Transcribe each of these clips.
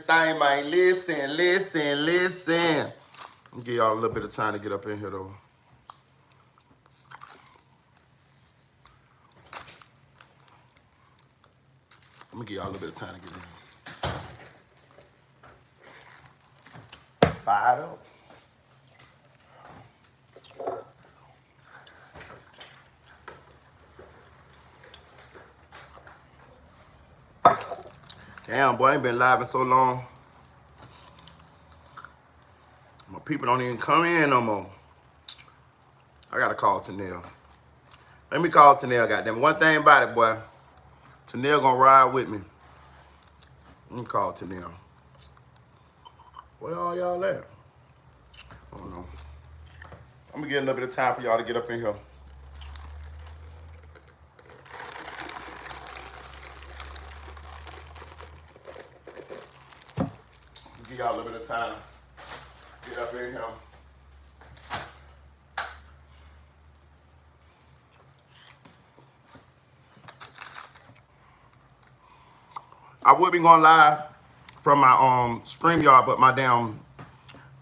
thing, man. Listen, listen, listen. I'm give y'all a little bit of time to get up in here, though. I'm gonna give y'all a little bit of time to get in here. Fired up. Damn, boy, I ain't been live in so long. My people don't even come in no more. I gotta call Tanel. Let me call Tanel, goddamn. One thing about it, boy. Tanel gonna ride with me. Let me call Tanel. Where all y'all at? I don't know. I'm gonna get a little bit of time for y'all to get up in here. Give y'all a little bit of time to get up in here. I would be going live from my StreamYard, but my damn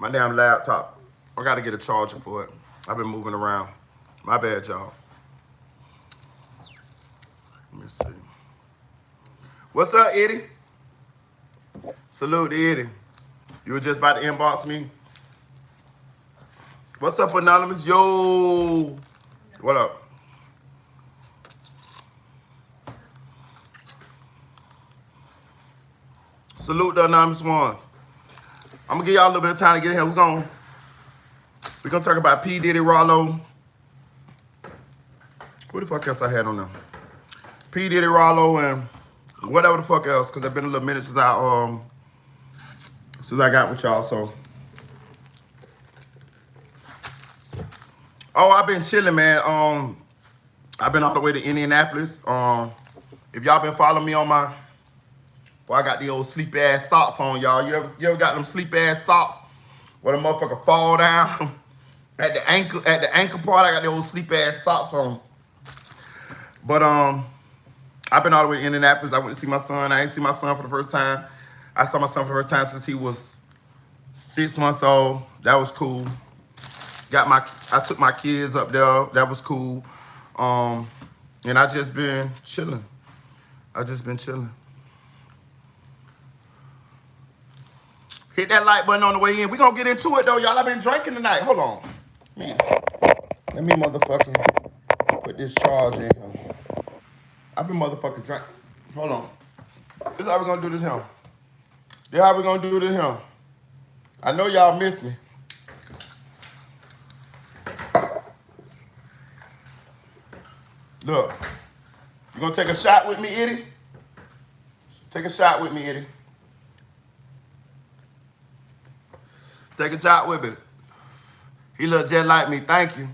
laptop, I gotta get a charger for it. I've been moving around. My bad, y'all. Let me see. What's up, Eddie? Salute to Eddie. You were just about to inbox me. What's up, Anonymous? Yo. What up? Salute the Anonymous ones. I'm gonna give y'all a little bit of time to get here. We're gonna talk about P. Diddy, Ralo. Who the fuck else I had on there? P. Diddy, Ralo, and whatever the fuck else, because it's been a little minute since I got with y'all. So, I've been chilling, man. I've been all the way to Indianapolis. If y'all been following me on my, I got the old sleep ass socks on, y'all. You ever got them sleep ass socks where the motherfucker fall down at the ankle part? I got the old sleep ass socks on. But I've been all the way to Indianapolis. I went to see my son. I ain't seen my son for the first time. I saw my son for the first time since he was 6 months old. That was cool. I took my kids up there. That was cool. And I just been chilling. Hit that like button on the way in. We gonna get into it though, y'all. I've been drinking tonight. Hold on. Man. Let me motherfucking put this charge in here. I've been motherfucking drinking. Hold on. This is how we gonna do this here. I know y'all miss me. Look. You gonna take a shot with me, Eddie? Take a shot with me, Eddie. Take a shot with me. He look just like me. Thank you.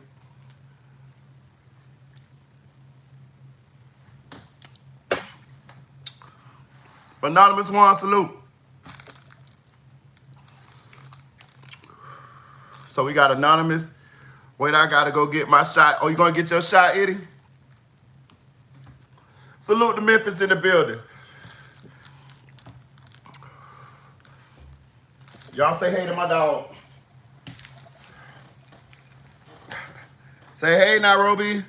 Anonymous one, salute. So we got Anonymous. Wait, I gotta go get my shot. Oh, you gonna get your shot, Eddie? Salute to Memphis in the building. Y'all say hey to my dog. Say hey, Nairobi.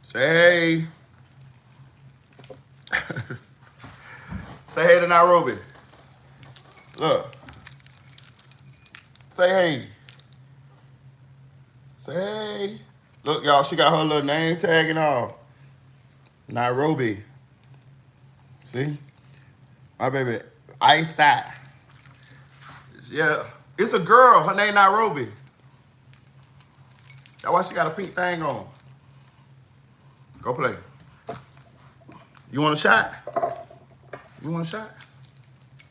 Say hey. Say hey to Nairobi. Look. Say hey. Say hey. Look, y'all, she got her little name tag and all. Nairobi. See? My baby, iced out. Yeah. It's a girl. Her name Nairobi. That's why she got a pink thing on. Go play. You want a shot? You want a shot?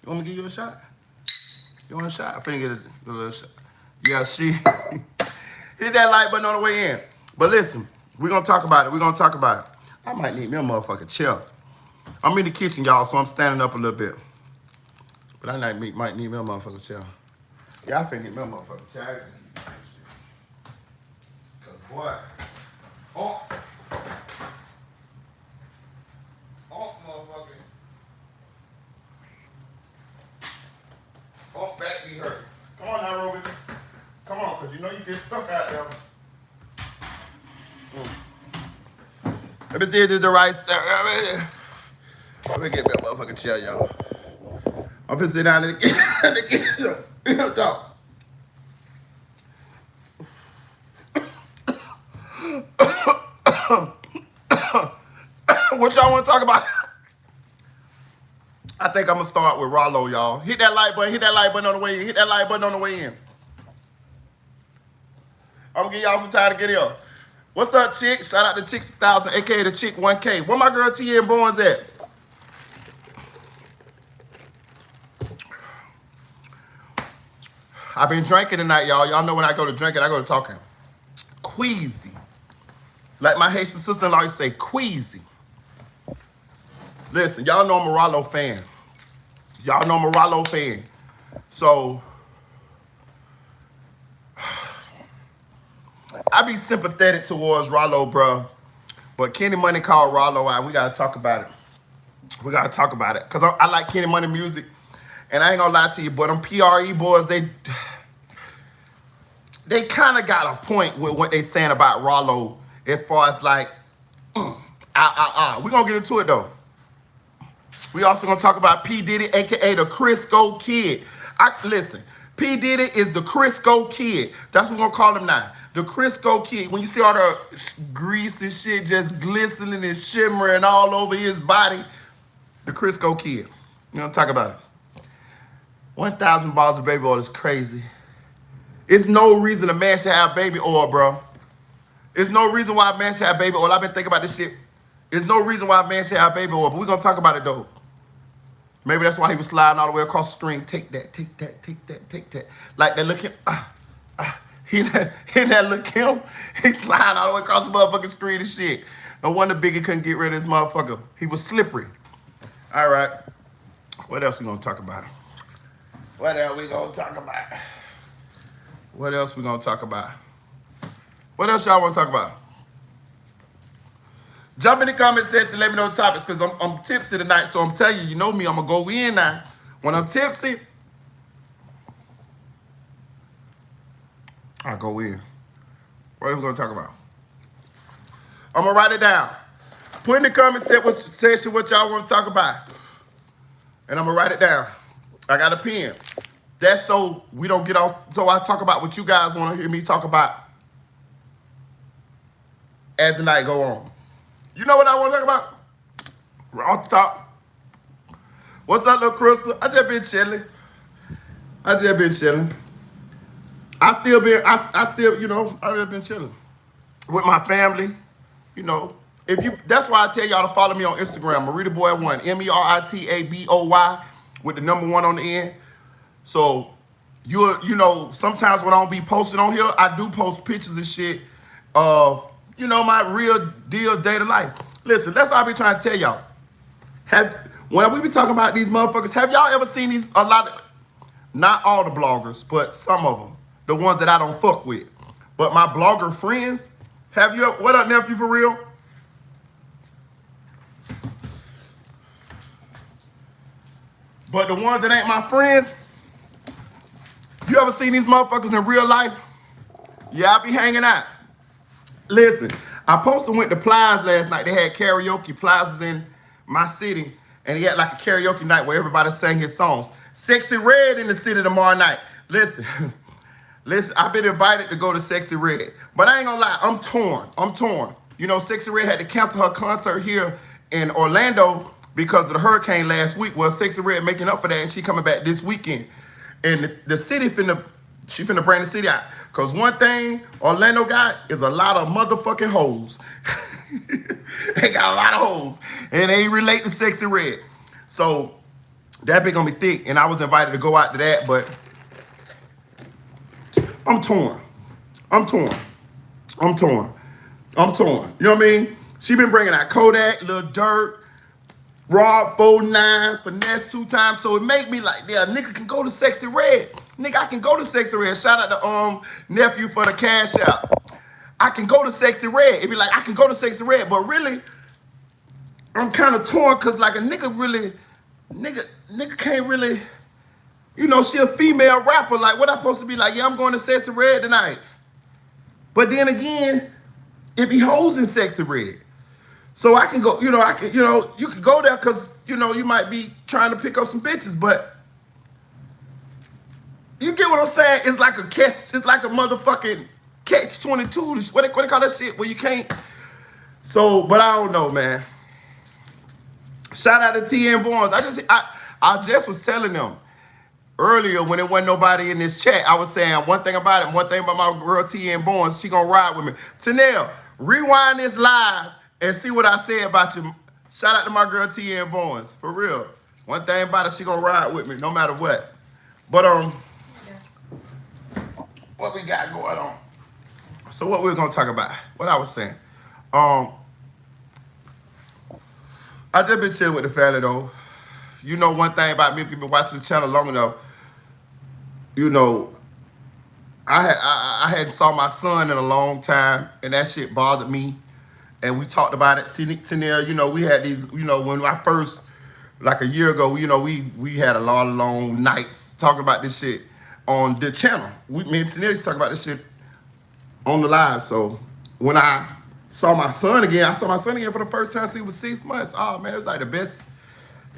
You want me to give you a shot? You want a shot? I finna get a little shot. Yeah, she hit that like button on the way in. But listen, we're gonna talk about it. I might need me a motherfucking chair. I'm in the kitchen, y'all, so I'm standing up a little bit. But I might need me a motherfucking chair. Yeah, I finna get me a motherfucking chair. Cause boy, motherfucker. back be hurt. Come on now, Ruby. Come on, because you know you get stuck out there. Let me see if this is the right stuff. Let me get that motherfucking chair, y'all. I'm finna sit down in the kitchen. Talk. What y'all want to talk about? I think I'm gonna start with Ralo, y'all. Hit that like button. Hit that like button on the way in. Hit that like button on the way in. I'm gonna give y'all some time to get here. What's up, Chick? Shout out to Chick 1000, aka the Chick 1K. Where my girl T and Bones at? I've been drinking tonight, y'all. Y'all know when I go to drinking, I go to talking. Queasy. Like my Haitian sister-in-law used to say, queasy. Listen, y'all know I'm a Ralo fan. Y'all know I'm a Ralo fan. So, I be sympathetic towards Ralo, bro. But Kenny Money called Ralo out. We got to talk about it. We got to talk about it. Because I like Kenny Money music. And I ain't going to lie to you, but them PRE boys, they kind of got a point with what they saying about Ralo as far as like, We're going to get into it, though. We also going to talk about P. Diddy, a.k.a. the Crisco Kid. Listen, P. Diddy is the Crisco Kid. That's what we're going to call him now. The Crisco Kid. When you see all the grease and shit just glistening and shimmering all over his body, the Crisco Kid. We're going to talk about it. 1,000 bottles of baby oil is crazy. It's no reason a man should have baby oil, bro. There's no reason why a man should have baby oil. I've been thinking about this shit. There's no reason why a man should have baby oil, but we're going to talk about it, though. Maybe that's why he was sliding all the way across the screen. Take that, take that, take that, take that. Like that look him. He that look him. He's sliding all the way across the motherfucking screen and shit. No wonder Biggie couldn't get rid of this motherfucker. He was slippery. All right. What else we going to talk about? What else we going to talk about? What else we going to talk about? What else y'all want to talk about? Jump in the comment section, let me know the topics, because I'm tipsy tonight, so I'm telling you, you know me, I'm going to go in now. When I'm tipsy, I go in. What are we going to talk about? I'm going to write it down. Put in the comment section what y'all want to talk about. And I'm going to write it down. I got a pen. That's so we don't get off, so I talk about what you guys want to hear me talk about as the night go on. You know what I want to talk about? Off the top. What's up, little Crystal? I just been chilling. I still, you know, I just been chilling with my family. You know, that's why I tell y'all to follow me on Instagram, Merita1, Meritaboy with the number 1 on the end. So you know, sometimes when I don't be posting on here, I do post pictures and shit of, you know, my real deal day to life. Listen, that's what I be trying to tell y'all. When we be talking about these motherfuckers, have y'all ever seen not all the bloggers, but some of them, the ones that I don't fuck with, but my blogger friends, what up, nephew, for real? But the ones that ain't my friends, you ever seen these motherfuckers in real life? Yeah, I be hanging out. Listen, I posted went to Plies last night. They had karaoke. Plies was in my city, and he had like a karaoke night where everybody sang his songs. Sexy Red in the city tomorrow night. Listen, I've been invited to go to Sexy Red, but I ain't gonna lie, I'm torn. You know, Sexy Red had to cancel her concert here in Orlando because of the hurricane last week. Well, Sexy Red making up for that, and she coming back this weekend. And the city she finna bring the city out. Because one thing Orlando got is a lot of motherfucking hoes. They got a lot of hoes. And they relate to Sexy Red. So that bitch gonna be thick. And I was invited to go out to that, but I'm torn. You know what I mean? She been bringing out Kodak, Lil Durk, Rob 49, Finesse 2 times. So it make me like, yeah, nigga can go to Sexy Red. Nigga, I can go to Sexy Red. Shout out to nephew for the cash out. I can go to Sexy Red. It be like, I can go to Sexy Red. But really, I'm kind of torn because like a nigga really, nigga can't really, You know, she a female rapper. Like, what I supposed to be like? Yeah, I'm going to Sexy Red tonight. But then again, it be hoes in Sexy Red. So I can go, you know, you can go there because, you know, you might be trying to pick up some bitches, but you get what I'm saying? It's like a catch, it's like a motherfucking catch 22. What they call that shit where you can't. So, but I don't know, man. Shout out to TN Barnes. I just was telling them earlier when there wasn't nobody in this chat. I was saying one thing about it, one thing about my girl TN Barnes. She gonna ride with me. Tanel, rewind this live and see what I said about you. Shout out to my girl TN Barnes, for real. One thing about it, she gonna ride with me no matter what. But what we got going on? So what we're gonna talk about? What I was saying. I just been chilling with the family though. You know one thing about me, if you've been watching the channel long enough, you know, I hadn't saw my son in a long time, and that shit bothered me. And we talked about it. Tanel, you know, we had these, you know, when I first, like a year ago, you know, we had a lot of long nights talking about this shit on the channel. Me and Tanel used to talk about this shit on the live. So when I saw my son again for the first time since he was 6 months. Oh man, it was like the best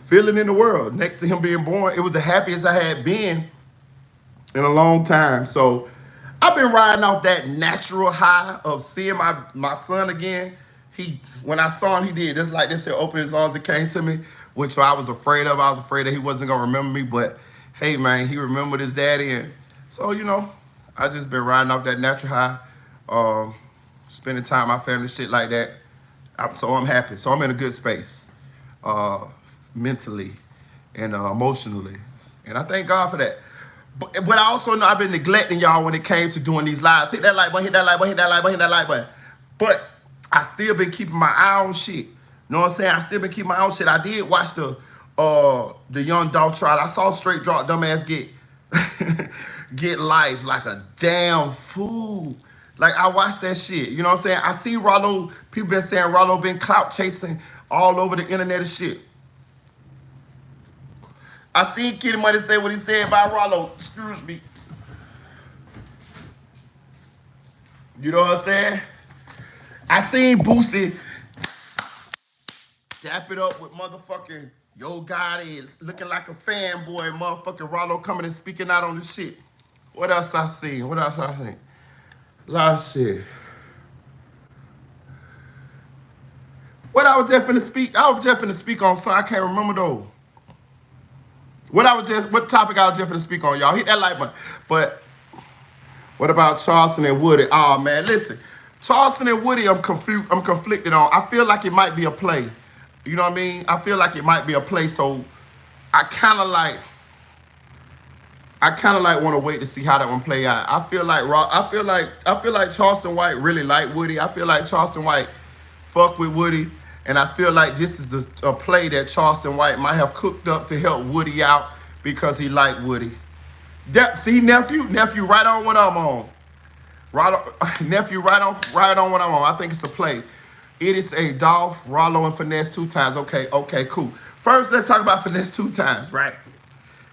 feeling in the world. Next to him being born, it was the happiest I had been in a long time. So I've been riding off that natural high of seeing my son again. When I saw him, he did just like this. He opened his arms and came to me, which I was afraid of. I was afraid that he wasn't gonna remember me, but hey man, he remembered his daddy. And so, you know, I just been riding off that natural high, spending time with my family, shit like that. So I'm happy. So I'm in a good space, mentally and emotionally. And I thank God for that. But I also know I've been neglecting y'all when it came to doing these lives. Hit that like button, hit that like button, hit that like button, hit that like button. But I still been keeping my eye on shit. You know what I'm saying? I still been keeping my eye on shit. I did watch the Young Dolph trial. I saw Straight Drop dumbass get life like a damn fool. Like, I watched that shit. You know what I'm saying? I see Ralo, people been saying Ralo been clout chasing all over the internet and shit. I seen Kitty Money say what he said about Ralo. Excuse me. You know what I'm saying? I seen Boosie dap it up with motherfucking Yo Gotti looking like a fanboy. Motherfucking Ralo coming and speaking out on the shit. What else I seen? What else I seen? A lot of shit. What I was just finna speak? I was just finna speak on something. I can't remember though. What topic I was just finna speak on, y'all? Hit that like button. But what about Charleston and Woody? Oh man, listen. Charleston and Woody, I'm conflicted on. I feel like it might be a play. You know what I mean? I feel like it might be a play. So I kind of like want to wait to see how that one play out. I feel like Charleston White really like Woody. I feel like Charleston White fuck with Woody, and I feel like this is a play that Charleston White might have cooked up to help Woody out because he liked Woody. See, nephew, right on what I'm on. Nephew, right on what I'm on. I think it's a play. It is a Dolph, Ralo, and Finesse 2 times. Okay, cool. First, let's talk about Finesse 2 times, right?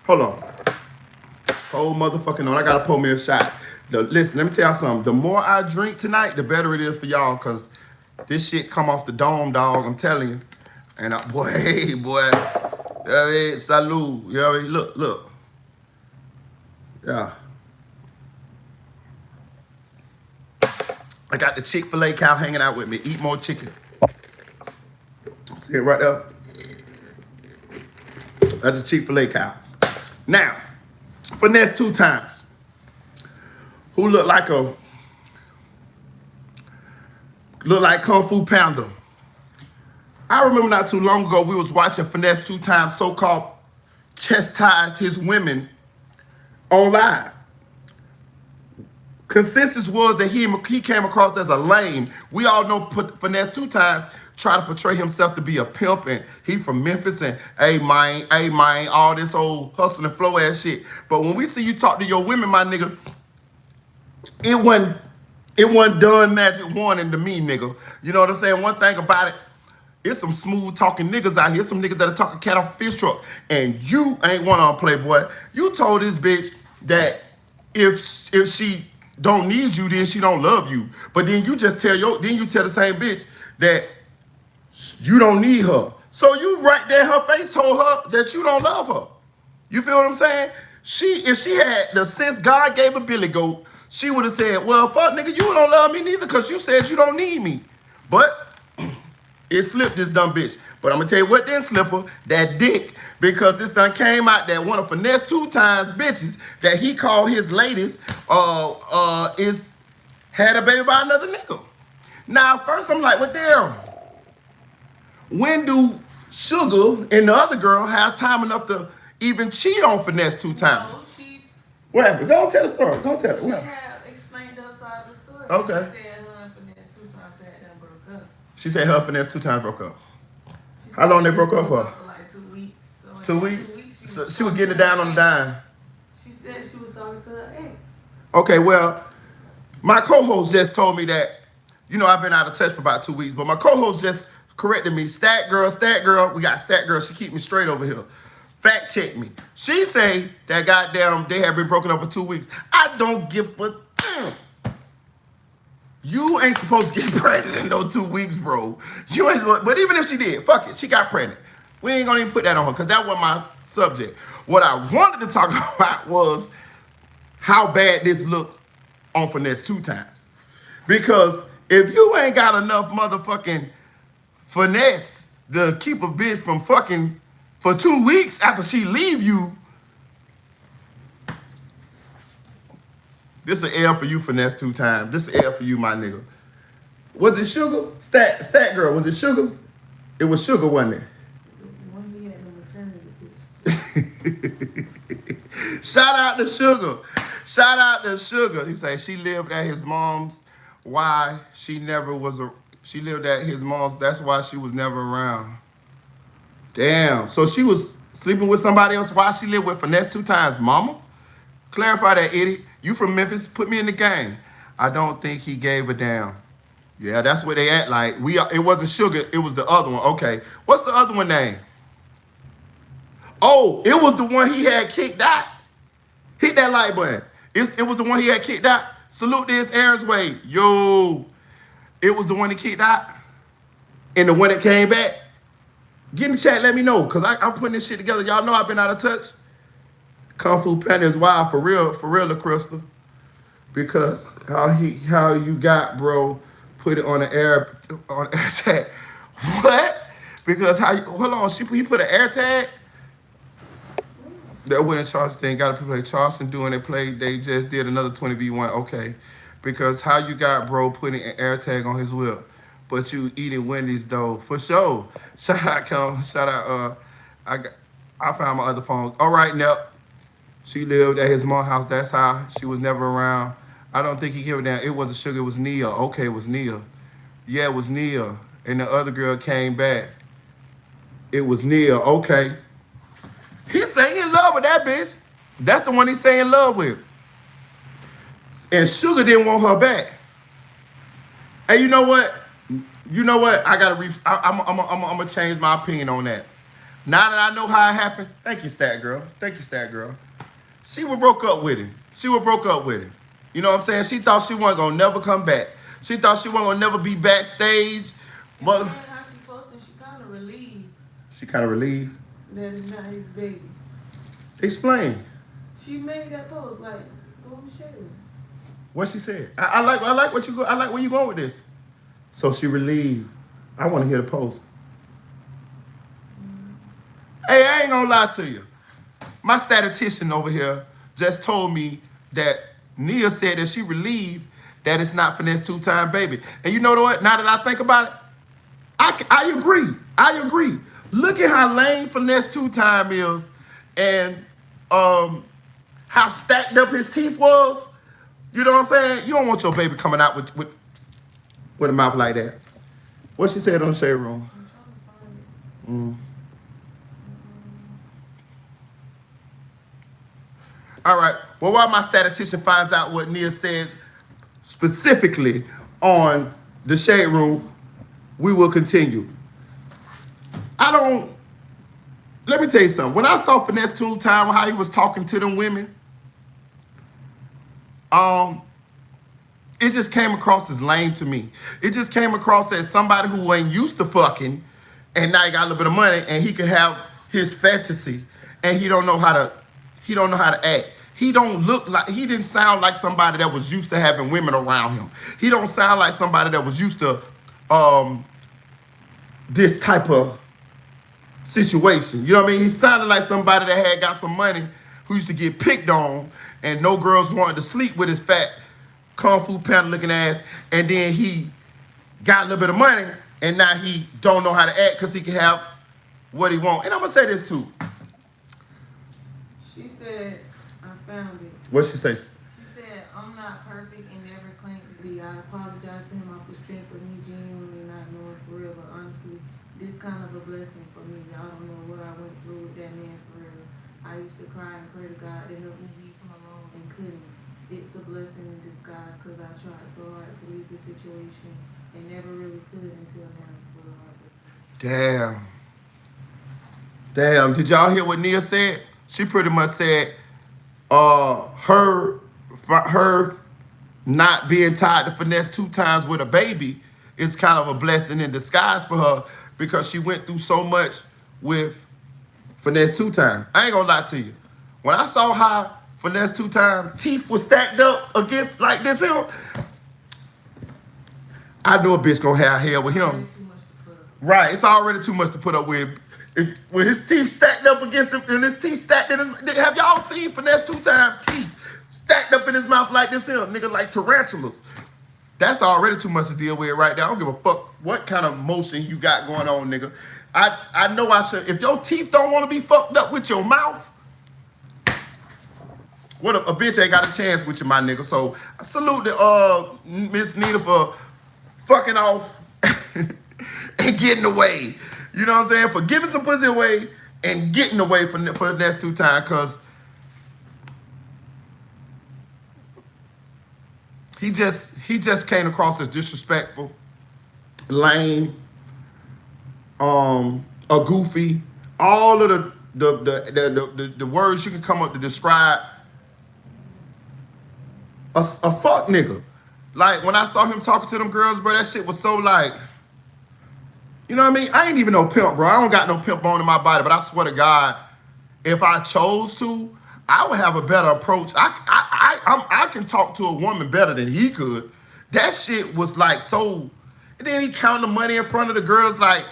Hold on. Whole motherfucking on. I gotta pull me a shot. Listen, let me tell y'all something. The more I drink tonight, the better it is for y'all, because this shit come off the dome, dog. I'm telling you. And boy, hey, boy. Hey, salud. You know what I mean? Look. Yeah. I got the Chick-fil-A cow hanging out with me. Eat more chicken. See it right there? That's a Chick-fil-A cow. Now, Finesse 2 times. Who look like Kung Fu Panda. I remember not too long ago we was watching Finesse 2 times so-called chastise his women on live. Consensus was that he came across as a lame. We all know Finesse 2 times try to portray himself to be a pimp, and he from Memphis, and hey man, all this old hustle and flow ass shit. But when we see you talk to your women, my nigga, it wasn't done magic warning to me, nigga. You know what I'm saying? One thing about it, It's some smooth talking niggas out here. Some niggas that are talking cat off a fish truck. And you ain't one on Playboy. You told this bitch that if she don't need you, then she don't love you. But then you just tell the same bitch that you don't need her. So you right there in her face told her that you don't love her. You feel what I'm saying? If she had the sense God gave a Billy Goat, she would have said, well, fuck nigga, you don't love me neither because you said you don't need me. But it slipped this dumb bitch. But I'm gonna tell you what didn't slip her, that dick. Because this done came out that one of Finesse 2 times bitches that he called his ladies had a baby by another nigga. Now, first I'm like, well, damn. When do Sugar and the other girl have time enough to even cheat on Finesse 2 times? No, she... What happened? Go on, tell the story. Go on, tell it. She had explained her side of the story. Okay. She said her and Finesse 2 times had them broke up. She said her and Finesse 2 times broke up. How long they broke up for? For like 2 weeks. So 2 weeks? So she was getting it down on the dime. She said she was talking to her ex. Okay, well, my co-host just told me that, you know, I've been out of touch for about 2 weeks, but my co-host just corrected me. Stat girl, we got Stat girl. She keep me straight over here. Fact check me. She say that goddamn they have been broken up for 2 weeks. I don't give a damn. You ain't supposed to get pregnant in those 2 weeks, bro. You ain't supposed, but even if she did, fuck it, she got pregnant. We ain't gonna even put that on her because that wasn't my subject. What I wanted to talk about was how bad this looked on Finesse 2 times. Because if you ain't got enough motherfucking finesse to keep a bitch from fucking for 2 weeks after she leave you, this is an L for you, Finesse 2 times. This is an L for you, my nigga. Was it Sugar? Stat girl, was it Sugar? It was Sugar, wasn't it? The one he had the maternity bitch. Shout out to Sugar. Shout out to Sugar. He said she lived at his mom's. Why she never was a. She lived at his mom's. That's why she was never around. Damn. So she was sleeping with somebody else while she lived with Finesse 2 times, mama? Clarify that, idiot. You from Memphis? Put me in the game. I don't think he gave a damn. Yeah, that's where they at. Like it wasn't Sugar. It was the other one. Okay. What's the other one name? Oh, it was the one he had kicked out. Hit that like button. It was the one he had kicked out. Salute this Aaron's way. Yo. It was the one he kicked out. And the one that came back. Get in the chat, let me know. Because I'm putting this shit together. Y'all know I've been out of touch. Kung Fu Panda is wild for real, Crystal. Because how you got, bro, put it on the air tag. What? Because hold on, he put an air tag? That wouldn't Charleston thing. Got to play Charleston doing they played. They just did another 20v1. Okay. Because how you got, bro, putting an air tag on his whip. But you eating Wendy's, though. For sure. Shout out, Kel. Shout out, I found my other phone. All right, Nep. She lived at his mom's house. That's how she was never around. I don't think he gave a damn. It wasn't Sugar. It was Nia. Okay, it was Nia. Yeah, it was Nia. And the other girl came back. It was Nia. Okay. He's saying in love with that bitch. That's the one he's saying in love with. And Sugar didn't want her back. And you know what? I gotta I'm gonna change my opinion on that. Now that I know how it happened, thank you, Stat Girl. Thank you, Stat Girl. She was broke up with him. You know what I'm saying? She thought she wasn't gonna never come back. She thought she wasn't gonna never be backstage. But how she posted, she kind of relieved. She kind of relieved. That is not his baby. Explain. She made that post like, go share it. What she said? I like where you going with this. So she relieved. I want to hear the post. Hey, I ain't gonna lie to you. My statistician over here just told me that Nia said that she relieved that it's not Finesse 2 time baby. And you know what? Now that I think about it, I agree. Look at how lame Finesse 2 time is and how stacked up his teeth was. You know what I'm saying? You don't want your baby coming out with a mouth like that. What she said on the shade room? I'm trying to find it. All right. Well, while my statistician finds out what Nia says specifically on the shade room, we will continue. let me tell you something. When I saw Finesse Two Time, how he was talking to them women, it just came across as lame to me. It just came across as somebody who ain't used to fucking, and now he got a little bit of money, and he can have his fantasy, and he don't know how to act. He didn't sound like somebody that was used to having women around him. He don't sound like somebody that was used to this type of situation. You know what I mean? He sounded like somebody that had got some money, who used to get picked on, and no girls wanted to sleep with his fat Kung Fu Panda looking ass, and then he got a little bit of money, and now he don't know how to act because he can have what he want. And I'm gonna say this too. She said, I found it. What she say? She said, I'm not perfect and never claimed to be. I apologize to him off the strength of me genuinely not knowing for real, but honestly, this kind of a blessing for me. Y'all don't know what I went through with that man for real. I used to cry and pray to God to help me leave him alone and couldn't. It's a blessing in disguise because I tried so hard to leave the situation and never really could until now. Damn. Did y'all hear what Nia said? She pretty much said her not being tied to Finesse 2 times with a baby is kind of a blessing in disguise for her because she went through so much with Finesse 2 times. I ain't gonna lie to you. When I saw how Finesse 2 times teeth was stacked up against like this here, I know a bitch gonna have hell with him. Right, it's already too much to put up with. When his teeth stacked up against him, and his teeth stacked in his, have y'all seen Finesse 2 times teeth stacked up in his mouth like this here, nigga, like tarantulas? That's already too much to deal with right now. I don't give a fuck what kind of motion you got going on, nigga. I know I should. If your teeth don't want to be fucked up with your mouth, what a bitch ain't got a chance with you, my nigga. So I salute the Miss Nita for fucking off and getting away. You know what I'm saying? For giving some pussy away and getting away for the next 2 times, cause he just came across as disrespectful, lame, a goofy, all of the words you can come up to describe a fuck nigga. Like when I saw him talking to them girls, bro, that shit was so like, you know what I mean? I ain't even no pimp, bro. I don't got no pimp bone in my body, but I swear to God, if I chose to, I would have a better approach. I can talk to a woman better than he could. That shit was like so, and then he counting the money in front of the girls like,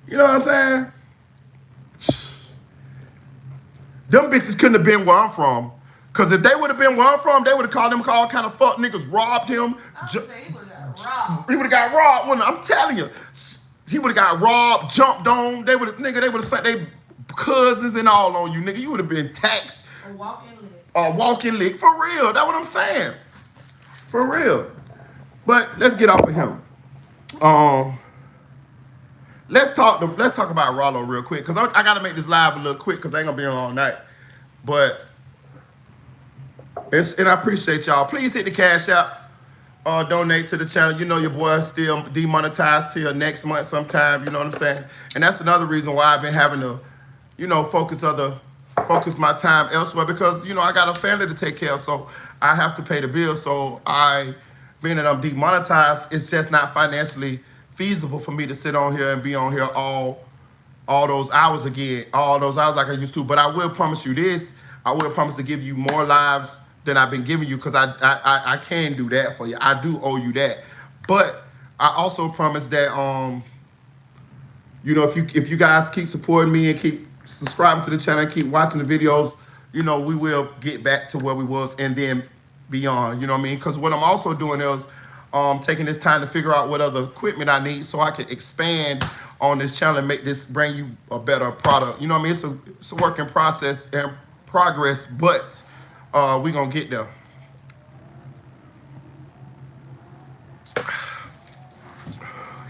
you know what I'm saying? Them bitches couldn't have been where I'm from. Cause if they would have been where I'm from, they would have called them all kind of fuck niggas, robbed him. I would say he would have got robbed. He would have got robbed. I'm telling you, he would have got robbed, jumped on. They would have sent their cousins and all on you, nigga. You would have been taxed. A walking lick. A walking lick, for real. That's what I'm saying, for real. But let's get off of him. Let's talk about Ralo real quick, cause I gotta make this live a little quick, cause I ain't gonna be on all night. But and I appreciate y'all. Please hit the cash out. Donate to the channel. You know your boy is still demonetized till next month sometime. You know what I'm saying? And that's another reason why I've been having to, you know, focus my time elsewhere, because you know I got a family to take care of, so I have to pay the bills. So being that I'm demonetized, it's just not financially feasible for me to sit on here and be on here all those hours again, all those hours like I used to. But I will promise you this: I will promise to give you more lives than I've been giving you, because I can do that for you. I do owe you that. But I also promise that you know, if you guys keep supporting me and keep subscribing to the channel and keep watching the videos, you know, we will get back to where we was and then beyond. You know what I mean? Because what I'm also doing is taking this time to figure out what other equipment I need so I can expand on this channel and bring you a better product. You know what I mean? It's a work in process and progress, but we gonna get there.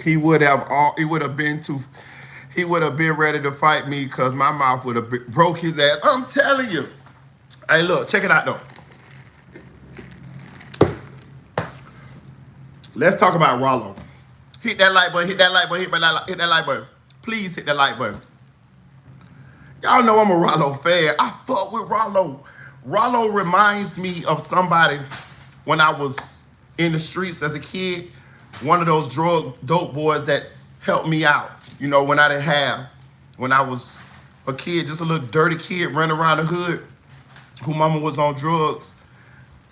He would have been ready to fight me, because my mouth would have broke his ass. I'm telling you. Hey, look, check it out though. Let's talk about Ralo. Hit that like button, hit that like button, hit that like button. please hit that like button. Y'all know I'm a Ralo fan. I fuck with Ralo. Ralo reminds me of somebody when I was in the streets as a kid. One of those dope boys that helped me out. You know, when I didn't have, when I was a kid, just a little dirty kid running around the hood, who mama was on drugs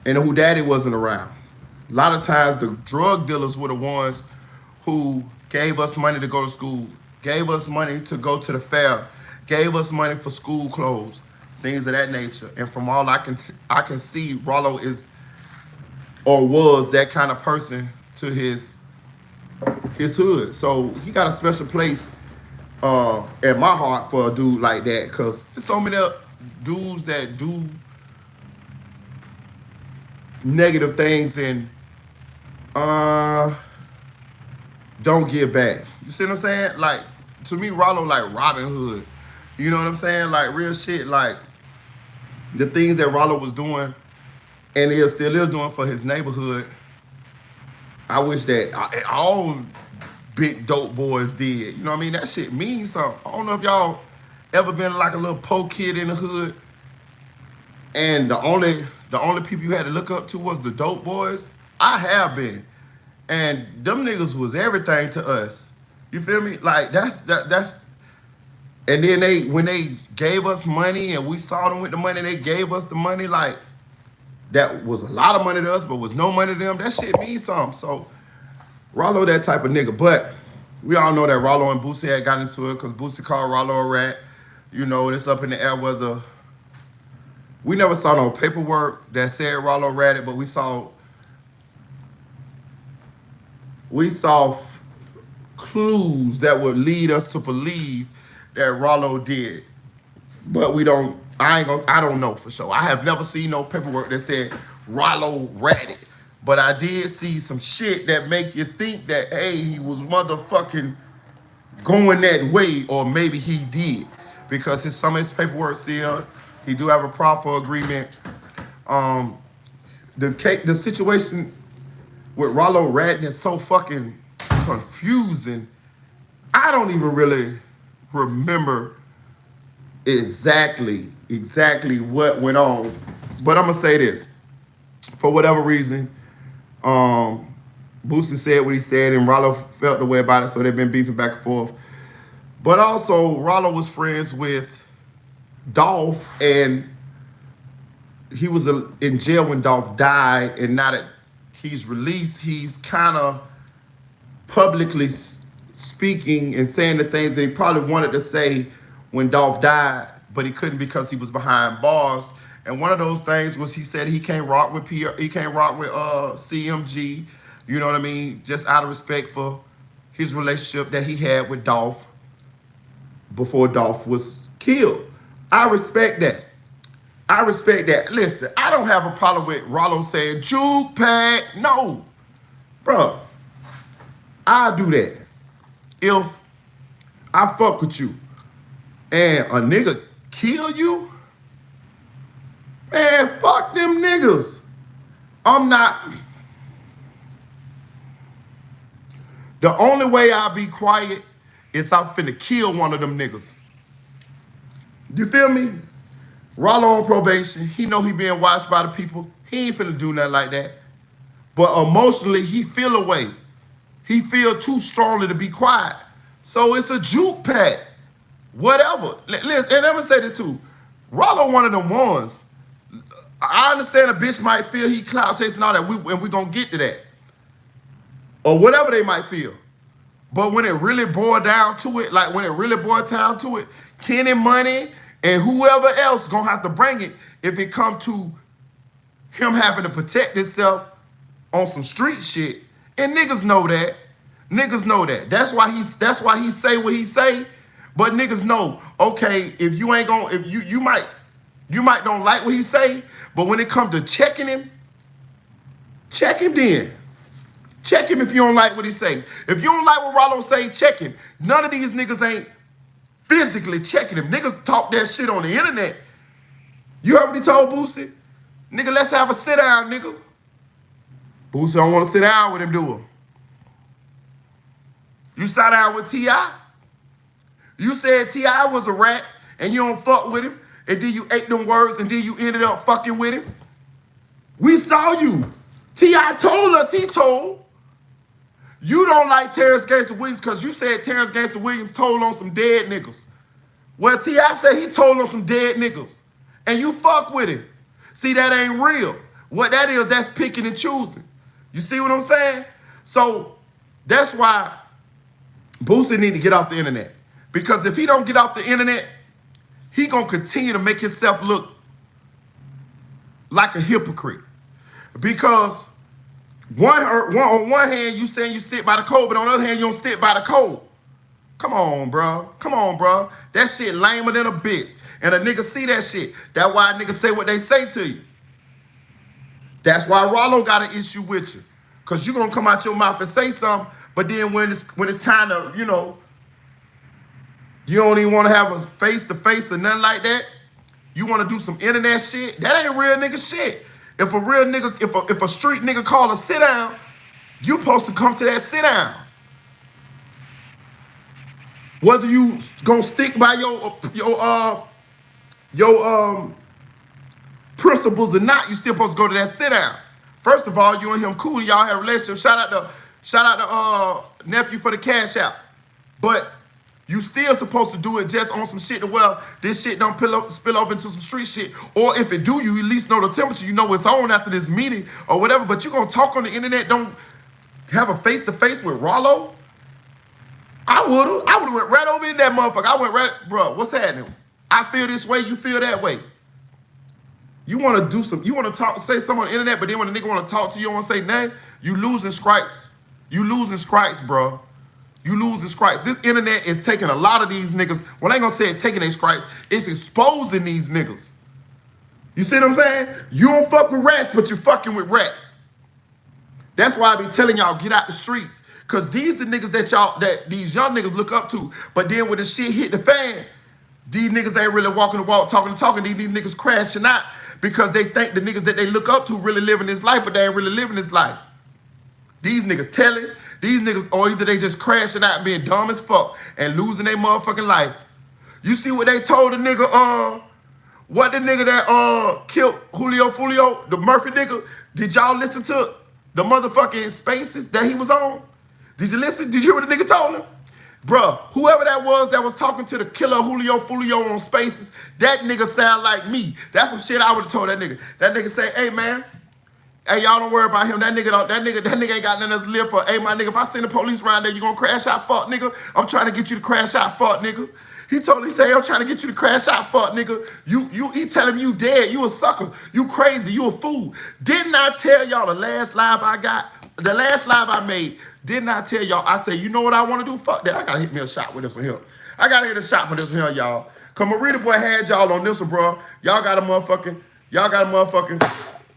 and who daddy wasn't around. A lot of times the drug dealers were the ones who gave us money to go to school, gave us money to go to the fair, gave us money for school clothes, things of that nature. And from all I can see, Ralo is or was that kind of person to his hood. So he got a special place in my heart for a dude like that, because there's so many dudes that do negative things and don't give back. You see what I'm saying? Like, to me, Ralo like Robin Hood. You know what I'm saying? Like, real shit. Like, the things that Ralo was doing and he still is doing for his neighborhood, I wish that all big dope boys did. You know what I mean? That shit means something. I don't know if y'all ever been like a little poor kid in the hood and the only people you had to look up to was the dope boys. I have been. And them niggas was everything to us. You feel me? Like, that's and then when they gave us money and we saw them with the money, they gave us the money, like, that was a lot of money to us, but was no money to them. That shit means something. So, Ralo that type of nigga. But we all know that Ralo and Boosie had got into it because Boosie called Ralo a rat. You know, it's up in the air whether... We never saw no paperwork that said Ralo ratted, but we saw clues that would lead us to believe that Ralo did. But we don't, I don't know for sure. I have never seen no paperwork that said Ralo ratted. But I did see some shit that make you think that, hey, he was motherfucking going that way, or maybe he did. Because some of his paperwork sealed. He do have a proffer agreement. The situation with Ralo ratting is so fucking confusing. I don't even really remember exactly what went on. But I'm gonna say this. For whatever reason, Boosie said what he said and Ralo felt the way about it, so they've been beefing back and forth. But also, Ralo was friends with Dolph, and he was in jail when Dolph died, and now that he's released, he's kind of publicly speaking and saying the things that he probably wanted to say when Dolph died, but he couldn't because he was behind bars. And one of those things was he said he can't rock with CMG, you know what I mean? Just out of respect for his relationship that he had with Dolph before Dolph was killed. I respect that. Listen, I don't have a problem with Ralo saying, Jook, Pat. No. Bro, I'll do that if I fuck with you and a nigga kill you. Man, fuck them niggas. I'm not. The only way I'll be quiet is I'm finna kill one of them niggas. You feel me? Ralo on probation. He know he being watched by the people. He ain't finna do nothing like that. But emotionally, he feel away. He feel too strongly to be quiet. So it's a Jook pack. Whatever. Listen, and I'm gonna say this too. Ralo one of them ones. I understand a bitch might feel he clout chasing all that, and we gonna get to that. Or whatever they might feel. But when it really boiled down to it, Kenny Money and whoever else gonna have to bring it if it come to him having to protect himself on some street shit. And niggas know that. That's why he say what he say. But niggas know, okay, if you ain't gonna, if you might don't like what he say, but when it comes to checking him, check him then. Check him if you don't like what he say. If you don't like what Ralo say, check him. None of these niggas ain't physically checking him. Niggas talk that shit on the internet. You heard what he told Boosie? Nigga, let's have a sit down, nigga. Boosie don't want to sit down with him, do it. You sat down with T.I.? You said T.I. was a rat and you don't fuck with him, and then you ate them words and then you ended up fucking with him. We saw you. T.I. told us, he told. You don't like Terrence Gangster Williams because you said Terrence Gangster Williams told on some dead niggas. Well, T.I. said he told on some dead niggas. And you fuck with him. See, that ain't real. What that is, that's picking and choosing. You see what I'm saying? So that's why Boosie need to get off the internet. Because if he don't get off the internet, he gonna continue to make himself look like a hypocrite. Because on one hand, you saying you stick by the code, but on the other hand, you don't stick by the code. Come on, bro. Come on, bro. That shit lamer than a bitch. And a nigga see that shit. That's why niggas say what they say to you. That's why Ralo got an issue with you. Because you going to come out your mouth and say something, but then when it's time to, you know, you don't even want to have a face-to-face or nothing like that. You want to do some internet shit. That ain't real nigga shit. If a real nigga, if a street nigga call a sit down, you supposed to come to that sit down. Whether you gonna stick by your principles or not, you still supposed to go to that sit down. First of all, you and him cool. Y'all had a relationship. Shout out to nephew for the cash out. But you still supposed to do it just on some shit to well, this shit don't spill over into some street shit. Or if it do, you at least know the temperature. You know it's on after this meeting or whatever. But you gonna talk on the internet, don't have a face-to-face with Ralo? I would've went right over in that motherfucker. I went right, bro, what's happening? I feel this way, you feel that way. You wanna do some, you wanna talk, say something on the internet, but then when the nigga wanna talk to you, you don't wanna say nothing, you losing stripes. You losing stripes, bro. You losing stripes. This internet is taking a lot of these niggas, well, I ain't gonna say it taking their stripes, it's exposing these niggas. You see what I'm saying? You don't fuck with rats, but you fucking with rats. That's why I be telling y'all, get out the streets. Cause these the niggas that these young niggas look up to. But then when the shit hit the fan, these niggas ain't really walking the walk, talking the talk, and these niggas crashing out because they think the niggas that they look up to really living this life, but they ain't really living this life. These niggas telling, these niggas, or either they just crashing out being dumb as fuck and losing their motherfucking life. You see what they told the nigga, what the nigga that killed Julio Fulio, the Murphy nigga, did y'all listen to the motherfucking spaces that he was on? Did you listen? Did you hear what the nigga told him? Bruh, whoever that was talking to the killer Julio Fulio on spaces, that nigga sound like me. That's some shit I would've told that nigga. That nigga say, hey man, hey y'all don't worry about him. That nigga ain't got nothing else to live for. Hey my nigga, if I send the police around there, you gonna crash out, fuck nigga. I'm trying to get you to crash out, fuck nigga. He totally say, I'm trying to get you to crash out, fuck nigga. He tell him you dead, you a sucker, you crazy, you a fool. Didn't I tell y'all the last live I got, the last live I made, didn't I tell y'all, I say, you know what I want to do? Fuck that, I gotta hit me a shot with this one here. I gotta hit a shot for this one here, y'all. Cause Merita boy had y'all on this one, bro. Y'all gotta motherfucking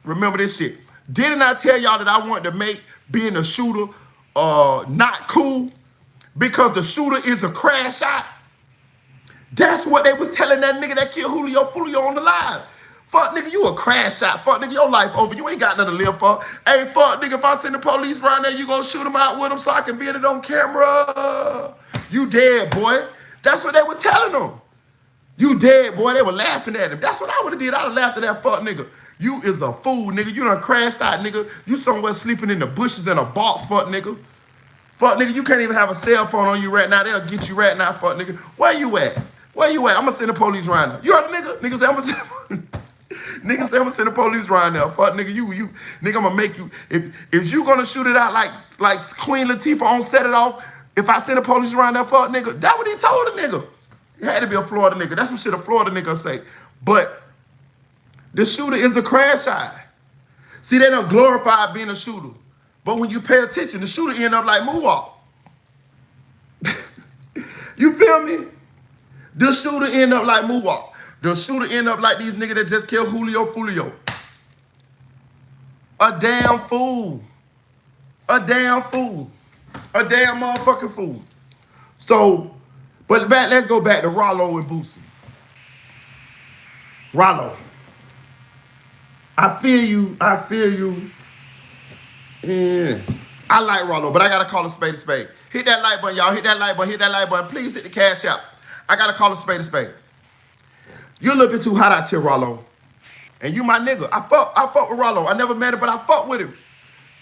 remember this shit. Didn't I tell y'all that I wanted to make being a shooter not cool? Because the shooter is a crash out. That's what they was telling that nigga that killed Julio Fulio on the live. Fuck nigga, you a crash out. Fuck nigga, your life over. You ain't got nothing to live for. Hey, fuck nigga, if I send the police around there, you gonna shoot them out with them so I can get it on camera. You dead, boy. That's what they were telling them. You dead, boy. They were laughing at him. That's what I would have did. I'd have laughed at that fuck nigga. You is a fool, nigga. You done crashed out, nigga. You somewhere sleeping in the bushes in a box, fuck nigga. Fuck nigga, you can't even have a cell phone on you right now. They'll get you right now, fuck nigga. Where you at? Where you at? I'm gonna send the police around now. You heard the nigga? Nigga say I'm gonna send nigga say I'm gonna send the police around now. Fuck nigga, you nigga, I'm gonna make you. If you gonna shoot it out like Queen Latifah on Set It Off, if I send the police around there, fuck nigga, that what he told the nigga. It had to be a Florida nigga. That's some shit a Florida nigga say. But the shooter is a crash out. See, they don't glorify being a shooter. But when you pay attention, the shooter end up like Moonwalk. You feel me? The shooter end up like Moonwalk. The shooter end up like these niggas that just killed Julio Fulio. A damn fool. A damn fool. A damn motherfucking fool. So, but let's go back to Ralo and Boosie. Ralo. I feel you. Yeah. I like Ralo, but I gotta call a spade a spade. Hit that like button, y'all. Hit that like button. Hit that like button. Please hit the cash out. I gotta call a spade a spade. You a little bit too hot out here, Ralo. And you my nigga. I fuck with Ralo. I never met him, but I fuck with him.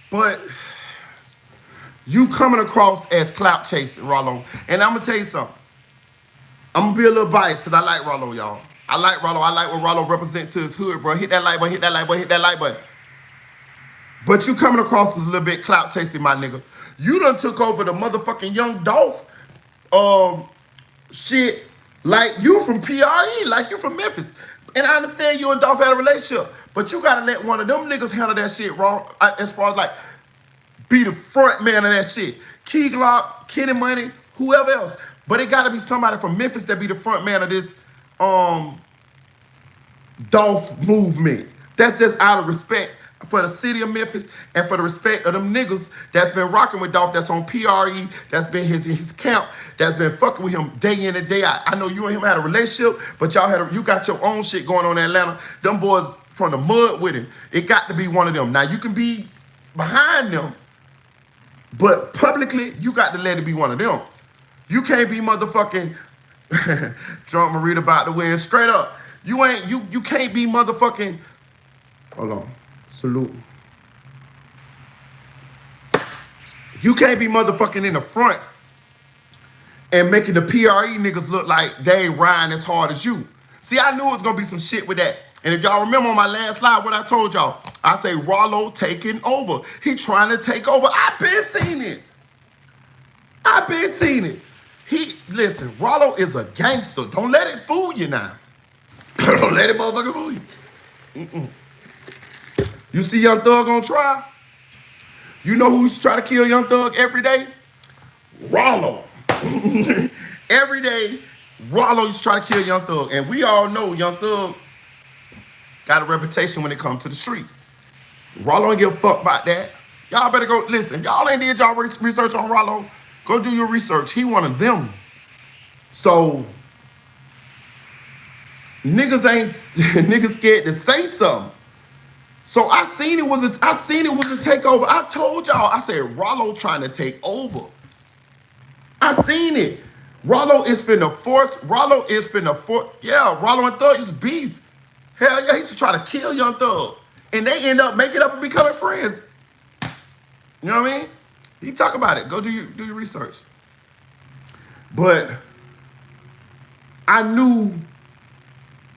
But you coming across as clout chasing, Ralo. And I'm gonna tell you something. I'm gonna be a little biased because I like Ralo, y'all. I like Ralo. I like what Ralo represents to his hood, bro. Hit that like button, hit that like button, hit that like button. But you coming across as a little bit clout chasing, my nigga. You done took over the motherfucking Young Dolph shit like you from PRE, like you from Memphis. And I understand you and Dolph had a relationship, but you gotta let one of them niggas handle that shit wrong as far as like be the front man of that shit. Key Glock, Kenny Money, whoever else. But it gotta be somebody from Memphis that be the front man of this Dolph movement. That's just out of respect for the city of Memphis and for the respect of them niggas that's been rocking with Dolph, that's on PRE, that's been his camp, that's been fucking with him day in and day out. I know you and him had a relationship, but you got your own shit going on in Atlanta. Them boys from the mud with him. It got to be one of them. Now you can be behind them, but publicly you got to let it be one of them. You can't be motherfucking drunk Merita about to win. Straight up. You can't be motherfucking. Hold on. Salute. You can't be motherfucking in the front and making the PRE niggas look like they ain't riding as hard as you. See, I knew it was gonna be some shit with that. And if y'all remember on my last slide what I told y'all, I say Ralo taking over. He trying to take over. I've been seeing it. Listen, Ralo is a gangster. Don't let it fool you now. Don't let it motherfucking fool you. You see Young Thug on trial? You know who's trying to kill Young Thug every day? Ralo. Every day, Ralo used to try to kill Young Thug. And we all know Young Thug got a reputation when it comes to the streets. Ralo ain't give a fuck about that. Y'all better go, listen, y'all ain't did y'all research on Ralo, go do your research. He one of them. So, niggas scared to say something. So I seen it was a takeover. I told y'all, I said Ralo trying to take over. I seen it. Ralo is finna force. Yeah, Ralo and Thug used to beef. Hell yeah, he used to try to kill Young Thug. And they end up making up and becoming friends. You know what I mean? You talk about it. Go do your research. But I knew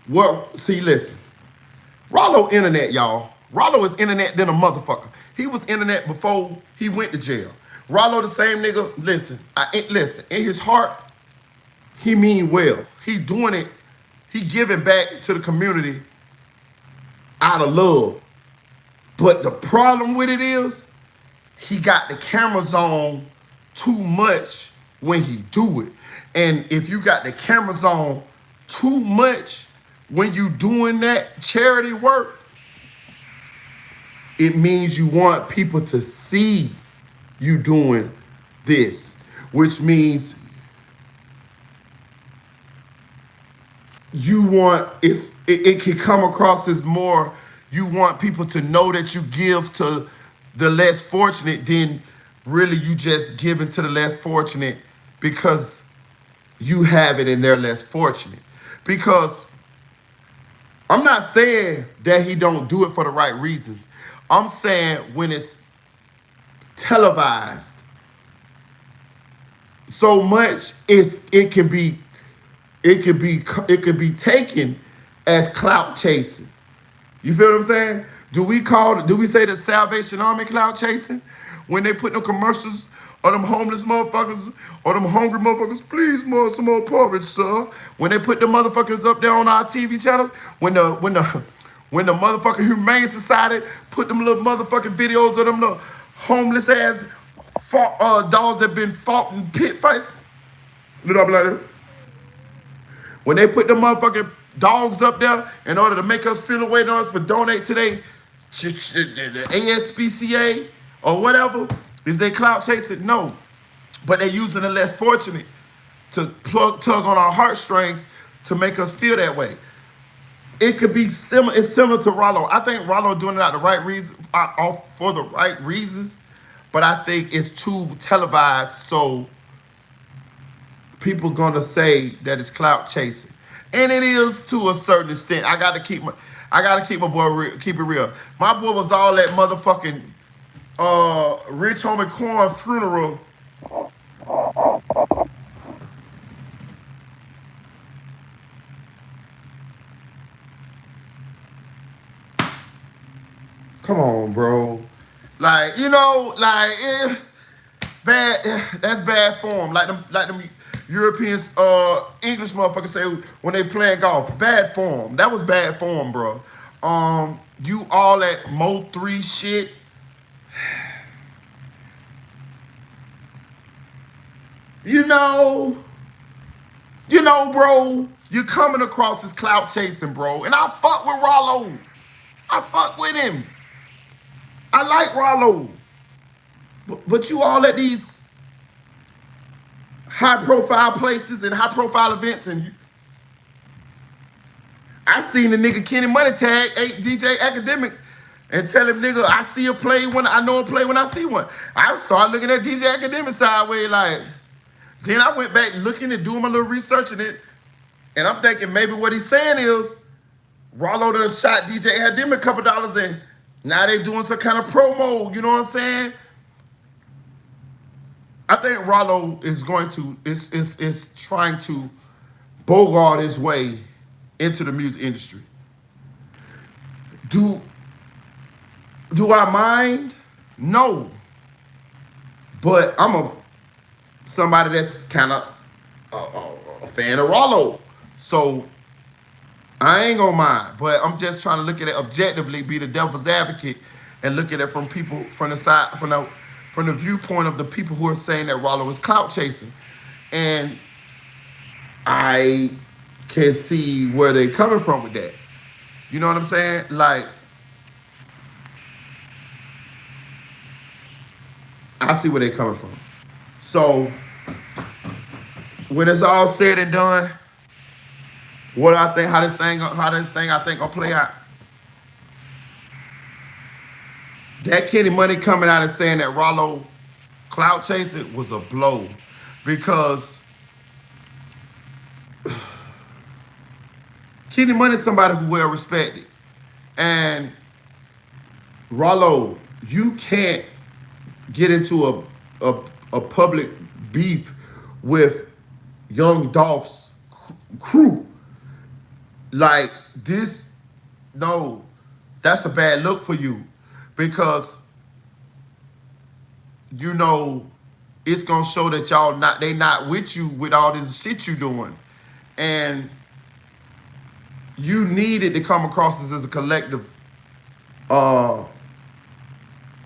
listen. Ralo internet, y'all. Ralo is internet than a motherfucker. He was internet before he went to jail. Ralo the same nigga, listen, in his heart, he mean well. He doing it, he giving back to the community out of love. But the problem with it is, he got the cameras on too much when he do it. And if you got the cameras on too much when you doing that charity work, it means you want people to see you doing this, which means it can come across as more, you want people to know that you give to the less fortunate than really you just giving to the less fortunate because you have it and they're less fortunate. Because I'm not saying that he don't do it for the right reasons. I'm saying when it's televised so much, it can be taken as clout chasing. You feel what I'm saying? Do we say the Salvation Army clout chasing? When they put no commercials or them homeless motherfuckers or them hungry motherfuckers, please more some more porridge, sir. When they put the motherfuckers up there on our TV channels, when the motherfucking Humane Society put them little motherfucking videos of them little homeless ass dogs that been fought in pit fight. When they put the motherfucking dogs up there in order to make us feel away on us for donate today, the ASPCA or whatever, is they clout chasing? No. But they using the less fortunate to tug on our heartstrings to make us feel that way. It could be similar. It's similar to Ralo. I think Ralo doing it out the right reason, for the right reasons, but I think it's too televised, so people gonna say that it's clout chasing, and it is to a certain extent. I gotta keep my boy real, keep it real. My boy was all at motherfucking Rich Homie Corn funeral. Come on, bro. Like, you know, like bad. That's bad form. Like them European English motherfuckers say when they playing golf. Bad form. That was bad form, bro. You all that Mo 3 shit. You know, bro. You coming across as clout chasing, bro. And I fuck with Ralo. I fuck with him. I like Ralo. But you all at these high profile places and high profile events, and I seen the nigga Kenny Money tag DJ Academic and tell him, nigga, I see a play when I know a play when I see one. I started looking at DJ Academic sideways like, then I went back looking and doing my little research in it, and I'm thinking maybe what he's saying is Ralo done shot DJ Academic a couple dollars and now they doing some kind of promo, you know what I'm saying? I think Ralo is going to is trying to bogart his way into the music industry. Do I mind? No. But I'm somebody that's kind of a fan of Ralo. So I ain't gonna mind, but I'm just trying to look at it objectively, be the devil's advocate, and look at it from people from the side, from the viewpoint of the people who are saying that Ralo is clout chasing, and I can see where they're coming from with that. You know what I'm saying? Like, I see where they're coming from. So when it's all said and done, what I think, how this thing I think gonna play out. That Kenny Money coming out and saying that Ralo clout chasing was a blow, because Kenny Money is somebody who well respected, and Ralo, you can't get into a public beef with Young Dolph's crew. Like this, no, that's a bad look for you, because you know it's gonna show that they not with you with all this shit you doing, and you needed to come across as a collective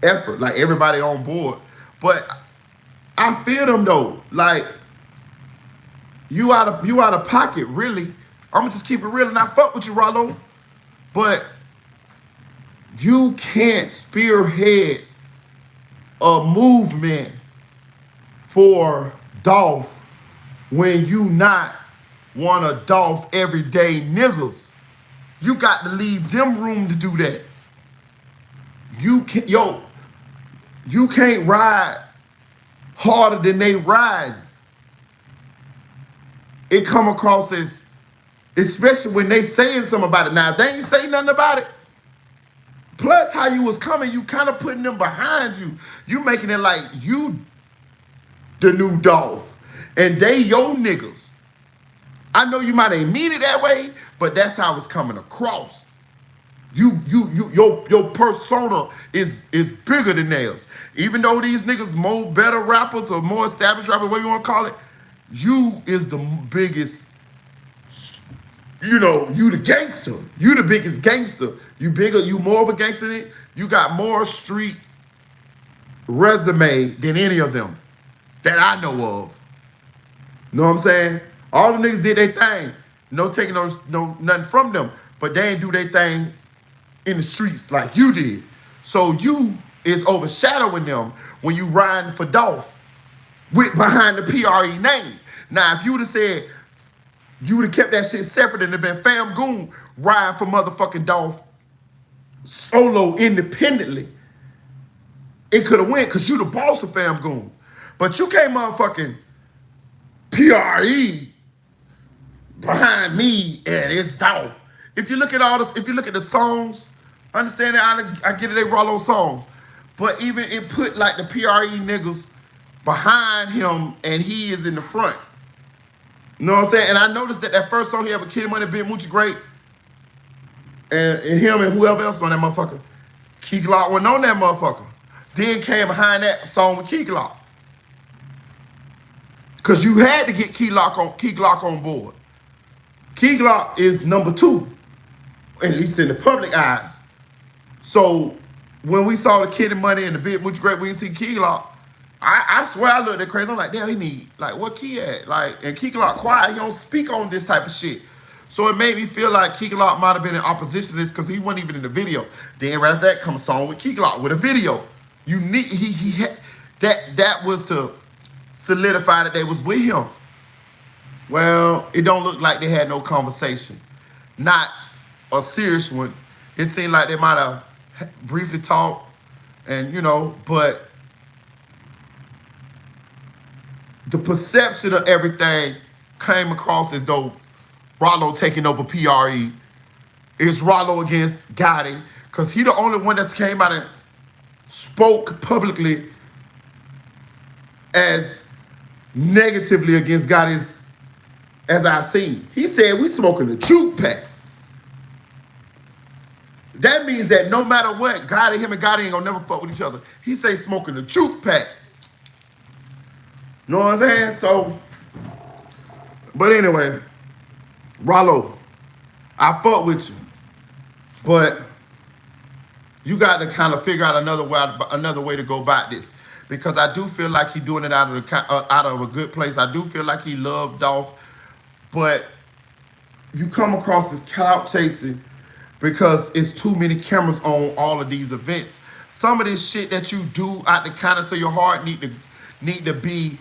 effort, like everybody on board. But I feel them though, like you out of pocket, really. I'm gonna just keep it real, and I fuck with you, Ralo. But you can't spearhead a movement for Dolph when you not one of Dolph everyday niggas. You got to leave them room to do that. You can't ride harder than they ride. It come across as, especially when they saying something about it. Now, if they ain't say nothing about it, plus how you was coming, you kind of putting them behind you. You making it like you the new Dolph, and they your niggas. I know you might ain't mean it that way, but that's how it's coming across. Your persona is bigger than theirs. Even though these niggas more better rappers or more established rappers, whatever you want to call it, you is the biggest. You know, you the gangster. You the biggest gangster. You bigger, you more of a gangster than it. You got more street resume than any of them that I know of. Know what I'm saying? All the niggas did their thing. No taking no nothing from them. But they ain't do their thing in the streets like you did. So you is overshadowing them when you riding for Dolph behind the PRE name. Now, if you would have said, you would have kept that shit separate and have been Fam Goon riding for motherfucking Dolph solo independently, it could have went, because you the boss of Fam Goon. But you can't motherfucking PRE behind me and it's Dolph. If you look at all this, if you look at the songs, understand that I get it, they Ralo songs. But even it put like the PRE niggas behind him and he is in the front. You know what I'm saying? And I noticed that first song he had with Kid Money, Big Moochie Great, and him and whoever else on that motherfucker. Key Glock wasn't on that motherfucker. Then came behind that song with Key Glock. Cause you had to get Key Glock on board. Key Glock is number 2, at least in the public eyes. So when we saw the Kid Money and the Big Moochie Great, we didn't see Key Glock. I swear I looked at crazy. I'm like, damn, he need, like, what Key at? Like, and Key Glock quiet, he don't speak on this type of shit. So it made me feel like Key Glock might have been in opposition to this because he wasn't even in the video. Then right after that comes a song with Key Glock with a video. You need, he had, that was to solidify that they was with him. Well, it don't look like they had no conversation. Not a serious one. It seemed like they might have briefly talked and, you know, but the perception of everything came across as though Ralo taking over PRE. It's Ralo against Gotti, because he the only one that's came out and spoke publicly as negatively against Gotti as I've seen. He said, we smoking the Jook pack. That means that no matter what, him and Gotti ain't gonna never fuck with each other. He say smoking the Jook pack. Know what I'm saying? So, but anyway, Ralo, I fuck with you, but you got to kind of figure out another way to go about this, because I do feel like he doing it out of a good place. I do feel like he loved Dolph, but you come across as clout chasing because it's too many cameras on all of these events. Some of this shit that you do out the kindness of your heart need to be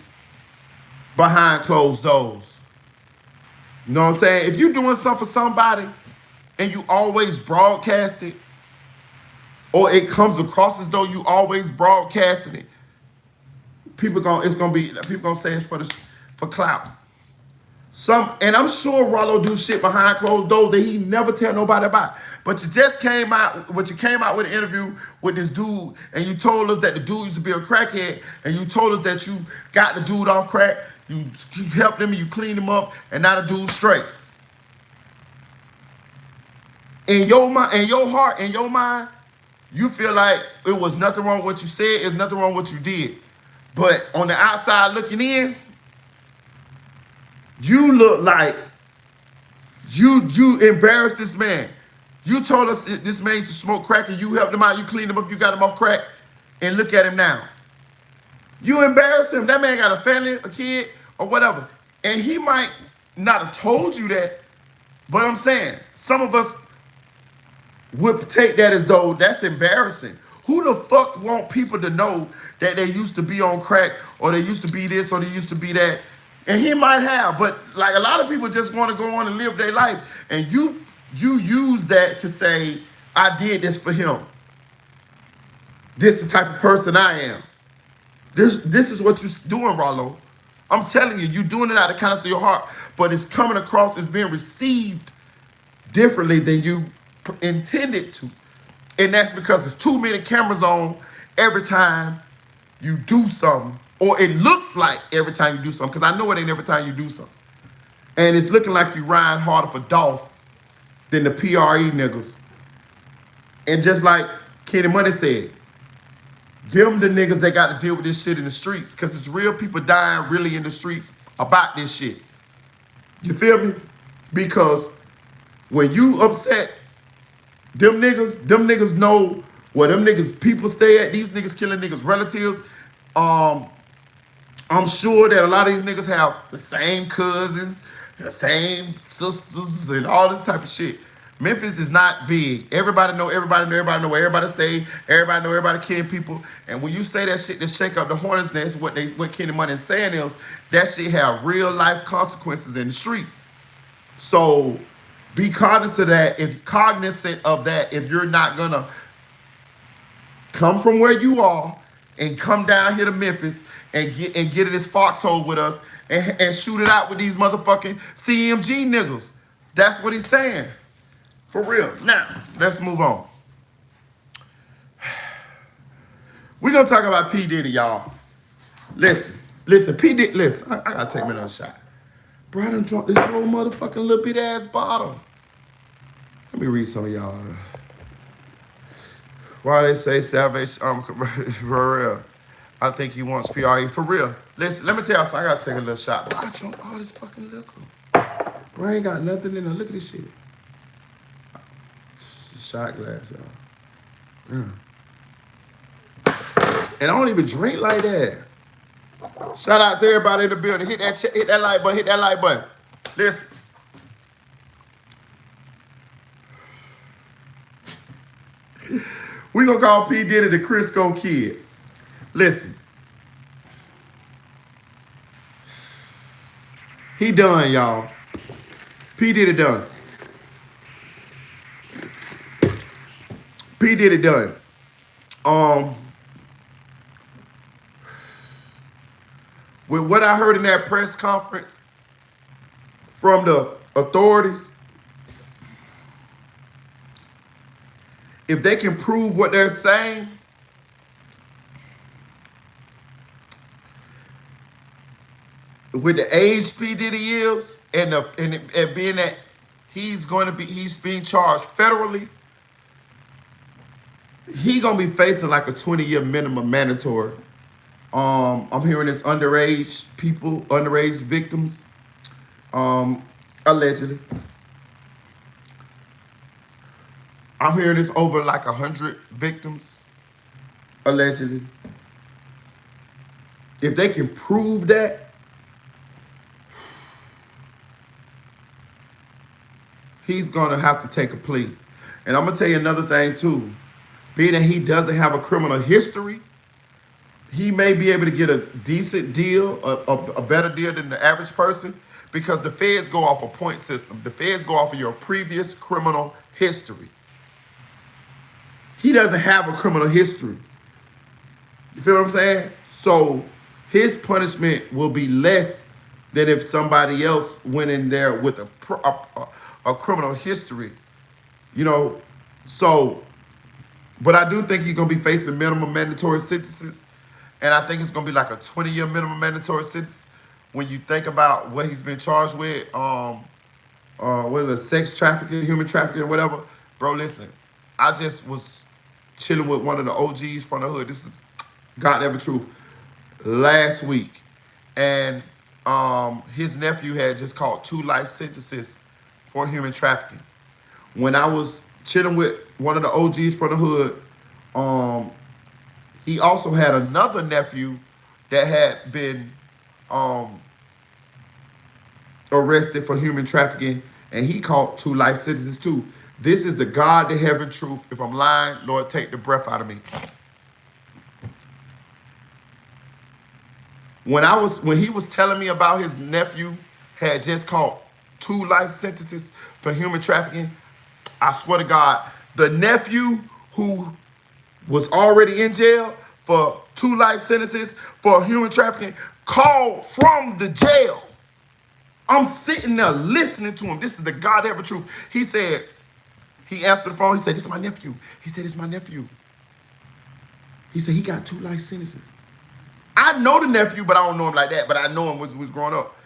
behind closed doors. You know what I'm saying? If you're doing something for somebody and you always broadcast it, or it comes across as though you always broadcasting it, people gonna say it's for clout. And I'm sure Ralo do shit behind closed doors that he never tell nobody about. But you just came out with an interview with this dude, and you told us that the dude used to be a crackhead, and you told us that you got the dude off crack, you helped him, and you cleaned him up, and now the dude's straight. In your mind, in your heart, in your mind, you feel like it was nothing wrong with what you said, it's nothing wrong with what you did. But on the outside looking in, you look like you embarrassed this man. You told us that this man used to smoke crack, and you helped him out, you cleaned him up, you got him off crack, and look at him now. You embarrassed him. That man got a family, a kid, or whatever. And he might not have told you that, but I'm saying, some of us would take that as though that's embarrassing. Who the fuck want people to know that they used to be on crack, or they used to be this, or they used to be that? And he might have, but like a lot of people just want to go on and live their life. And you use that to say, I did this for him. This is the type of person I am. This is what you're doing, Ralo. I'm telling you, you're doing it out of the kindness of your heart, but it's coming across as being received differently than you intended to. And that's because there's too many cameras on every time you do something, or it looks like every time you do something, because I know it ain't every time you do something. And it's looking like you riding harder for Dolph than the PRE niggas. And just like Kenny Money said, them the niggas that got to deal with this shit in the streets, because it's real people dying really in the streets about this shit. You feel me? Because when you upset, them niggas know where them niggas people stay at. These niggas killing niggas' relatives. I'm sure that a lot of these niggas have the same cousins, the same sisters, and all this type of shit. Memphis is not big. Everybody know where everybody stay. Everybody know everybody kill people. And when you say that shit to shake up the hornet's nest, what Kenny Money is saying is that shit have real life consequences in the streets. So be cognizant of that if you're not gonna come from where you are and come down here to Memphis and get in this foxhole with us and shoot it out with these motherfucking CMG niggas. That's what he's saying. For real. Now, let's move on. We're gonna talk about P. Diddy, y'all. Listen, P. Diddy, listen, I gotta take me another shot. Bro, I done drunk this whole motherfucking little bit ass bottle. Let me read some of y'all. Why they say salvation, for real. I think he wants PRE, for real. Listen, let me tell y'all something, I gotta take a little shot. Bro, I drunk all this fucking liquor. Bro, I ain't got nothing in there, look at this shit. Shot glass, y'all. Yeah. And I don't even drink like that. Shout out to everybody in the building. Hit that like button. Hit that like button. Listen. We gonna call P. Diddy the Crisco Kid. Listen. He done, y'all. P. Diddy done. P. Diddy done. With what I heard in that press conference from the authorities, if they can prove what they're saying, with the age P. Diddy is, and being that he's being charged federally, he gonna be facing like a 20-year minimum mandatory. I'm hearing this underage victims, allegedly. I'm hearing this over like 100 victims, allegedly. If they can prove that, he's gonna have to take a plea. And I'm gonna tell you another thing too. Being that he doesn't have a criminal history, he may be able to get a decent deal, a better deal than the average person, because the feds go off a point system. The feds go off of your previous criminal history. He doesn't have a criminal history. You feel what I'm saying? So his punishment will be less than if somebody else went in there with a criminal history. You know, so, but I do think he's going to be facing minimum mandatory sentences. And I think it's going to be like a 20-year minimum mandatory sentence when you think about what he's been charged with, what is it, sex trafficking, human trafficking, whatever. Bro, listen, I just was chilling with one of the OGs from the hood. This is God ever truth. Last week. And his nephew had just caught 2 life sentences for human trafficking. When I was chilling with one of the OGs from the hood, he also had another nephew that had been arrested for human trafficking, and he caught 2 life sentences too. This is the God to heaven truth. If I'm lying, Lord, take the breath out of me. When he was telling me about his nephew had just caught 2 life sentences for human trafficking, I swear to God, the nephew who was already in jail for 2 life sentences for human trafficking called from the jail. I'm sitting there listening to him. This is the God ever truth. He said, he answered the phone. He said, "This is my nephew." He said, "It's my nephew." He said, "He got 2 life sentences." I know the nephew, but I don't know him like that. But I know him was growing up.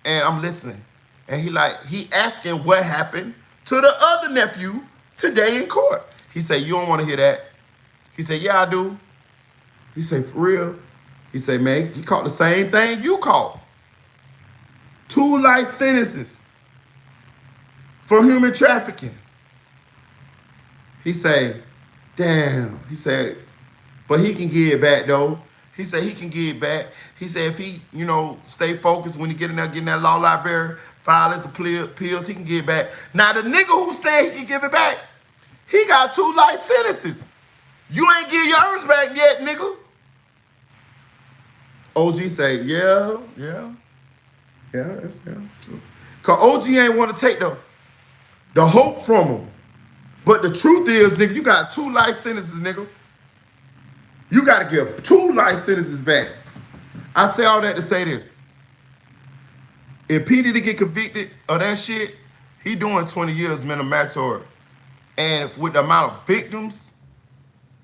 And I'm listening. And he asking what happened to the other nephew today in court. He said, "You don't want to hear that." He said, "Yeah, I do." He said, "For real?" He said, "Man, he caught the same thing you caught. 2 life sentences for human trafficking." He said, "Damn." He said, "But he can get it back though." He said he can get it back. He said if he, stay focused when he get in there, getting that law library, file his appeals, he can get it back. Now the nigga who said he can give it back, he got 2 life sentences. You ain't get yours back yet, nigga. OG say, yeah, that's true. Cause OG ain't want to take the hope from him. But the truth is, nigga, you got 2 life sentences, nigga. You got to give 2 life sentences back. I say all that to say this. If P. Diddy get convicted of that shit, he doing 20 years minimum mandatory. And with the amount of victims,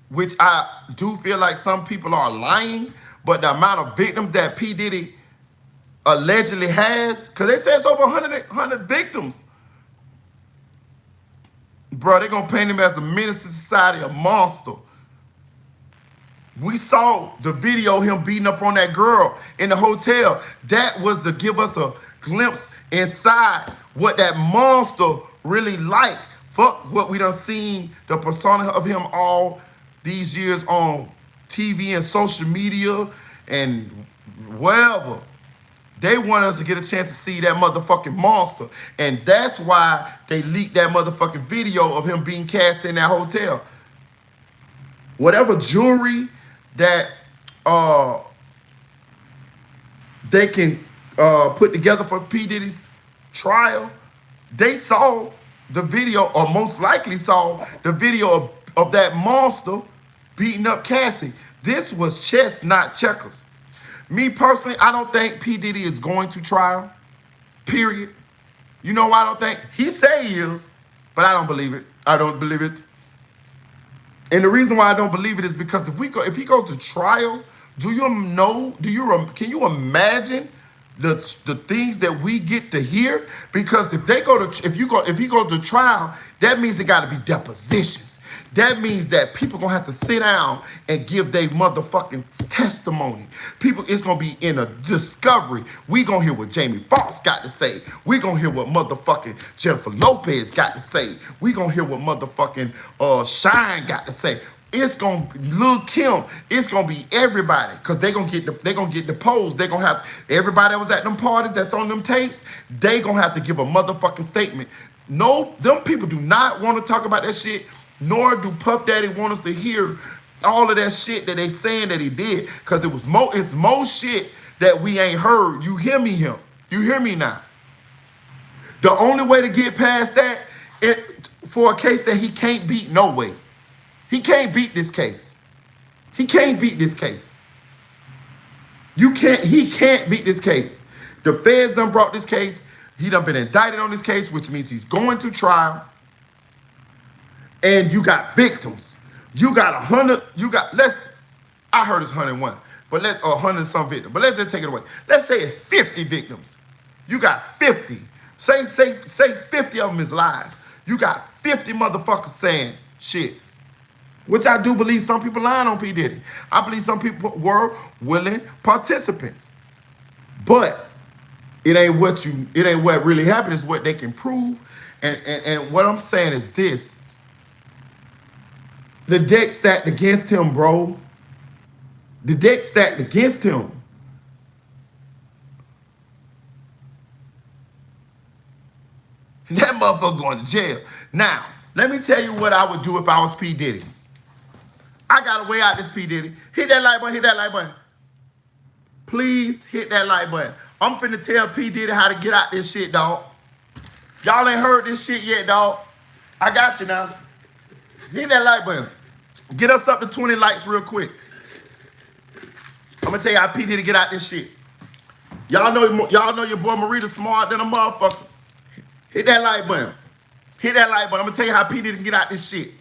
which I do feel like some people are lying, but the amount of victims that P. Diddy allegedly has, because they say it's over 100 victims. Bro, they're going to paint him as a menace to society, a monster. We saw the video of him beating up on that girl in the hotel. That was to give us a glimpse inside what that monster really like. Fuck what we done seen, the persona of him all these years on TV and social media and wherever. They want us to get a chance to see that motherfucking monster. And that's why they leaked that motherfucking video of him being cast in that hotel. Whatever jewelry that they can put together for P. Diddy's trial, they saw the video, or most likely saw the video of that monster beating up Cassie. This was chess, not checkers. Me personally, I don't think P. Diddy is going to trial, period. You know why I don't think? He say he is, but I don't believe it. I don't believe it. And the reason why I don't believe it is because if he goes to trial, can you imagine the things that we get to hear? Because if he goes to trial, that means it got to be depositions. That means that people gonna have to sit down and give their motherfucking testimony. It's gonna be in a discovery. We gonna hear what Jamie Foxx got to say. We gonna hear what motherfucking Jennifer Lopez got to say. We gonna hear what motherfucking Shine got to say. It's gonna Lil Kim. It's gonna be everybody, cause they gonna get deposed. They gonna have everybody that was at them parties that's on them tapes. They gonna have to give a motherfucking statement. No, them people do not want to talk about that shit. Nor do Puff Daddy want us to hear all of that shit that they saying that he did, cause it's more shit that we ain't heard. You hear me, him? You hear me now? The only way to get past that, for a case that he can't beat, no way. He can't beat this case. He can't beat this case. He can't beat this case. The feds done brought this case. He done been indicted on this case, which means he's going to trial. And you got victims. You got 100. I heard it's 101, but 100 some victims. But let's just take it away. Let's say it's 50 victims. You got 50. Say 50 of them is lies. You got 50 motherfuckers saying shit. Which I do believe some people lying on P. Diddy. I believe some people were willing participants. But it ain't what really happened, it's what they can prove. And what I'm saying is this. The deck stacked against him, bro. The deck stacked against him. That motherfucker going to jail. Now, let me tell you what I would do if I was P. Diddy. I got to weigh out this P. Diddy. Hit that like button, hit that like button. Please hit that like button. I'm finna tell P. Diddy how to get out this shit, dog. Y'all ain't heard this shit yet, dog. I got you now. Hit that like button. Get us up to 20 likes real quick. I'm gonna tell you how P. Diddy get out this shit. Y'all know your boy Merita smart than a motherfucker. Hit that like button. Hit that like button. I'm gonna tell you how P. Diddy get out this shit.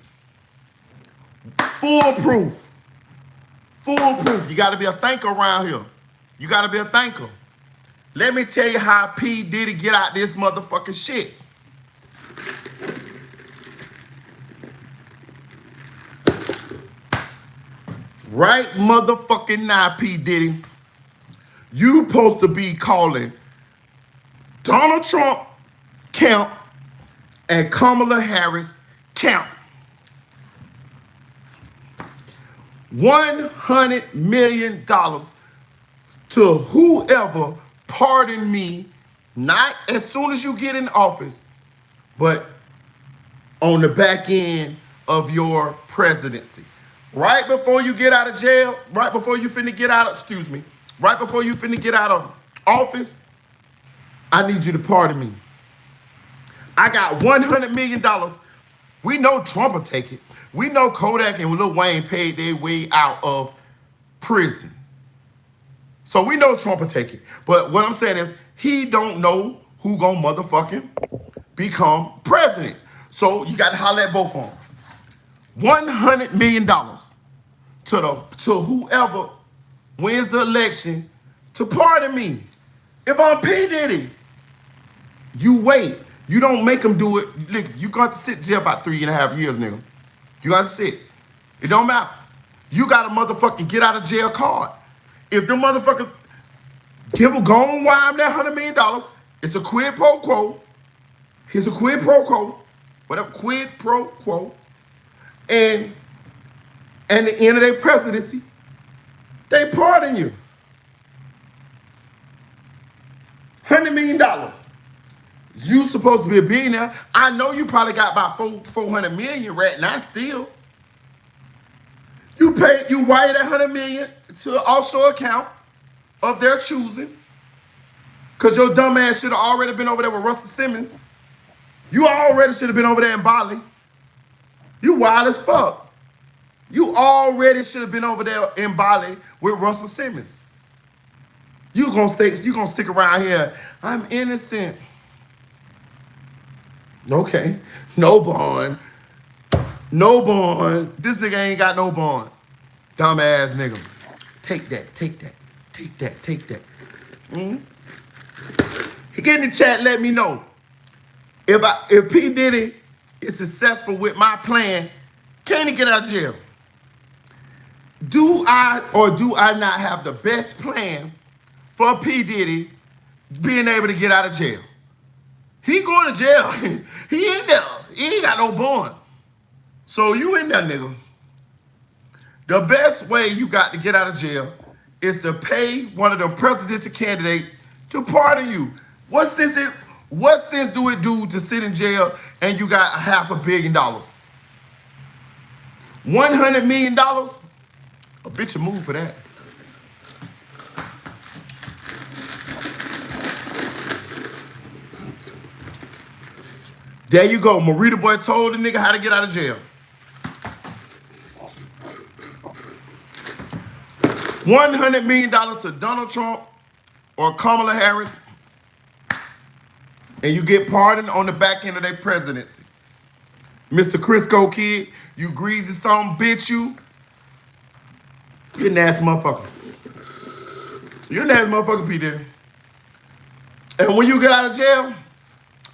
Foolproof. Foolproof. You gotta be a thinker around here. You gotta be a thinker. Let me tell you how P. Diddy get out this motherfucking shit. Right motherfucking now, P. Diddy, you supposed to be calling Donald Trump camp and Kamala Harris camp. $100 million to whoever, pardon me, not as soon as you get in office, but on the back end of your presidency. Right before you get out of jail, right before you finna get out of office, I need you to pardon me. I got $100 million. We know Trump will take it. We know Kodak and Lil Wayne paid their way out of prison. So we know Trump will take it. But what I'm saying is he don't know who gonna motherfucking become president. So you got to holler at both of them. $100 million to whoever wins the election to pardon me. If I'm P. Diddy, you wait. You don't make them do it. Look, you got to sit in jail about 3.5 years, nigga. You got to sit. It don't matter. You got a motherfucking get out of jail card. If the motherfuckers give a gone wire that $100 million, it's a quid pro quo. Here's a quid pro quo. Whatever, quid pro quo. And at the end of their presidency, they pardon you. $100 million. You supposed to be a billionaire. I know you probably got about 400 million right now still. You wire that 100 million to an offshore account of their choosing. Cause your dumb ass should have already been over there with Russell Simmons. You already should have been over there in Bali. You wild as fuck. You already should have been over there in Bali with Russell Simmons. You gonna stick around here. I'm innocent. Okay. No bond. No bond. This nigga ain't got no bond. Dumb ass nigga. Take that. Take that. Take that. Take that. He get in the chat, let me know. If P. Diddy is successful with my plan, can he get out of jail? Do I or do I not have the best plan for P. Diddy being able to get out of jail? He going to jail. He in there. He ain't got no bond. So you in there, nigga. The best way you got to get out of jail is to pay one of the presidential candidates to pardon you. What sense do it do to sit in jail and you got $500 million? $100 million? A bitch will move for that. There you go. Merita boy told the nigga how to get out of jail. $100 million to Donald Trump or Kamala Harris, and you get pardoned on the back end of their presidency. Mr. Crisco kid, you greasy son bitch, you. You're a nasty motherfucker. You're a nasty motherfucker, P. Diddy. And when you get out of jail,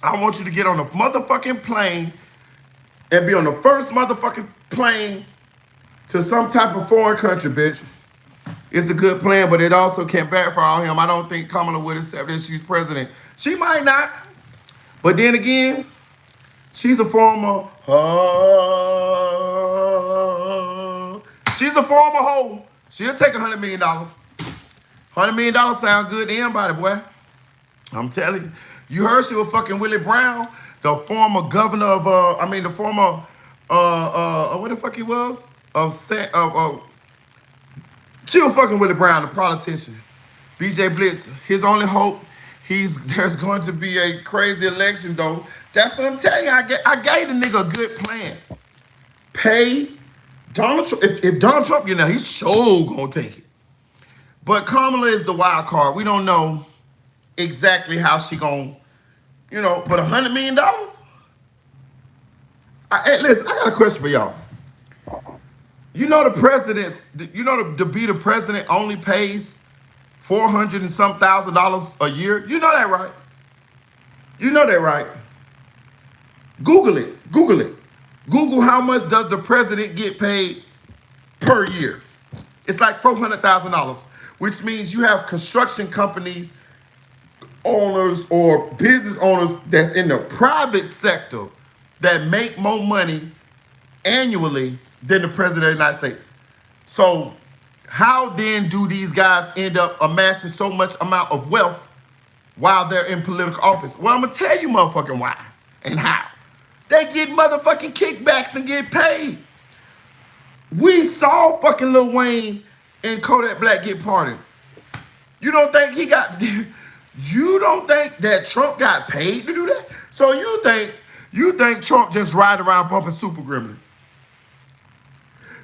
I want you to get on a motherfucking plane and be on the first motherfucking plane to some type of foreign country, bitch. It's a good plan, but it also can backfire on him. I don't think Kamala would accept that she's president. She might not. But then again, she's a former she's a former hoe. She'll take $100 million. $100 million sound good to anybody, boy. I'm telling you. You heard she was fucking Willie Brown, the former governor of, the former, what the fuck he was? She was fucking Willie Brown, the politician. BJ Blitz, his only hope, there's going to be a crazy election, though. That's what I'm telling you. I gave the nigga a good plan. Pay Donald Trump. If Donald Trump get there, he's sure gonna take it. But Kamala is the wild card. We don't know exactly how she gonna, but $100 million? Hey, listen, I got a question for y'all. You know the president's, to be the president only pays $400 and some thousand a year? You know that, right? You know that, right? Google it. Google it. Google how much does the president get paid per year. It's like $400,000, which means you have construction companies, owners or business owners that's in the private sector that make more money annually than the president of the United States. So how then do these guys end up amassing so much amount of wealth while they're in political office? Well, I'm gonna tell you motherfucking why and how. They get motherfucking kickbacks and get paid. We saw fucking Lil Wayne and Kodak Black get pardoned. You don't think you don't think that Trump got paid to do that? So you think Trump just ride around bumping Super Gremlin?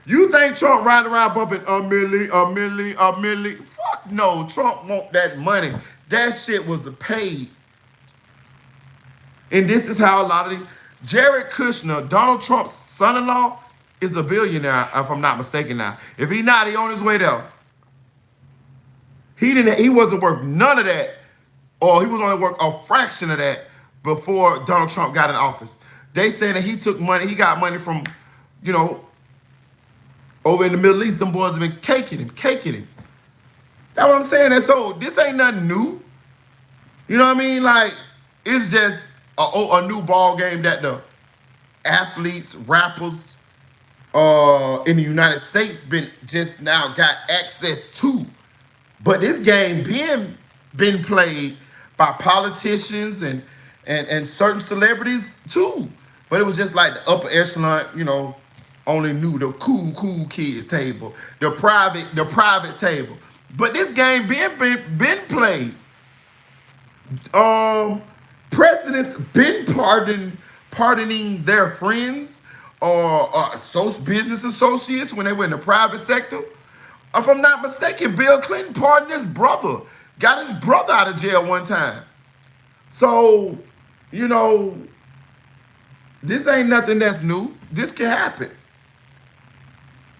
You think Trump riding around bumping a milli, a milli, a milli? Fuck no. Trump want that money. That shit was paid. And this is how a lot of these. Jared Kushner, Donald Trump's son-in-law, is a billionaire, if I'm not mistaken now. If he not, he on his way there. He wasn't worth none of that, or he was only worth a fraction of that before Donald Trump got in office. They say that he took money, he got money from, you know, over in the Middle East. Them boys have been caking him. That's what I'm saying. And so this ain't nothing new. You know what I mean? Like, it's just a new ball game that the athletes, rappers in the United States been just now got access to. But this game been played by politicians and certain celebrities too. But it was just like the upper echelon, you know, only knew the cool kids table, the private table. But this game been played. Presidents been pardoning their friends or business associates when they were in the private sector. If I'm not mistaken, Bill Clinton pardoned his brother, got his brother out of jail one time. So, you know, this ain't nothing that's new. This can happen.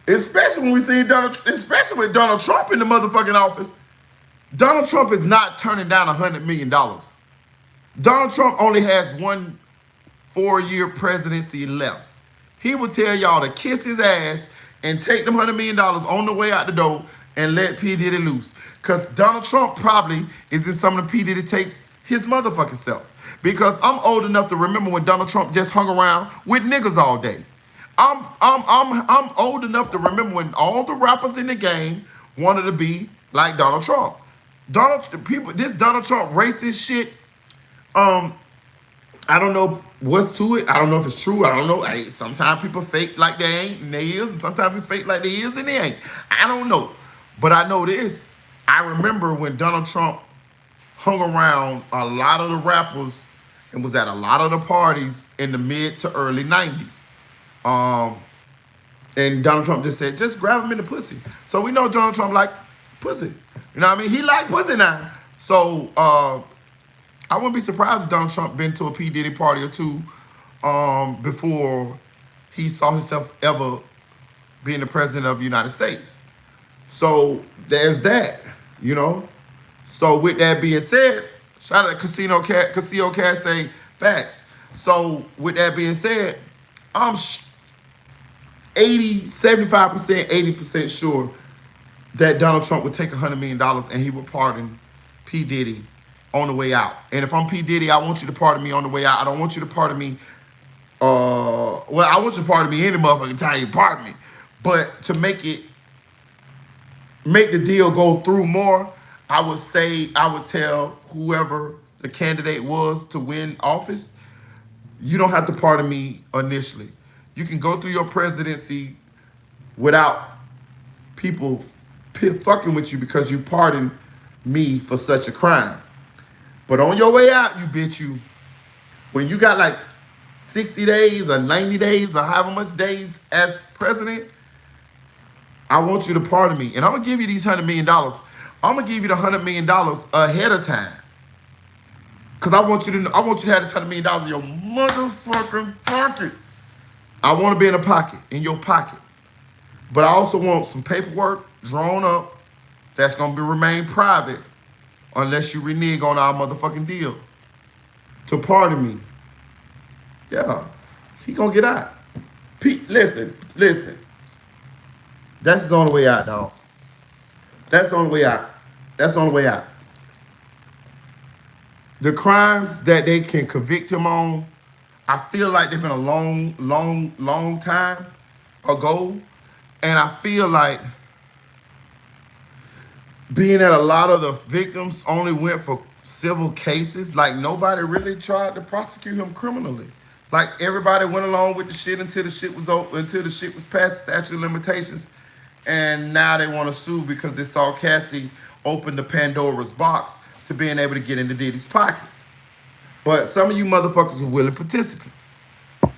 Especially when we see especially with Donald Trump in the motherfucking office. Donald Trump is not turning down $100 million. Donald Trump only has one 4-year presidency left. He will tell y'all to kiss his ass and take them $100 million on the way out the door and let P. Diddy loose. Because Donald Trump probably is in some of the P. Diddy tapes his motherfucking self. Because I'm old enough to remember when Donald Trump just hung around with niggas all day. I'm old enough to remember when all the rappers in the game wanted to be like Donald Trump. This Donald Trump racist shit, I don't know what's to it. I don't know if it's true. I don't know. Hey, sometimes people fake like they ain't and they is, and sometimes people fake like they is and they ain't. I don't know. But I know this. I remember when Donald Trump hung around a lot of the rappers and was at a lot of the parties in the mid to early 90s. And Donald Trump just said, just grab him in the pussy. So we know Donald Trump like pussy. You know what I mean? He like pussy now. So I wouldn't be surprised if Donald Trump been to a P. Diddy party or two before he saw himself ever being the president of the United States. So there's that, you know. So with that being said, shout out to Casino Cat say facts. So with that being said, I'm 75%, 80% sure that Donald Trump would take $100 million and he would pardon P. Diddy on the way out. And if I'm P. Diddy, I want you to pardon me on the way out. I don't want you to pardon me. I want you to pardon me any motherfucking time you pardon me. But to make the deal go through more, I would tell whoever the candidate was to win office, you don't have to pardon me initially. You can go through your presidency without people fucking with you because you pardoned me for such a crime. But on your way out, when you got like 60 days or 90 days or however much days as president, I want you to pardon me. And I'm going to give you these $100 million. I'm going to give you the $100 million ahead of time. Because I want you to have this $100 million in your motherfucking pocket. I want to be in your pocket. But I also want some paperwork drawn up that's going to remain private unless you renege on our motherfucking deal to pardon me. Yeah, he going to get out. Pete, listen. That's his only way out, dog. That's the only way out. The crimes that they can convict him on, I feel like they've been a long time ago. And I feel like being that a lot of the victims only went for civil cases, like nobody really tried to prosecute him criminally. Like everybody went along with the shit until the shit was over, until the shit was past statute of limitations. And now they want to sue because they saw Cassie open the Pandora's box to being able to get into Diddy's pockets. But some of you motherfuckers are willing participants.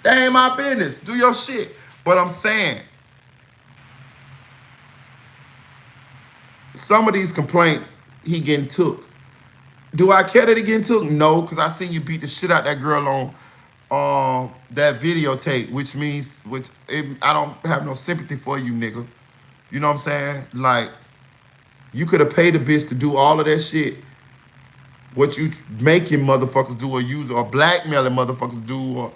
That ain't my business. Do your shit. But I'm saying, some of these complaints he getting took. Do I care that he getting took? No, because I seen you beat the shit out that girl on that videotape, I don't have no sympathy for you, nigga. You know what I'm saying? Like, you could have paid a bitch to do all of that shit, what you making motherfuckers do or use or blackmailing motherfuckers do or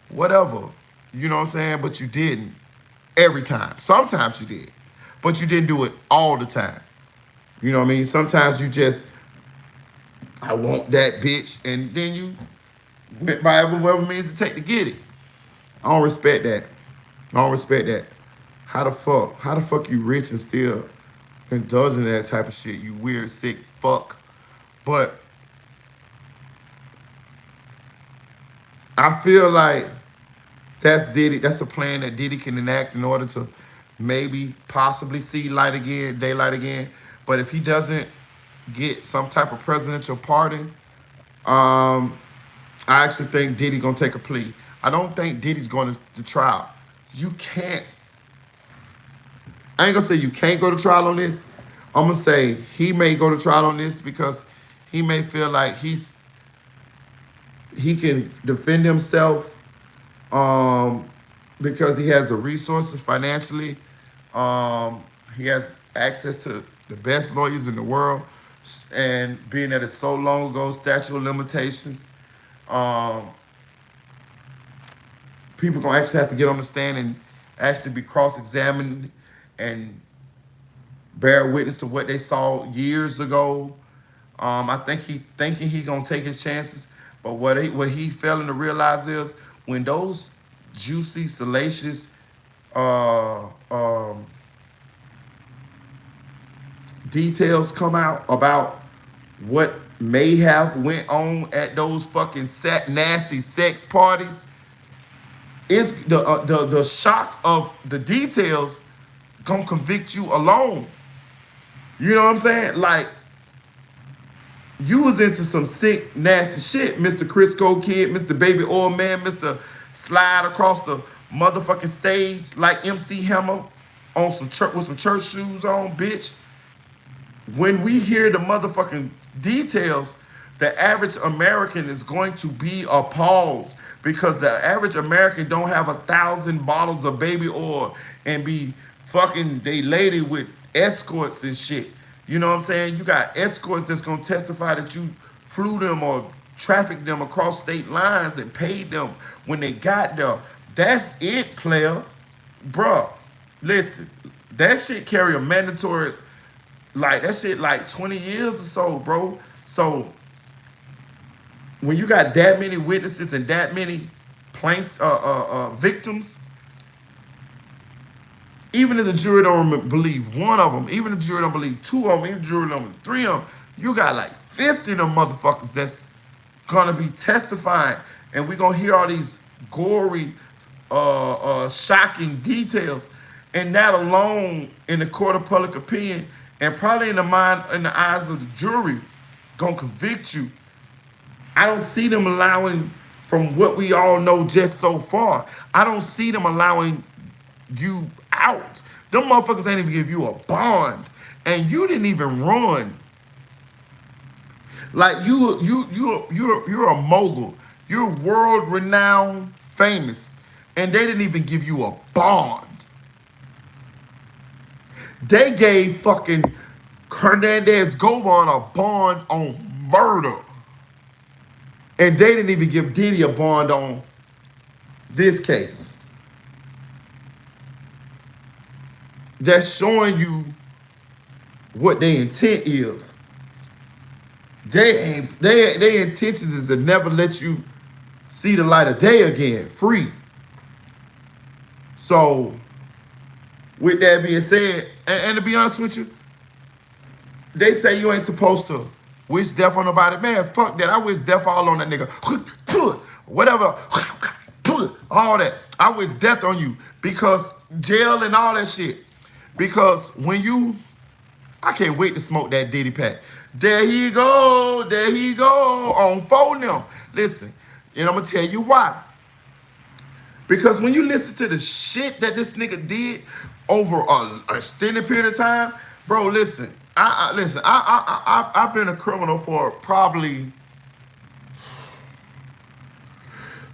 whatever. You know what I'm saying? But you didn't every time. Sometimes you did, but you didn't do it all the time. You know what I mean? Sometimes you just, I want that bitch, and then you went by whatever means it take to get it. I don't respect that. I don't respect that. How the fuck? How the fuck you rich and still indulging in that type of shit? You weird, sick fuck. But I feel like that's Diddy. That's a plan that Diddy can enact in order to maybe possibly see light again, daylight again. But if he doesn't get some type of presidential pardon, I actually think Diddy gonna take a plea. I don't think Diddy's going to trial. You can't. I ain't gonna say you can't go to trial on this. I'm gonna say he may go to trial on this because he may feel like he can defend himself because he has the resources financially. He has access to the best lawyers in the world, and being that it's so long ago, statute of limitations. People gonna actually have to get on the stand and actually be cross-examined and bear witness to what they saw years ago. I think he thinking he gonna take his chances, but what he failing to realize is when those juicy, salacious, details come out about what may have went on at those fucking nasty sex parties, it's the shock of the details gonna convict you alone. You know what I'm saying? Like, you was into some sick, nasty shit, Mr. Crisco Kid, Mr. Baby Oil Man, Mr. Slide across the motherfucking stage like MC Hammer on some with some church shoes on, bitch. When we hear the motherfucking details, the average American is going to be appalled because the average American don't have 1,000 bottles of baby oil and be fucking they lady with escorts and shit. You know what I'm saying? You got escorts that's gonna testify that you flew them or trafficked them across state lines and paid them when they got there. That's it, player. Bruh, listen, that shit carry a mandatory, like, that shit like 20 years or so, bro. So when you got that many witnesses and that many victims, even if the jury don't believe one of them, even if the jury don't believe two of them, even if the jury don't believe three of them, you got like 50 of them motherfuckers that's gonna be testifying, and we gonna hear all these gory, shocking details, and that alone in the court of public opinion, and probably in the eyes of the jury, gonna convict you. I don't see them allowing, from what we all know just so far, I don't see them allowing you out. Them motherfuckers ain't even give you a bond, and you didn't even run. Like, you're a mogul. You're world renowned, famous, and they didn't even give you a bond. They gave fucking Hernandez Govan a bond on murder, and they didn't even give Diddy a bond on this case. That's showing you what their intent is. Their intentions is to never let you see the light of day again, free. So, with that being said, and to be honest with you, they say you ain't supposed to wish death on nobody. Man, fuck that. I wish death all on that nigga. Whatever. All that. I wish death on you. Because jail and all that shit. Because when you, I can't wait to smoke that Diddy pack. There he go on phone now. Listen, and I'm gonna tell you why. Because when you listen to the shit that this nigga did over an extended period of time, bro, listen, Listen. I've been a criminal for probably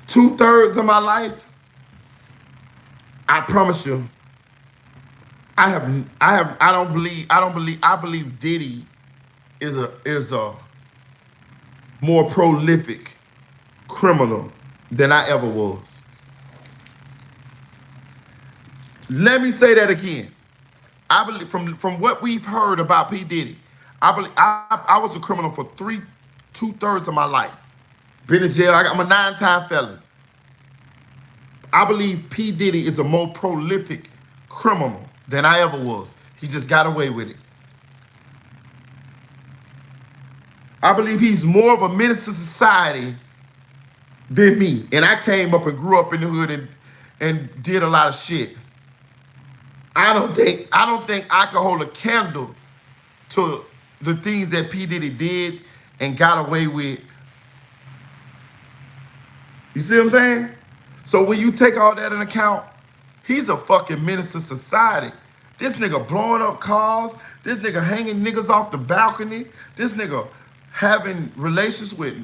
2/3 of my life. I promise you, I believe Diddy is a more prolific criminal than I ever was. Let me say that again. I believe from what we've heard about P. Diddy, I was a criminal for 2/3 of my life. Been in jail. I'm a 9-time felon. I believe P. Diddy is a more prolific criminal than I ever was. He just got away with it. I believe he's more of a menace to society than me. And I came up and grew up in the hood and did a lot of shit. I don't think I can hold a candle to the things that P. Diddy did and got away with. You see what I'm saying? So when you take all that in account, he's a fucking menace to society. This nigga blowing up cars. This nigga hanging niggas off the balcony. This nigga having relations with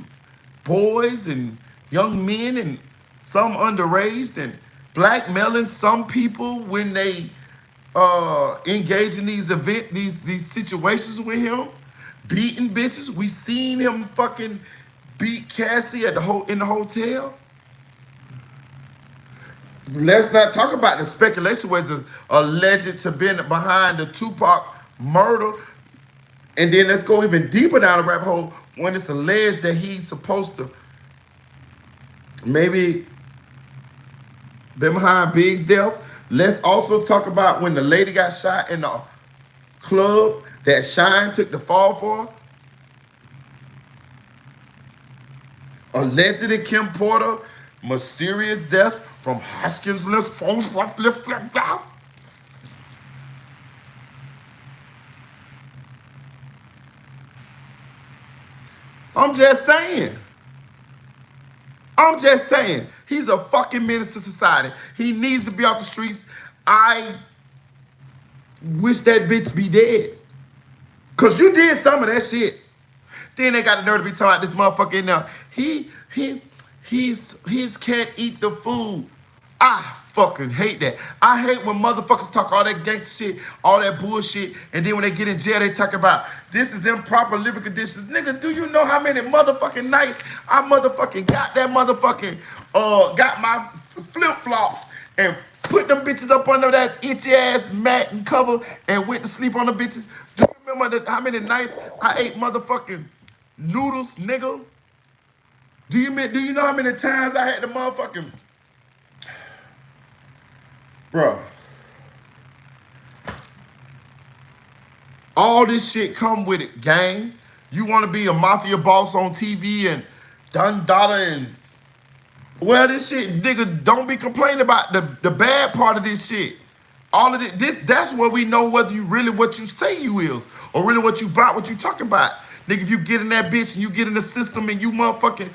boys and young men and some underage and blackmailing some people when they engage in these these situations with him, beating bitches. We seen him fucking beat Cassie at in the hotel. Let's not talk about the speculation was alleged to be behind the Tupac murder. And then let's go even deeper down the rabbit hole when it's alleged that he's supposed to maybe been behind Big's death. Let's also talk about when the lady got shot in the club that Shine took the fall for. Allegedly Kim Porter, mysterious death from Hoskins lift. I'm just saying. He's a fucking menace to society. He needs to be off the streets. I wish that bitch be dead. Cause you did some of that shit. Then they got the nerve to be talking about this motherfucker in there. He's can't eat the food. I fucking hate that. I hate when motherfuckers talk all that gangster shit, all that bullshit, and then when they get in jail, they talk about this is improper living conditions. Nigga, do you know how many motherfucking nights I motherfucking got that motherfucking got my flip-flops and put them bitches up under that itchy ass mat and cover and went to sleep on the bitches? Do you remember how many nights I ate motherfucking noodles, nigga? Do you know how many times I had the motherfucking bruh? All this shit come with it, gang. You want to be a mafia boss on TV and done data and well, this shit, nigga, don't be complaining about the bad part of this shit. All of that's where we know whether you really what you say you is or really what you about, what you talking about. Nigga, if you get in that bitch and you get in the system and you motherfucking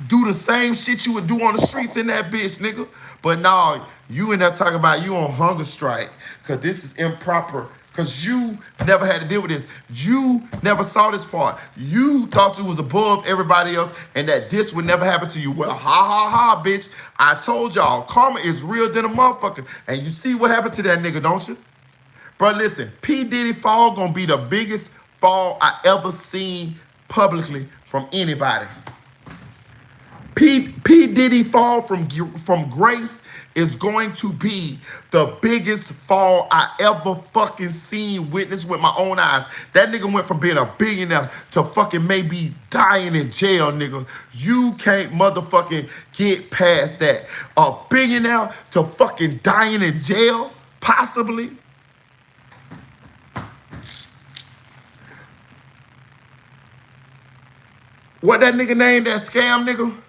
do the same shit you would do on the streets in that bitch, nigga. But now you in there talking about you on hunger strike because this is improper because you never had to deal with this. You never saw this part. You thought you was above everybody else and that this would never happen to you. Well, ha, ha, ha, bitch. I told y'all, karma is real than a motherfucker. And you see what happened to that nigga, don't you? Bro, listen, P. Diddy fall gonna be the biggest fall I ever seen publicly from anybody. P. Diddy fall from grace is going to be the biggest fall I ever fucking seen, witnessed with my own eyes. That nigga went from being a billionaire to fucking maybe dying in jail, nigga. You can't motherfucking get past that. A billionaire to fucking dying in jail, possibly. What that nigga named that scam nigga?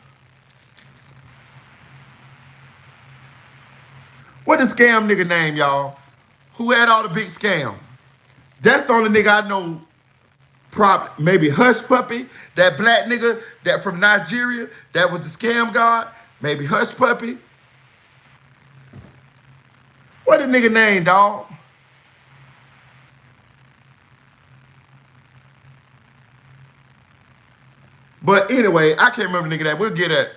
What the scam nigga name, y'all? Who had all the big scam? That's the only nigga I know. Probably, maybe Hush Puppy, that black nigga that from Nigeria, that was the scam god. Maybe Hush Puppy. What the nigga name, dog? But anyway, I can't remember the nigga that. We'll get at it.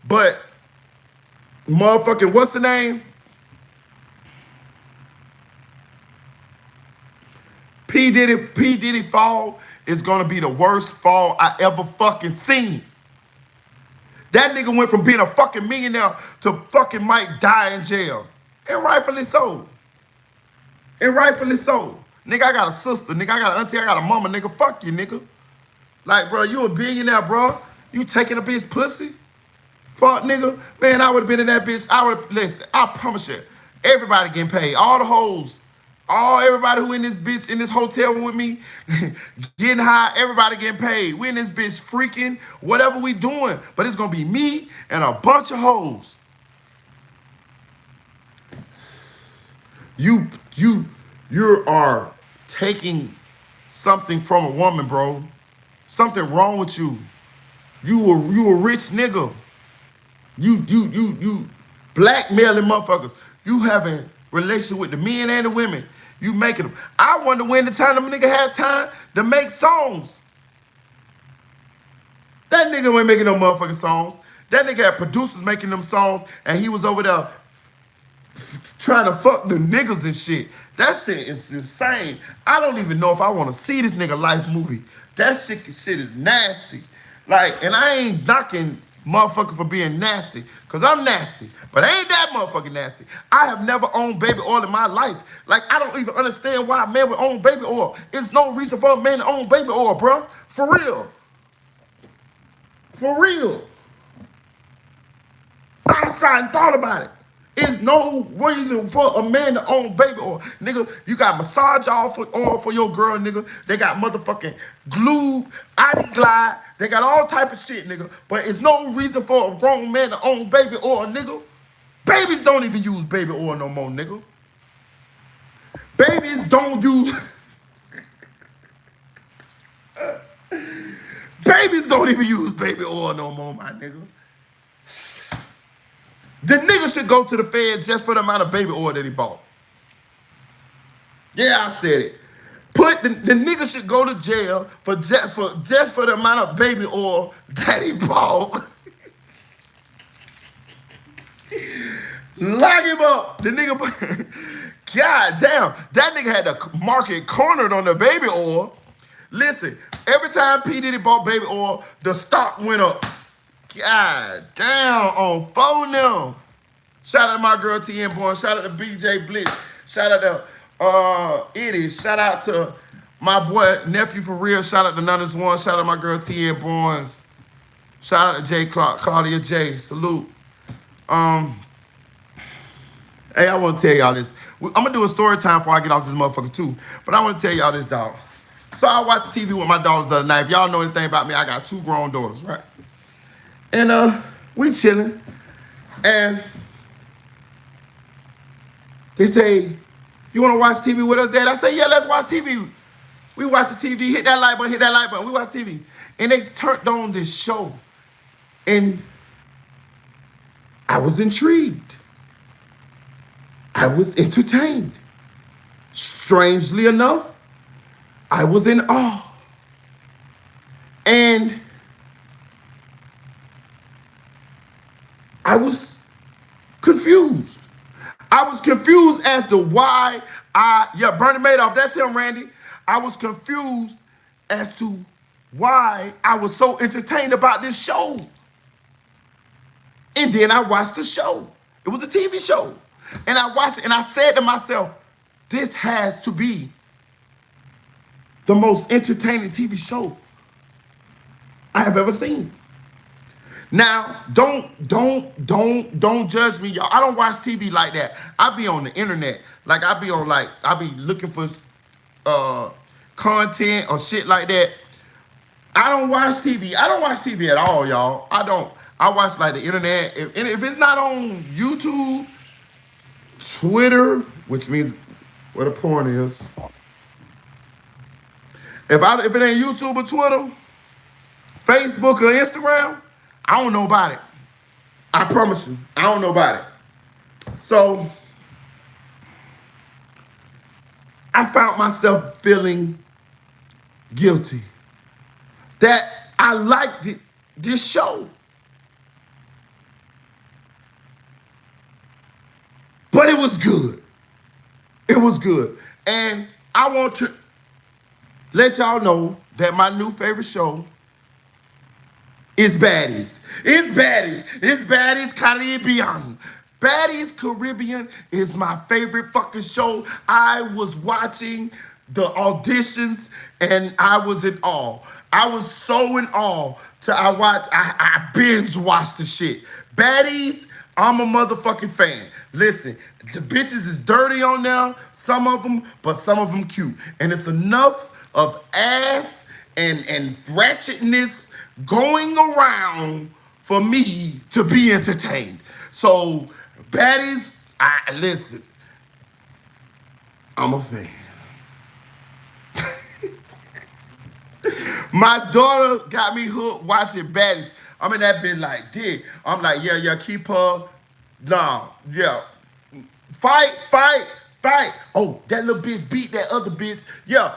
But motherfucking, what's the name? P. Diddy fall is gonna be the worst fall I ever fucking seen. That nigga went from being a fucking millionaire to fucking might die in jail. And rightfully so. And rightfully so. Nigga, I got a sister. Nigga, I got an auntie. I got a mama. Nigga, fuck you, nigga. Like, bro, you a billionaire, bro. You taking a bitch pussy? Fuck, nigga. Man, I would have been in that bitch. Listen, I promise you, everybody getting paid. All the hoes. Everybody who in this bitch, in this hotel with me, getting high, everybody getting paid. We in this bitch freaking, whatever we doing. But it's gonna be me and a bunch of hoes. You are taking something from a woman, bro. Something wrong with you. You a rich nigga. You blackmailing motherfuckers. You having relationship with the men and the women. You making them. I wonder when the time them nigga had time to make songs. That nigga ain't making no motherfucking songs. That nigga had producers making them songs, and he was over there trying to fuck the niggas and shit. That shit is insane. I don't even know if I want to see this nigga life movie. That shit is nasty. Like, and I ain't knocking motherfucker for being nasty, because I'm nasty. But I ain't that motherfucking nasty. I have never owned baby oil in my life. Like, I don't even understand why a man would own baby oil. There's no reason for a man to own baby oil, bro. For real. For real. I sat and thought about it. There's no reason for a man to own baby oil. Nigga, you got massage oil for your girl, nigga. They got motherfucking glue, ID Glide. They got all type of shit, nigga. But it's no reason for a grown man to own baby oil, nigga. Babies don't even use baby oil no more, nigga. Babies don't use... Babies don't even use baby oil no more, my nigga. The nigga should go to the feds just for the amount of baby oil that he bought. Yeah, I said it. The nigga should go to jail for just for the amount of baby oil that he bought. Lock him up. The nigga, god damn, that nigga had the market cornered on the baby oil. Listen, every time P. Diddy bought baby oil, the stock went up. God damn, on phone now. Shout out to my girl TN Born. Shout out to BJ Blitz. Shout out to Eddie. Shout out to my boy nephew for real. Shout out to Nunners One. Shout out to my girl TN Borns. Shout out to J Claudia J. Salute. Hey, I want to tell y'all this. I'm gonna do a story time before I get off this motherfucker too. But I want to tell y'all this, dog. So I watched TV with my daughters the other night. If y'all know anything about me, I got 2 grown daughters, right? And we chilling, and they say, "You want to watch TV with us, Dad?" I say, "Yeah, let's watch TV." We watch the TV, hit that light button, we watch TV. And they turned on this show, and I was intrigued. I was entertained. Strangely enough, I was in awe. And I was confused. I was confused as to why Bernie Madoff, that's him, Randy. I was confused as to why I was so entertained about this show. And then I watched the show. It was a TV show. And I watched it and I said to myself, this has to be the most entertaining TV show I have ever seen. Now, don't judge me, y'all. I don't watch TV like that. I be on the internet. Like, I be looking for content or shit like that. I don't watch TV. I don't watch TV at all, y'all. I don't. I watch like the internet. If it's not on YouTube, Twitter, which means where the porn is. If it ain't YouTube or Twitter, Facebook or Instagram, I don't know about it. I promise you, I don't know about it. So I found myself feeling guilty that I liked it this show. But it was good. It was good. And I want to let y'all know that my new favorite show is Baddies. It's Baddies. It's Baddies Caribbean. Baddies Caribbean is my favorite fucking show. I was watching the auditions and I was in awe. I was so in awe till I binge watched the shit. Baddies, I'm a motherfucking fan. Listen, the bitches is dirty on there, some of them, but some of them cute. And it's enough of ass and ratchetness going around for me to be entertained. So, Baddies, listen, I'm a fan. My daughter got me hooked watching Baddies. I'm in that bitch like, dig. I'm like, yeah, keep her. Nah, yeah. Fight. Oh, that little bitch beat that other bitch. Yeah.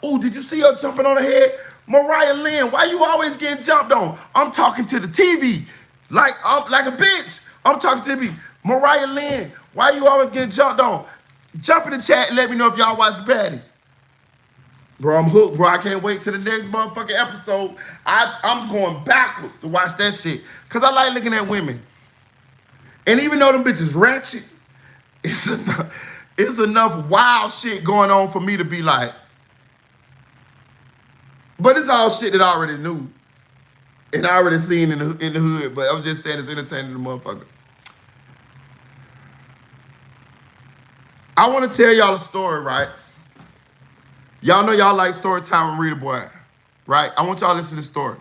Oh, did you see her jumping on her head? Mariah Lynn, why you always getting jumped on? I'm talking to the TV. Like a bitch. I'm talking to me. Mariah Lynn, why you always getting jumped on? Jump in the chat and let me know if y'all watch Baddies. Bro, I'm hooked, bro. I can't wait till the next motherfucking episode. I'm going backwards to watch that shit. Because I like looking at women. And even though them bitches ratchet, it's enough wild shit going on for me to be like, but it's all shit that I already knew. And I already seen in the hood. But I'm just saying it's entertaining the motherfucker. I want to tell y'all a story, right? Y'all know y'all like story time with Rita Boy, right? I want y'all to listen to the story.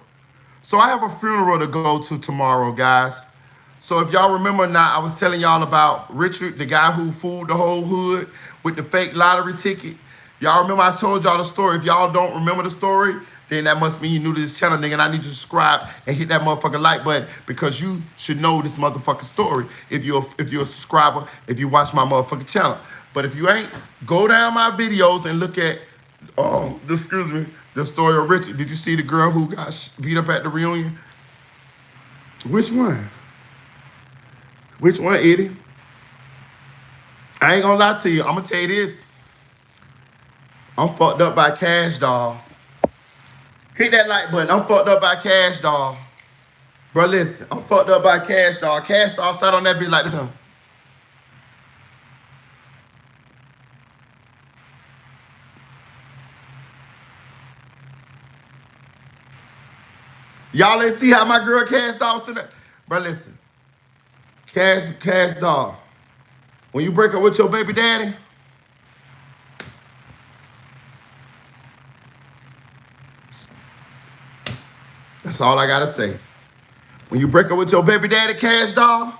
So I have a funeral to go to tomorrow, guys. So if y'all remember now, I was telling y'all about Richard, the guy who fooled the whole hood with the fake lottery ticket. Y'all remember I told y'all the story. If y'all don't remember the story, then that must mean you're new to this channel, nigga, and I need you to subscribe and hit that motherfucking like button because you should know this motherfucking story if you're a subscriber, if you watch my motherfucking channel. But if you ain't, go down my videos and look at, the story of Richard. Did you see the girl who got beat up at the reunion? Which one? Which one, Eddie? I ain't gonna lie to you. I'm gonna tell you this. I'm fucked up by Cash Doll. Hit that like button. I'm fucked up by Cash Doll. Bro, listen. I'm fucked up by Cash Doll. Cash Doll sat on that bitch like this. Y'all ain't see how my girl Cash Doll sit there? Bro, listen. Cash Doll. When you break up with your baby daddy, that's all I gotta say. When you break up with your baby daddy, Cash Doll,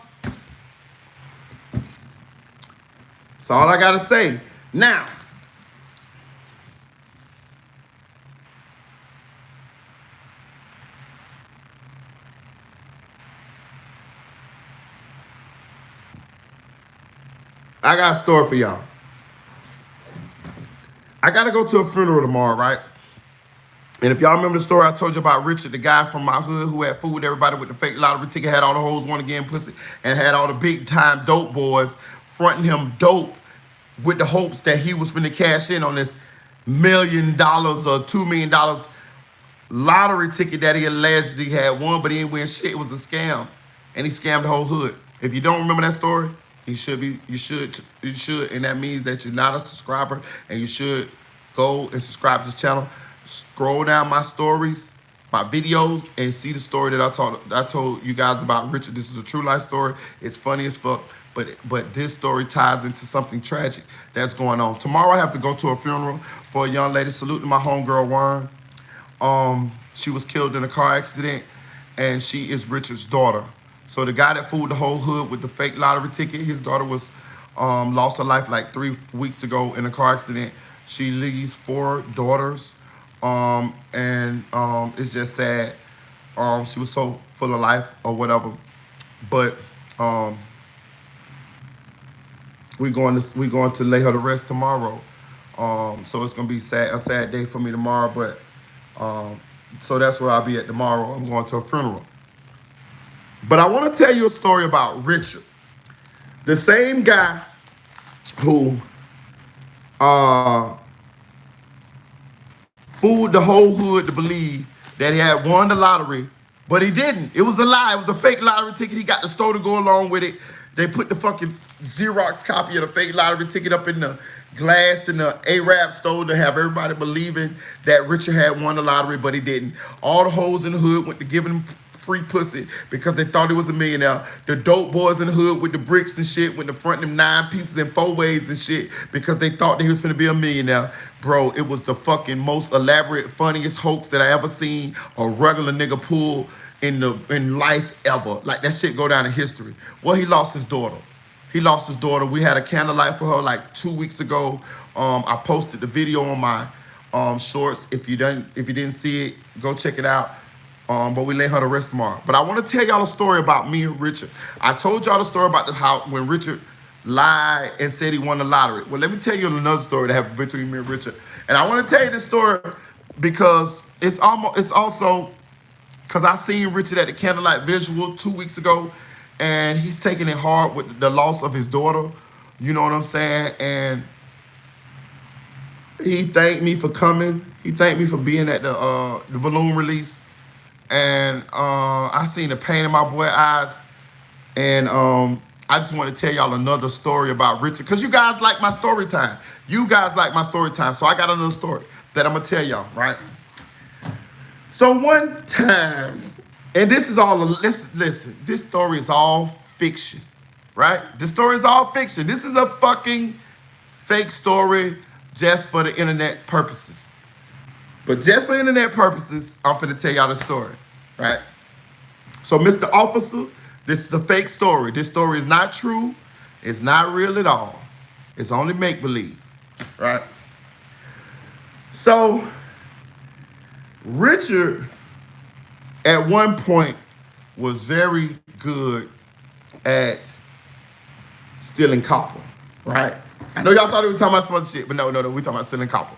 that's all I gotta say. Now, I got a story for y'all. I gotta go to a funeral tomorrow, right? And if y'all remember the story I told you about Richard, the guy from my hood who had fooled everybody with the fake lottery ticket, had all the hoes want to get in pussy, and had all the big time dope boys fronting him dope with the hopes that he was finna cash in on this $1 million or $2 million lottery ticket that he allegedly had won, but he didn't win shit. It was a scam. And he scammed the whole hood. If you don't remember that story, you should, and that means that you're not a subscriber, and you should go and subscribe to the channel. Scroll down my stories, my videos, and see the story that I told you guys about Richard. This is a true life story. It's funny as fuck, but this story ties into something tragic that's going on. Tomorrow I have to go to a funeral for a young lady. Salute to my homegirl Warren. She was killed in a car accident, and she is Richard's daughter. So the guy that fooled the whole hood with the fake lottery ticket, his daughter was lost her life like 3 weeks ago in a car accident. She leaves 4 daughters, and it's just sad. She was so full of life or whatever, but we're going to lay her to rest tomorrow. So it's gonna be a sad day for me tomorrow, but So that's where I'll be at tomorrow. I'm going to a funeral. But I want to tell you a story about Richard, the same guy who uh, fooled the whole hood to believe that he had won the lottery, but he didn't. It was a lie. It was a fake lottery ticket. He got the store to go along with it. They put the fucking Xerox copy of the fake lottery ticket up in the glass in the Arab store to have everybody believing that Richard had won the lottery, but he didn't. All the hoes in the hood went to giving him free pussy because they thought he was a millionaire. The dope boys in the hood with the bricks and shit went to front them 9 pieces in 4 ways and shit because they thought that he was finna be a millionaire. Bro, it was the fucking most elaborate, funniest hoax that I ever seen a regular nigga pull in life ever. Like, that shit go down in history. Well, he lost his daughter. He lost his daughter. We had a candlelight for her like 2 weeks ago. I posted the video on my shorts. If you didn't see it, go check it out. But we lay her to rest tomorrow. But I want to tell y'all a story about me and Richard. I told y'all the story about how when Richard lied and said he won the lottery. Well, let me tell you another story that happened between me and Richard. And I want to tell you this story because it's also because I seen Richard at the candlelight visual 2 weeks ago, and he's taking it hard with the loss of his daughter. You know what I'm saying? And he thanked me for coming. He thanked me for being at the balloon release. And I seen the pain in my boy's eyes. And I just want to tell y'all another story about Richard. Because you guys like my story time. You guys like my story time. So I got another story that I'm going to tell y'all, right? So one time, and this is all, listen, this story is all fiction, right? This story is all fiction. This is a fucking fake story just for the internet purposes. But just for internet purposes, I'm finna tell y'all the story, right? So, Mr. Officer, this is a fake story. This story is not true. It's not real at all. It's only make-believe, right? So, Richard, at one point, was very good at stealing copper, right? I know y'all thought we were talking about some other shit, but no, we talking about stealing copper.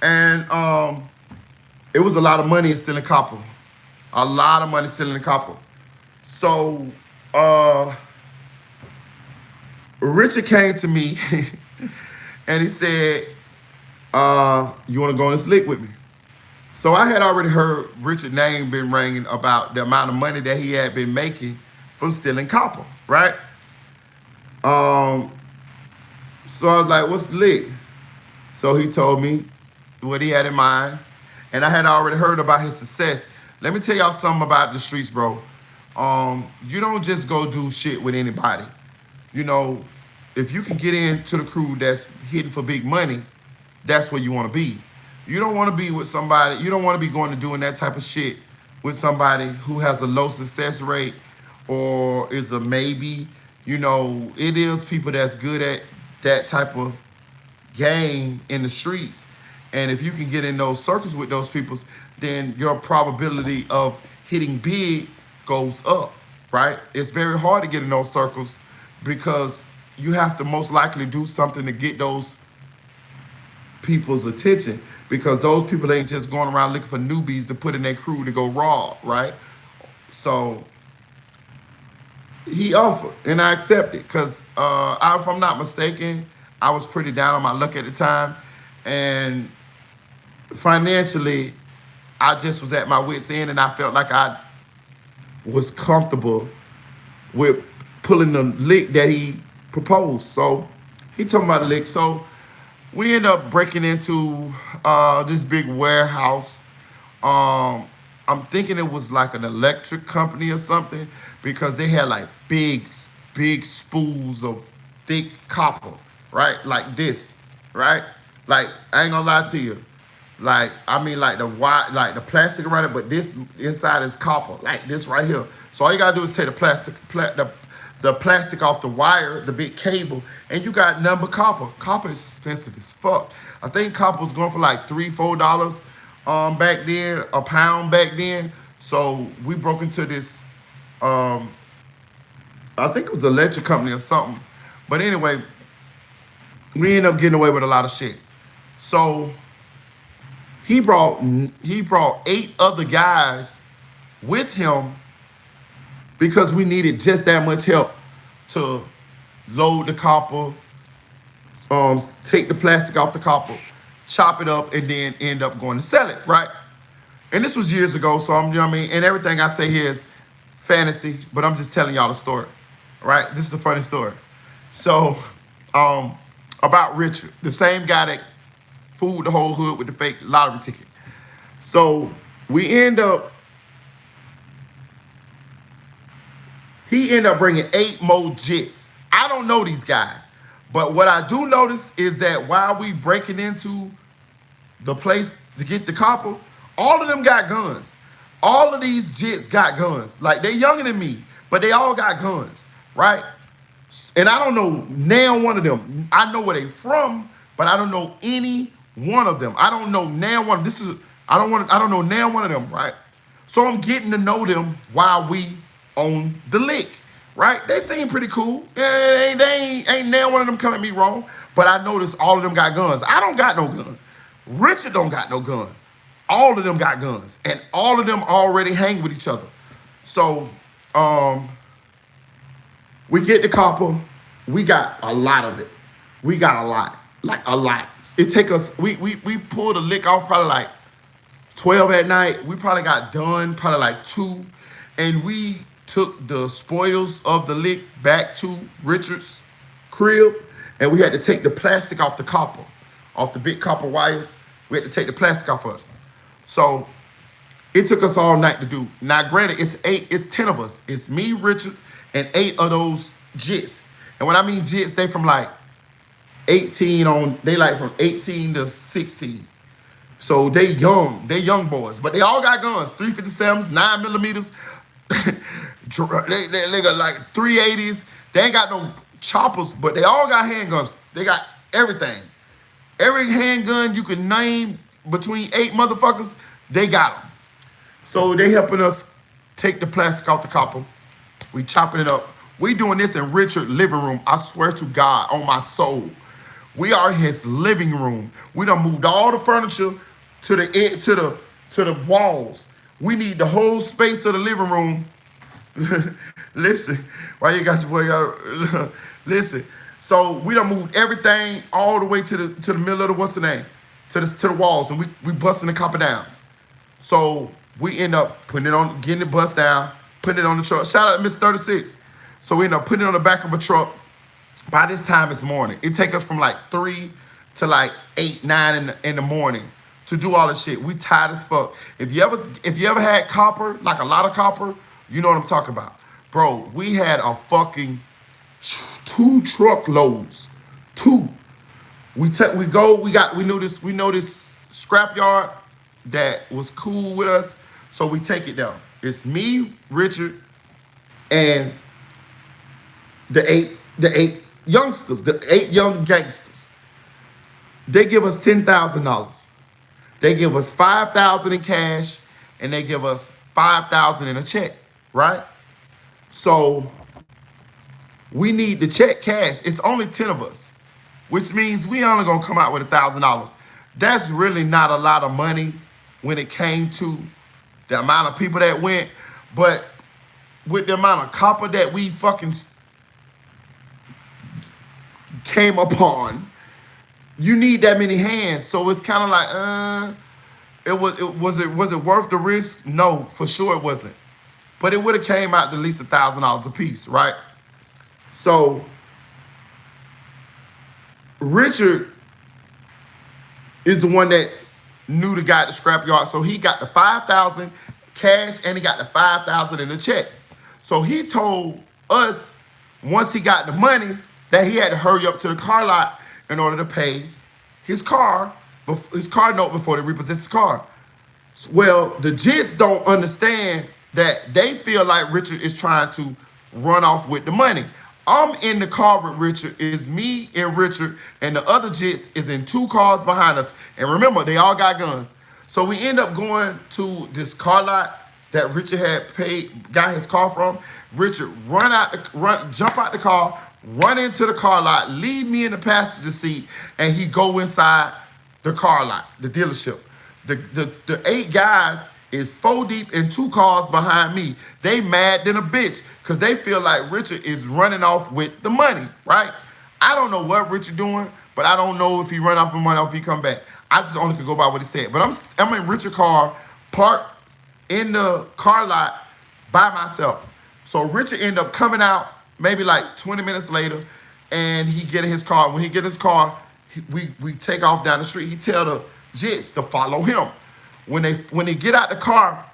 And it was a lot of money in stealing copper. A lot of money stealing copper. So Richard came to me and he said, you want to go on this lick with me? So I had already heard Richard's name been ringing about the amount of money that he had been making from stealing copper, right? So I was like, what's the lick? So he told me what he had in mind, and I had already heard about his success. Let me tell y'all something about the streets, bro. You don't just go do shit with anybody. You know, if you can get into the crew that's hitting for big money, that's where you want to be. You don't want to be with somebody, you don't want to be going to doing that type of shit with somebody who has a low success rate or is a maybe. You know, it is people that's good at that type of game in the streets. And if you can get in those circles with those people, then your probability of hitting big goes up, right? It's very hard to get in those circles because you have to most likely do something to get those people's attention, because those people ain't just going around looking for newbies to put in their crew to go raw, right? So he offered, and I accepted, because if I'm not mistaken, I was pretty down on my luck at the time, and financially, I just was at my wit's end, and I felt like I was comfortable with pulling the lick that he proposed. So he told me about the lick. So we ended up breaking into this big warehouse. I'm thinking it was like an electric company or something, because they had like big spools of thick copper, right? Like this, right? Like, I ain't gonna lie to you. Like, I mean, like the plastic around it, but this inside is copper, like this right here. So all you gotta do is take the plastic off the wire, the big cable, and you got nothing but copper. Copper is expensive as fuck. I think copper was going for like $3-4 back then, a pound back then. So we broke into this, I think it was an electric company or something. But anyway, we ended up getting away with a lot of shit. So He brought 8 other guys with him because we needed just that much help to load the copper, take the plastic off the copper, chop it up, and then end up going to sell it, right? And this was years ago, so you know what I mean? And everything I say here is fantasy, but I'm just telling y'all the story, right? This is a funny story. So, about Richard, the same guy that fooled the whole hood with the fake lottery ticket. So, he ended up bringing 8 more jits. I don't know these guys, but what I do notice is that while we breaking into the place to get the copper, all of them got guns. All of these jits got guns. Like, they younger than me, but they all got guns, right? And I don't know now one of them. I know where they from, but I don't know any one of them. I don't know now one. I don't know now one of them, right? So I'm getting to know them while we on the lick, right? They seem pretty cool. Yeah, they ain't now one of them come at me wrong, but I noticed all of them got guns. I don't got no gun. Richard don't got no gun. All of them got guns, and all of them already hang with each other. So, we get the copper. We got a lot of it. We got a lot, like a lot. It take us. We pulled the lick off probably like 12 at night. We probably got done probably like 2, and we took the spoils of the lick back to Richard's crib, and we had to take the plastic off the copper, off the big copper wires. We had to take the plastic off of it. So it took us all night to do. Now, granted, it's 10 of us. It's me, Richard, and 8 of those jits. And when I mean jits, they from like 18 on, they like from 18 to 16. So they young boys, but they all got guns, 357s, 9mm. they got like 380s. They ain't got no choppers, but they all got handguns. They got everything. Every handgun you can name between 8 motherfuckers, they got them. So they helping us take the plastic off the copper. We chopping it up. We doing this in Richard's living room. I swear to God, on my soul. We are in his living room. We done moved all the furniture to the walls. We need the whole space of the living room. Listen, why you got your boy out? Listen. So we done moved everything all the way to the middle of the what's the name? To the walls, and we busting the copper down. So we end up putting it on, getting it bust down, putting it on the truck. Shout out to Miss 36. So we end up putting it on the back of a truck. By this time it's morning. It take us from like 3 to like 8, 9 in the morning to do all this shit. We tired as fuck. If you ever had copper, like a lot of copper, you know what I'm talking about. Bro, we had a fucking 2 truckloads. 2. We know this scrapyard that was cool with us, so we take it down. It's me, Richard, and the eight youngsters, the 8 young gangsters. They give us $10,000. They give us $5,000 in cash, and they give us $5,000 in a check, right? So we need the check cash. It's only 10 of us, which means we only gonna come out with $1,000. That's really not a lot of money when it came to the amount of people that went, but with the amount of copper that we fucking came upon, you need that many hands. So it's kind of like, was it worth the risk? No, for sure it wasn't. But it would have came out to at least $1,000 a piece, right? So Richard is the one that knew the guy at the scrapyard, so he got the $5,000 cash and he got the $5,000 in the check. So he told us once he got the money that he had to hurry up to the car lot in order to pay his car note before they repossess his car. Well, the jits don't understand that. They feel like Richard is trying to run off with the money. I'm in the car with Richard. It's me and Richard, and the other jits is in 2 cars behind us. And remember, they all got guns. So we end up going to this car lot that Richard got his car from. Richard jump out the car, run into the car lot, leave me in the passenger seat, and he go inside the car lot, the dealership. The 8 guys is 4 deep in 2 cars behind me. They mad than a bitch because they feel like Richard is running off with the money, right? I don't know what Richard doing, but I don't know if he run off with money or if he come back. I just only could go by what he said. But I'm in Richard's car, parked in the car lot by myself. So Richard ended up coming out maybe like 20 minutes later, and he get in his car. When he get in his car, we take off down the street. He tell the jits to follow him. When they get out the car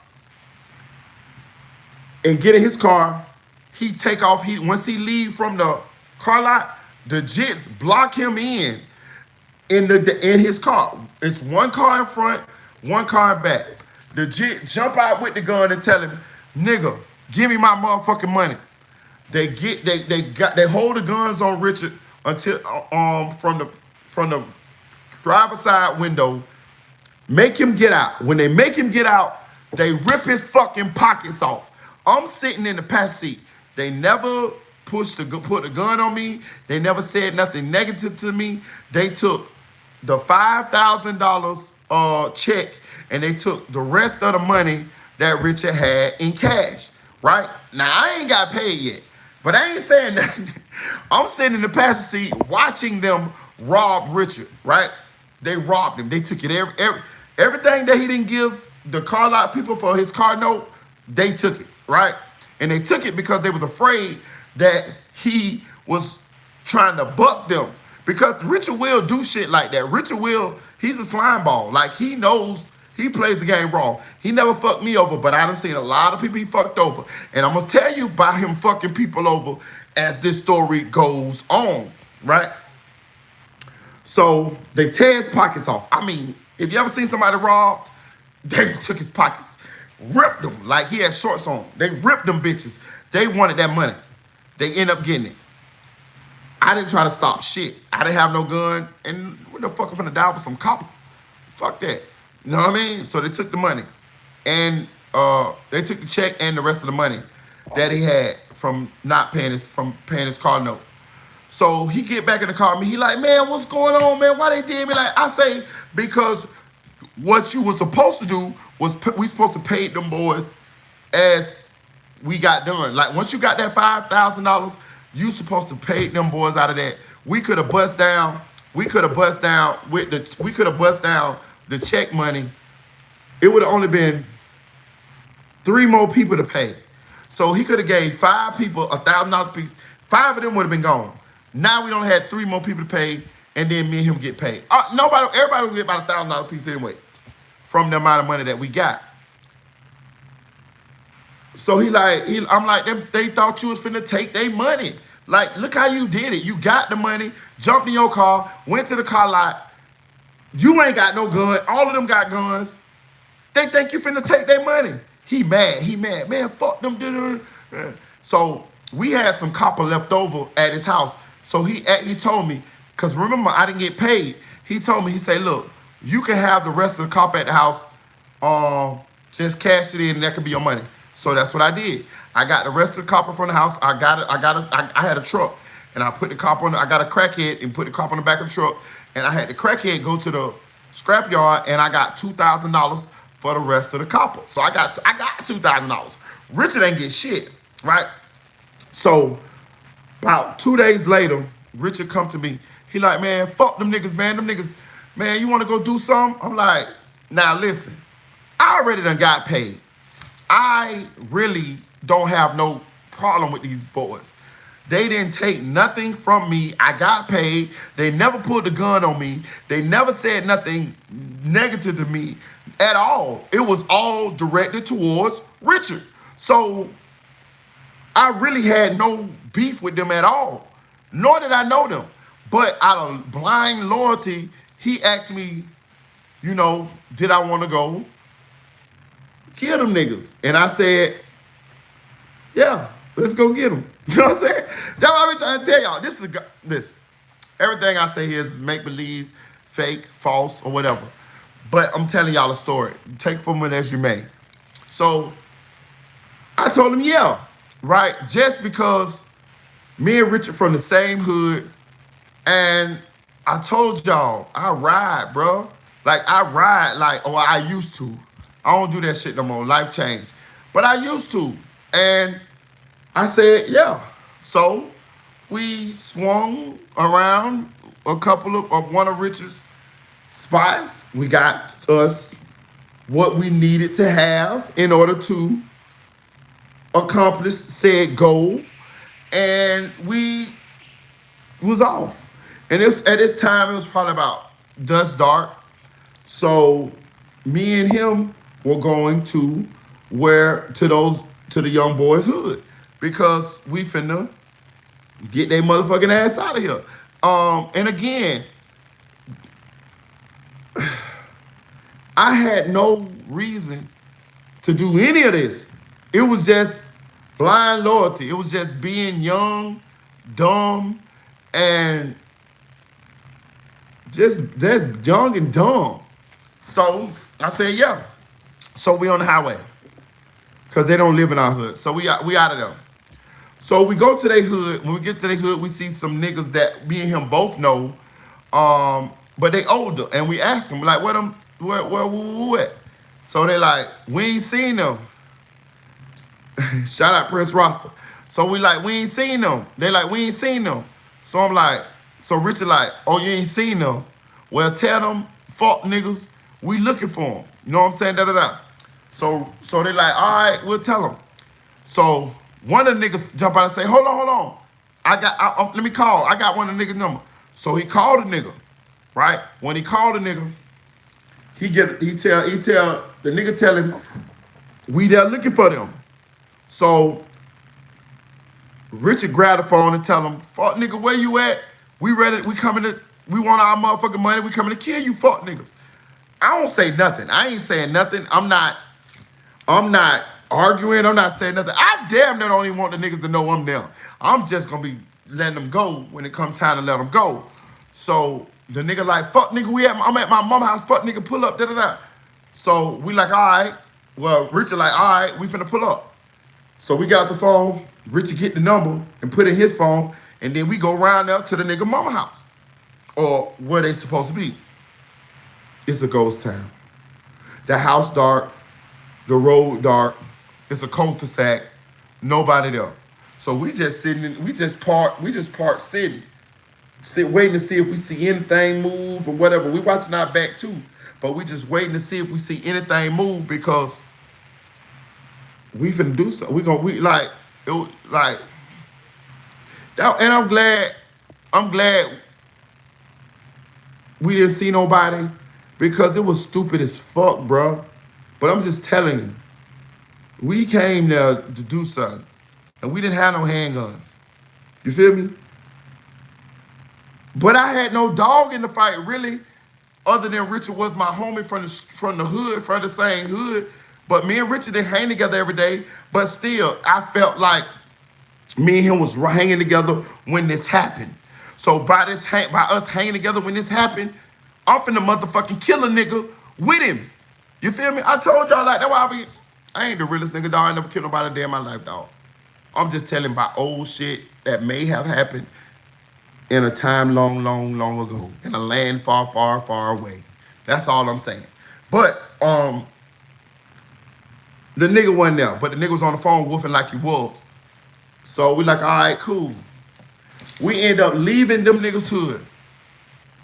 and get in his car, he take off. Once he leave from the car lot, the jits block him in his car. It's 1 car in front, 1 car in back. The jit jump out with the gun and tell him, "Nigga, give me my motherfucking money." They hold the guns on Richard until from the driver's side window, make him get out. When they make him get out, they rip his fucking pockets off. I'm sitting in the passenger seat. They never put the gun on me. They never said nothing negative to me. They took the $5,000 check and they took the rest of the money that Richard had in cash. Right? Now I ain't got paid yet, but I ain't saying nothing. I'm sitting in the passenger seat watching them rob Richard. Right? They robbed him. They took it everything that he didn't give the car lot people for his car note. They took it. Right? And they took it because they was afraid that he was trying to buck them. Because Richard will do shit like that. Richard will, he's a slime ball. Like, he knows he plays the game wrong. He never fucked me over, but I done seen a lot of people he fucked over. And I'm going to tell you about him fucking people over as this story goes on, right? So they tear his pockets off. I mean, if you ever seen somebody robbed, they took his pockets, ripped them like he had shorts on. They ripped them bitches. They wanted that money. They end up getting it. I didn't try to stop shit. I didn't have no gun. And what the fuck I'm finna die for some copper? Fuck that. You know what I mean? So they took the money. And they took the check and the rest of the money that he had from paying his car note. So he get back in the car with me. He like, "Man, what's going on, man? Why they did me like?" I say, because what you was supposed to do was we supposed to pay them boys as we got done. Like, once you got that $5,000, you supposed to pay them boys out of that. We could have bust down the check money. It would have only been 3 more people to pay. So he could have gave 5 people $1,000 apiece. 5 of them would have been gone. Now we only had 3 more people to pay, and then me and him get paid. Everybody would get about $1,000 apiece anyway from the amount of money that we got. So I'm like, they thought you was finna take their money. Like, look how you did it. You got the money, jumped in your car, went to the car lot. You ain't got no gun. All of them got guns. They think you finna take their money. He mad. Man, fuck them. So we had some copper left over at his house. So he told me, because remember, I didn't get paid. He told me, he said, "Look, you can have the rest of the copper at the house. Just cash it in, and that could be your money." So that's what I did. I got the rest of the copper from the house. I had a truck, and I put the copper on. I got a crackhead and put the copper on the back of the truck, and I had the crackhead go to the scrap yard, and I got $2,000 for the rest of the copper. So I got $2,000. Richard ain't get shit, right? So about 2 days later, Richard come to me. He like, "Man, fuck them niggas, man. Them niggas, man, you want to go do something?" I'm like, "Now listen, I already done got paid. I really don't have no problem with these boys. They didn't take nothing from me. I got paid. They never pulled the gun on me. They never said nothing negative to me at all. It was all directed towards Richard. So I really had no beef with them at all, nor did I know them. But out of blind loyalty, he asked me, did I want to go kill them niggas? And I said, "Yeah, let's go get them." You know what I'm saying? That's what I'm trying to tell y'all. This. Everything I say here is make-believe, fake, false, or whatever. But I'm telling y'all a story. Take from it as you may. So I told him, yeah, right? Just because me and Richard from the same hood, and I told y'all, I ride, bro. Like I ride like, or I used to. I don't do that shit no more. Life changed. But I used to. And I said, yeah. So we swung around a couple of one of Richard's spots. We got us what we needed to have in order to accomplish said goal. And we was off. And it's at this time it was probably about dusk dark. So me and him were going to to the young boys' hood because we finna get their motherfucking ass out of here. And again, I had no reason to do any of this. It was just blind loyalty. It was just being young, dumb, and just young and dumb. So I said, yeah. So we on the highway because they don't live in our hood. So we out of there. So we go to their hood. When we get to their hood, we see some niggas that me and him both know, but they older. And we ask them like, where? So they like, we ain't seen them. Shout out Prince Roster. So we like, we ain't seen them. They like, we ain't seen them. So I'm like, so Richard like, oh, you ain't seen them? Well, tell them, fuck niggas, we looking for them. You know what I'm saying? Da-da-da. So they like, all right, we'll tell them. So one of the niggas jump out and say, hold on. Let me call. I got one of the niggas' number. So he called the nigga, right? When he called the nigga, he tell the nigga tell him, we there looking for them. So Richard grabbed the phone and tell him, fuck nigga, where you at? We ready, we want our motherfucking money, we coming to kill you, fuck niggas. I don't say nothing. I ain't saying nothing. I'm not arguing. I'm not saying nothing. I damn near don't even want the niggas to know I'm there. I'm just gonna be letting them go when it comes time to let them go. So the nigga like, fuck nigga, I'm at my mama's house, fuck nigga, pull up, da-da-da. So we like, all right. Well, Richard like, all right, we finna pull up. So we got the phone, Richard get the number and put in his phone, and then we go around there to the nigga mama house. Or where they supposed to be. It's a ghost town. The house dark, the road dark, it's a cul-de-sac, nobody there. So we just park sitting. Waiting to see if we see anything move or whatever. We watching our back too, but we just waiting to see if we see anything move because we finna do something. And I'm glad we didn't see nobody because it was stupid as fuck, bro. But I'm just telling you, we came there to do something, and we didn't have no handguns. You feel me? But I had no dog in the fight, really, other than Richard was my homie from the hood, from the same hood. But me and Richard didn't hang together every day. But still, I felt like me and him was hanging together when this happened. So by us hanging together when this happened, I'm finna motherfucking kill a nigga with him. You feel me? I told y'all like, that's why I ain't the realest nigga, dog. I ain't never killed nobody a day in my life, dog. I'm just telling about old shit that may have happened in a time long ago, in a land far away. That's all I'm saying. But the nigga wasn't there, but the nigga was on the phone woofing like he was. So we like, all right, cool. We end up leaving them niggas' hood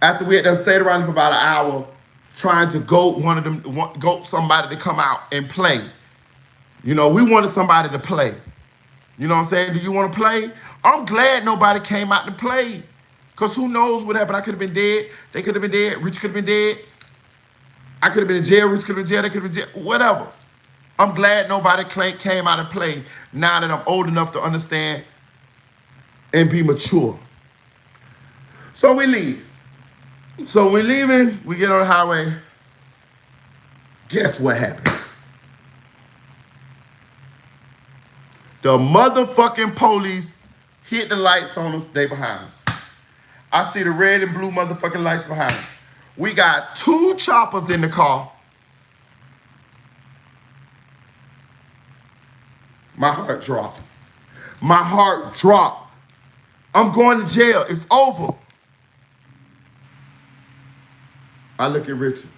after we had done stayed around for about an hour trying to goat somebody to come out and play. You know, we wanted somebody to play. You know what I'm saying? Do you want to play? I'm glad nobody came out to play. Because who knows what happened? I could have been dead. They could have been dead. Rich could have been dead. I could have been in jail. Rich could have been in jail. They could have been in jail. Whatever. I'm glad nobody came out and played now that I'm old enough to understand and be mature. So we leave. So we're leaving. We get on the highway. Guess what happened? The motherfucking police hit the lights on us. They behind us. I see the red and blue motherfucking lights behind us. We got 2 choppers in the car. My heart dropped. My heart dropped. I'm going to jail. It's over. I look at Richard.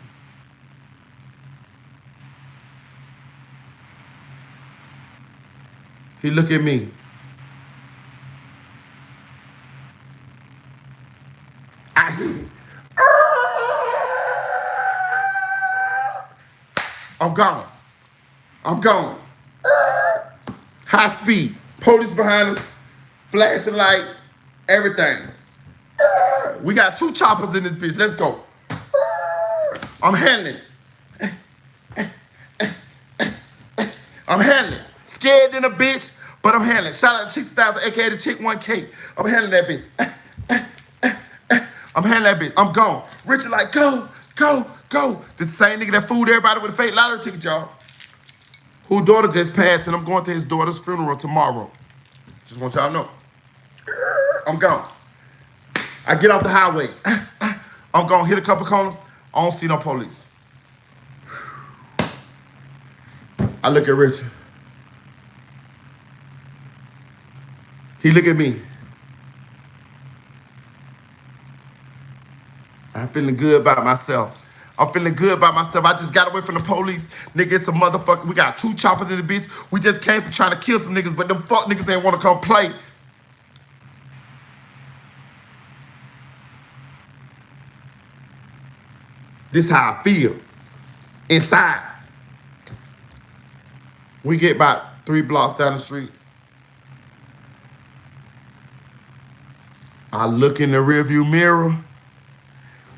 He look at me. I hit it. I'm gone. I'm gone. High speed. Police behind us. Flashing lights. Everything. We got 2 choppers in this bitch. Let's go. I'm handling it. I'm handling it. Scared in a bitch, but I'm handling it. Shout out to 60,000, aka the chick 1K. I'm handling that bitch. I'm handling that bitch. I'm gone. Richard like, go, go, go. The same nigga that fooled everybody with a fake lottery ticket, y'all. Whose daughter just passed, and I'm going to his daughter's funeral tomorrow. Just want y'all to know. I'm gone. I get off the highway. I'm gonna hit a couple corners. I don't see no police. I look at Richard. He look at me. I'm feeling good about myself. I'm feeling good about myself. I just got away from the police. Nigga, it's a motherfucker. We got 2 choppers in the bitch. We just came from trying to kill some niggas, but them fuck niggas ain't want to come play. This how I feel. Inside. We get about 3 blocks down the street. I look in the rearview mirror.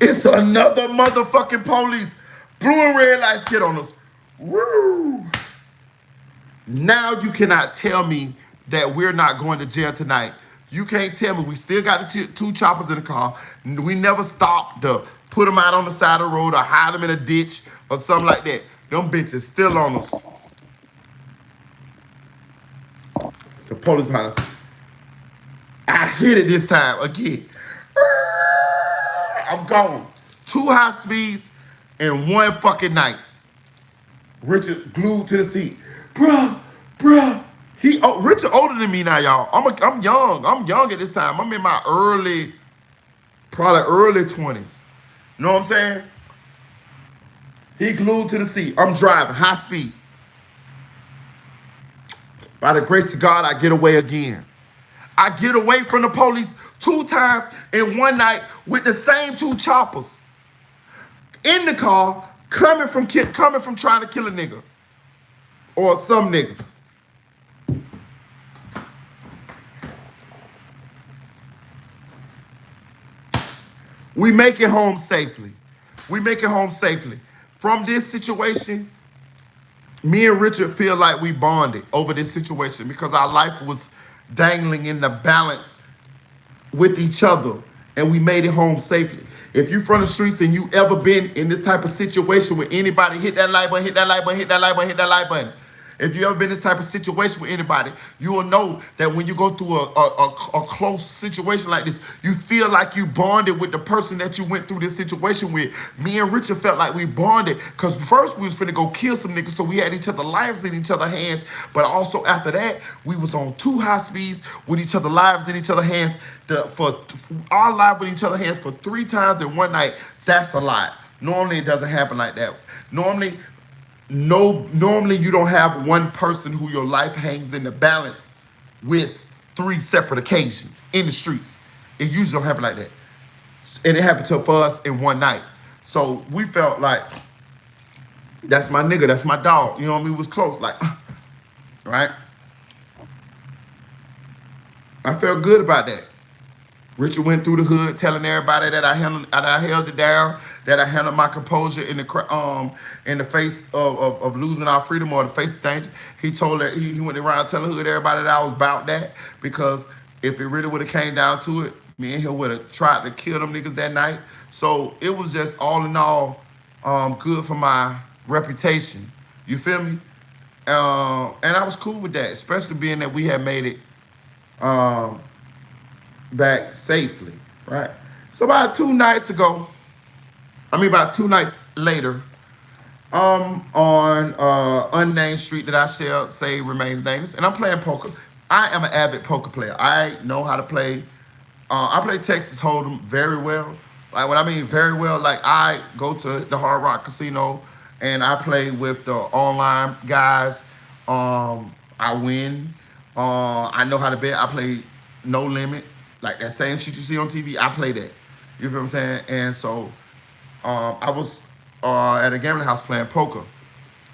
It's another motherfucking police. Blue and red lights get on us. Woo! Now you cannot tell me that we're not going to jail tonight. You can't tell me. We still got the 2 choppers in the car. We never stopped to put them out on the side of the road or hide them in a ditch or something like that. Them bitches still on us. The police behind us. I hit it this time again. I'm gone. 2 high speeds in 1 fucking night. Richard glued to the seat. Bruh. Richard older than me now, y'all. I'm young. I'm young at this time. I'm in my probably early 20s. You know what I'm saying? He glued to the seat. I'm driving, high speed. By the grace of God, I get away again. I get away from the police 2 times in 1 night with the same 2 choppers in the car, coming from trying to kill a nigga or some niggas. We make it home safely. We make it home safely. From this situation, me and Richard feel like we bonded over this situation because our life was dangling in the balance with each other, and we made it home safely. If you from the streets and you ever been in this type of situation where anybody hit that like button, hit that like button, hit that like button, hit that like button. If you ever been in this type of situation with anybody, you will know that when you go through a close situation like this, you feel like you bonded with the person that you went through this situation with. Me and Richard felt like we bonded because first we was finna go kill some niggas, so we had each other's lives in each other's hands. But also after that, we was on 2 high speeds with each other's lives in each other's hands. For our life with each other's hands for 3 times in 1 night, that's a lot. Normally it doesn't happen like that. Normally you don't have one person who your life hangs in the balance with 3 separate occasions in the streets. It usually don't happen like that. And it happened for us in 1 night. So we felt like, that's my nigga, that's my dog. You know what I mean? We was close, like, right? I felt good about that. Richard went through the hood telling everybody that I held it down, that I handled my composure in the face of losing our freedom or the face of danger. He told that he went around telling the hood everybody that I was about that, because if it really would have came down to it, me and him would have tried to kill them niggas that night. So it was just all in all good for my reputation. You feel me? And I was cool with that, especially being that we had made it back safely, right? So about 2 nights later, on unnamed street that I shall say remains nameless, and I'm playing poker. I am an avid poker player. I know how to play. I play Texas Hold'em very well. Like, when I mean very well, like, I go to the Hard Rock Casino and I play with the online guys. I win. I know how to bet. I play No Limit. Like that same shit you see on TV, I play that. You feel what I'm saying? And so I was at a gambling house playing poker,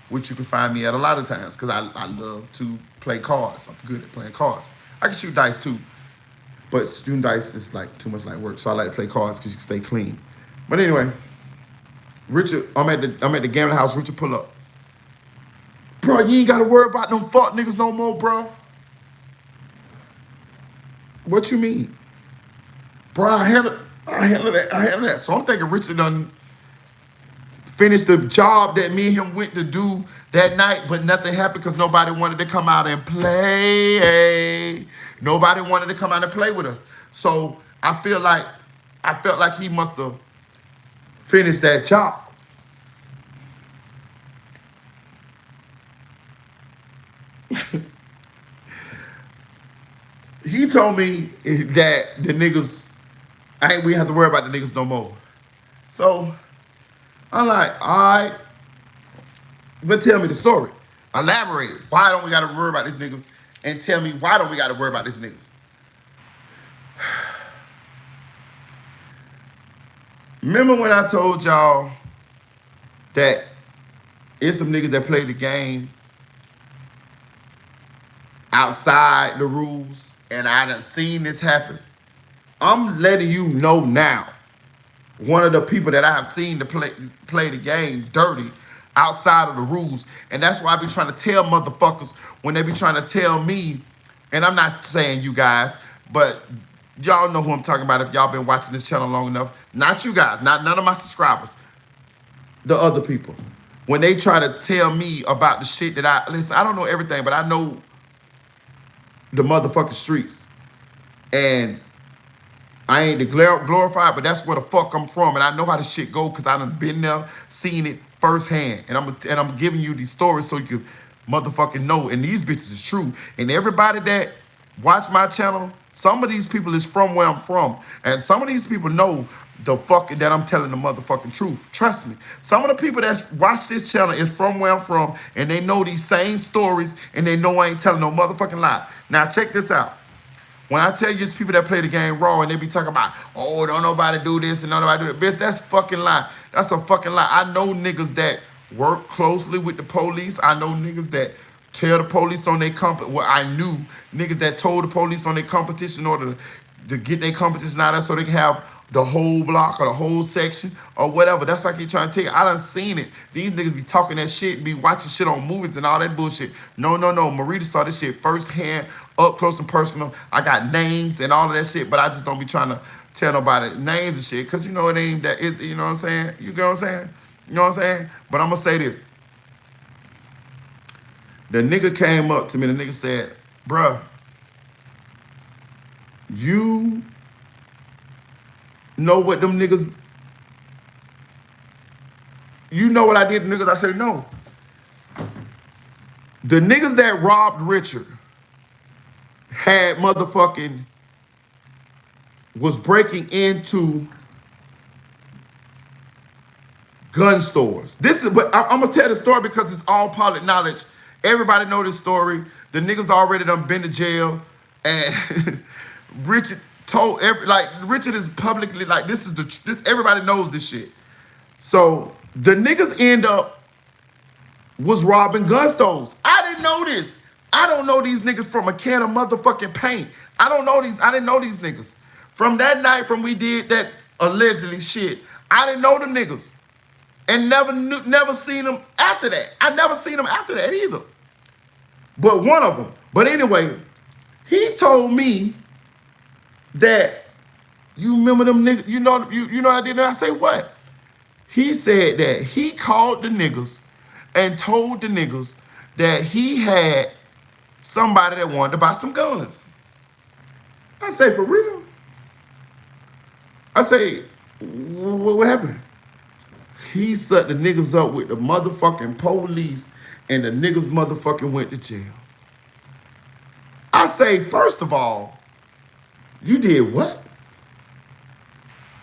which you can find me at a lot of times because I love to play cards. I'm good at playing cards. I can shoot dice too, but shooting dice is like too much like work. So I like to play cards because you can stay clean. But anyway, Richard, I'm at the gambling house. Richard pull up. Bro, you ain't got to worry about them fuck niggas no more, bro. What you mean? Bro, I handle that. So I'm thinking Richard done finished the job that me and him went to do that night, but nothing happened because nobody wanted to come out and play. Nobody wanted to come out and play with us. So I felt like he must have finished that job. He told me that the niggas, we have to worry about the niggas no more. So I'm like, all right, but tell me the story. Elaborate. Why don't we got to worry about these niggas? And tell me why don't we got to worry about these niggas? Remember when I told y'all that it's some niggas that play the game outside the rules, and I done seen this happen? I'm letting you know now. One of the people that I have seen to play the game dirty outside of the rules. And that's why I be trying to tell motherfuckers when they be trying to tell me, and I'm not saying you guys, but y'all know who I'm talking about if y'all been watching this channel long enough. Not you guys, not none of my subscribers, the other people. When they try to tell me about the shit that listen, I don't know everything, but I know the motherfucking streets. And I ain't to glorify, but that's where the fuck I'm from, and I know how this shit go because I done been there, seen it firsthand, and I'm giving you these stories so you can motherfucking know. And these bitches is true. And everybody that watch my channel, some of these people is from where I'm from, and some of these people know the fucking that I'm telling the motherfucking truth. Trust me. Some of the people that watch this channel is from where I'm from, and they know these same stories, and they know I ain't telling no motherfucking lie. Now check this out. When I tell you it's people that play the game raw and they be talking about, oh, don't nobody do this and don't nobody do that. Bitch, that's fucking lie. That's a fucking lie. I know niggas that work closely with the police. I know niggas that tell the police on their well, I knew niggas that told the police on their competition in order to get their competition out of there so they can have the whole block or the whole section or whatever. That's like you trying to tell you. I done seen it. These niggas be talking that shit, be watching shit on movies and all that bullshit. No. Merita saw this shit firsthand, up close and personal. I got names and all of that shit, but I just don't be trying to tell nobody names and shit because you know it ain't that, you know what I'm saying? You get what I'm saying? You know what I'm saying? But I'm going to say this. The nigga came up to me, the nigga said, bruh, you know what them niggas, you know what I did to niggas? I said, no. The niggas that robbed Richard had motherfucking, was breaking into gun stores. This is, but I'm gonna tell the story because it's all public knowledge. Everybody know this story. The niggas already done been to jail, and Richard told Richard is publicly like this. Everybody knows this shit. So the niggas end up was robbing gun stores. I didn't know this. I don't know these niggas from a can of motherfucking paint. I didn't know these niggas. From that night, from we did that allegedly shit, I didn't know them niggas. And never seen them after that. I never seen them after that either. But one of them. But anyway, he told me that, you remember them niggas, you know what I did? And I say, what? He said that he called the niggas and told the niggas that he had somebody that wanted to buy some guns. I say, for real? I say, what happened? He set the niggas up with the motherfucking police, and the niggas motherfucking went to jail. I say, first of all, you did what?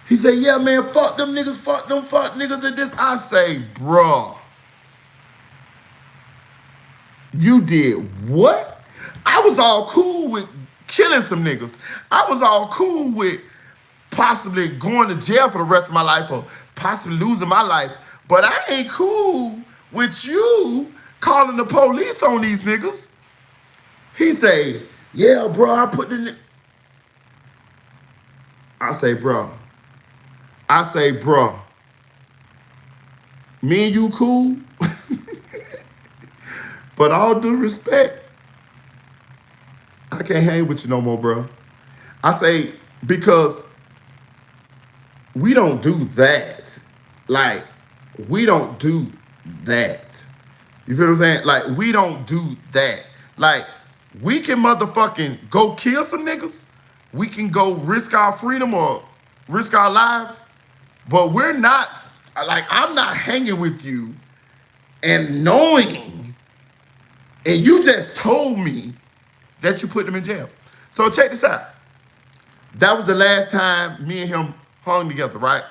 He said, yeah, man, fuck them niggas, fuck niggas and this. I say, bruh, you did what? I was all cool with killing some niggas. I was all cool with possibly going to jail for the rest of my life or possibly losing my life. But I ain't cool with you calling the police on these niggas. He say, yeah, bro, I put the... I say, bro. Me and you cool? But all due respect, I can't hang with you no more, bro. I say, because we don't do that. Like, we don't do that. You feel what I'm saying? Like, we don't do that. Like, we can motherfucking go kill some niggas. We can go risk our freedom or risk our lives. But we're not, like, I'm not hanging with you and knowing, and you just told me that you put them in jail. So check this out. That was the last time me and him hung together, right?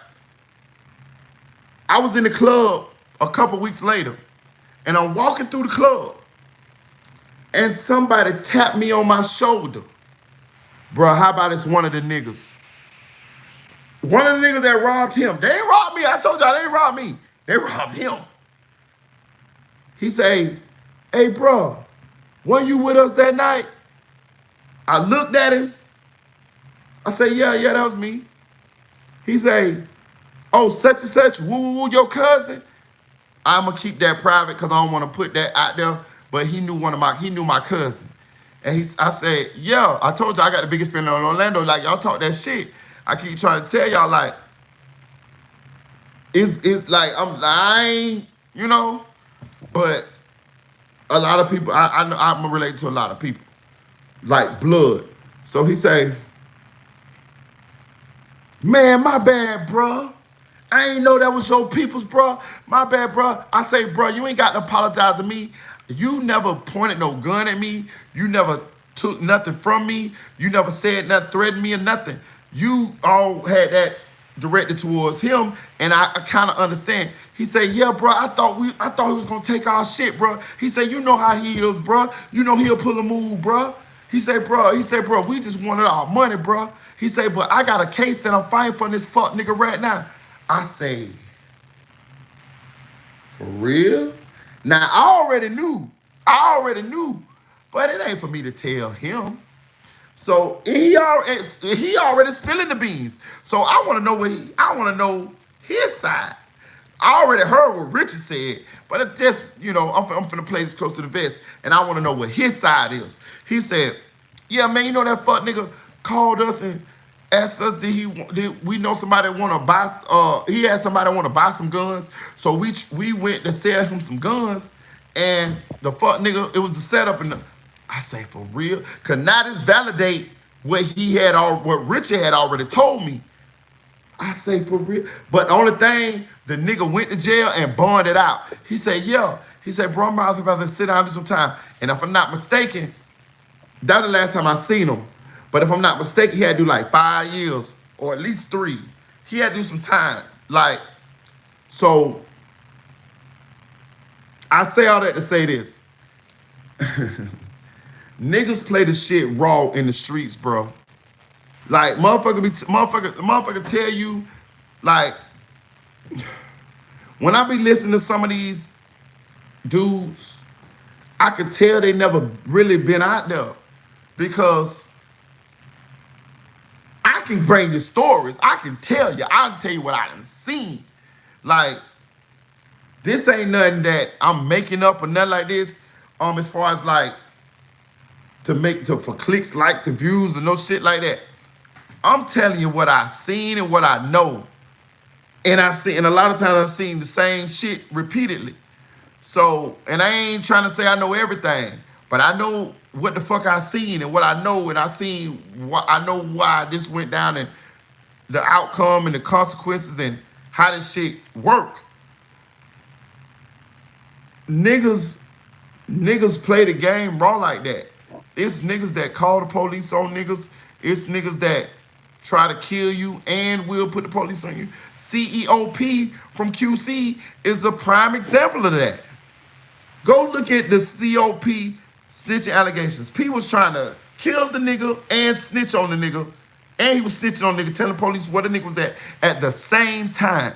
I was in the club a couple weeks later, and I'm walking through the club, and somebody tapped me on my shoulder. Bro, how about it's one of the niggas? One of the niggas that robbed him. They ain't robbed me. I told y'all they ain't robbed me. They robbed him. He say, hey, bro, weren't you with us that night? I looked at him. I say, yeah, that was me. He say, oh, such and such, woo, your cousin? I'm gonna keep that private because I don't want to put that out there. But he knew my cousin. And I said, yeah, I told you I got the biggest feeling on Orlando. Like, y'all talk that shit. I keep trying to tell y'all, like, it's like, I'm lying, you know? But a lot of people, I know I'm related to a lot of people, like blood. So he say, man, my bad, bro. I ain't know that was your people's, bro. My bad, bro. I say, bro, you ain't got to apologize to me. You never pointed no gun at me. You never took nothing from me. You never said nothing, threatened me or nothing. You all had that directed towards him, and I kind of understand. He said, yeah, bro, I thought he was gonna take our shit, bro. He said, you know how he is, bro. You know he'll pull a move, bro. He said, bro, we just wanted our money, bro. He said, but I got a case that I'm fighting for this fuck nigga right now. I say, for real? Now, I already knew, but it ain't for me to tell him. So he already spilling the beans. So I want to know his side. I already heard what Richard said, but it just, you know, I'm finna play this close to the vest, and I want to know what his side is. He said, yeah, man, you know that fuck nigga called us and asked us, did we know somebody want to buy, he had somebody want to buy some guns. So we went to sell him some guns, and the fuck nigga, it was the setup. And I say, for real? Cause now this validate what what Richard had already told me. I say, for real? But the only thing, the nigga went to jail and bonded out. He said, yeah. He said, bro, I'm about to sit down for some time. And if I'm not mistaken, that was the last time I seen him. But if I'm not mistaken, he had to do like 5 years or at least 3. He had to do some time. Like, so I say all that to say this. Niggas play the shit raw in the streets, bro. Like, motherfucker tell you, like, when I be listening to some of these dudes, I could tell they never really been out there, because I can bring you stories. I can tell you. I can tell you what I done seen. Like, this ain't nothing that I'm making up or nothing like this. As far as like for clicks, likes, and views and no shit like that. I'm telling you what I seen and what I know. And a lot of times I've seen the same shit repeatedly. So, and I ain't trying to say I know everything, but I know what the fuck I seen and what I know, and I know why this went down and the outcome and the consequences and how this shit work. Niggas play the game raw like that. It's niggas that call the police on niggas. It's niggas that try to kill you and will put the police on you. CEOP from QC is a prime example of that. Go look at the COP Snitching allegations. P was trying to kill the nigga and snitch on the nigga. And he was snitching on the nigga, telling police where the nigga was at the same time.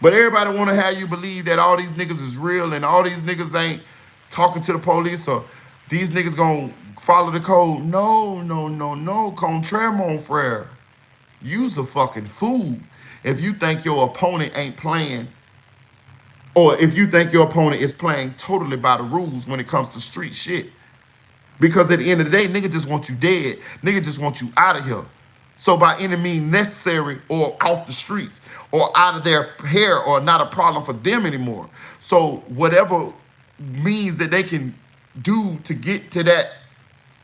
But everybody want to have you believe that all these niggas is real and all these niggas ain't talking to the police or these niggas gonna follow the code. No. Contraire, mon frere. You's a fucking fool if you think your opponent ain't playing, or if you think your opponent is playing totally by the rules when it comes to street shit. Because at the end of the day, nigga just want you dead. Nigga just want you out of here. So by any means necessary, or off the streets, or out of their hair, or not a problem for them anymore. So whatever means that they can do to get to that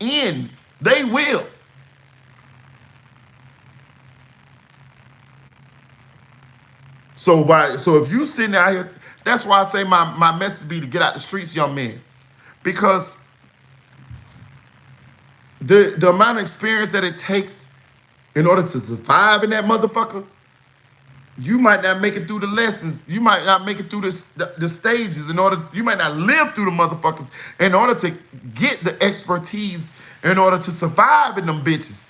end, they will. So if you sitting out here, that's why I say my message be to get out the streets, young men. Because the amount of experience that it takes in order to survive in that motherfucker, you might not make it through the lessons. You might not make it through the stages. You might not live through the motherfuckers in order to get the expertise in order to survive in them bitches.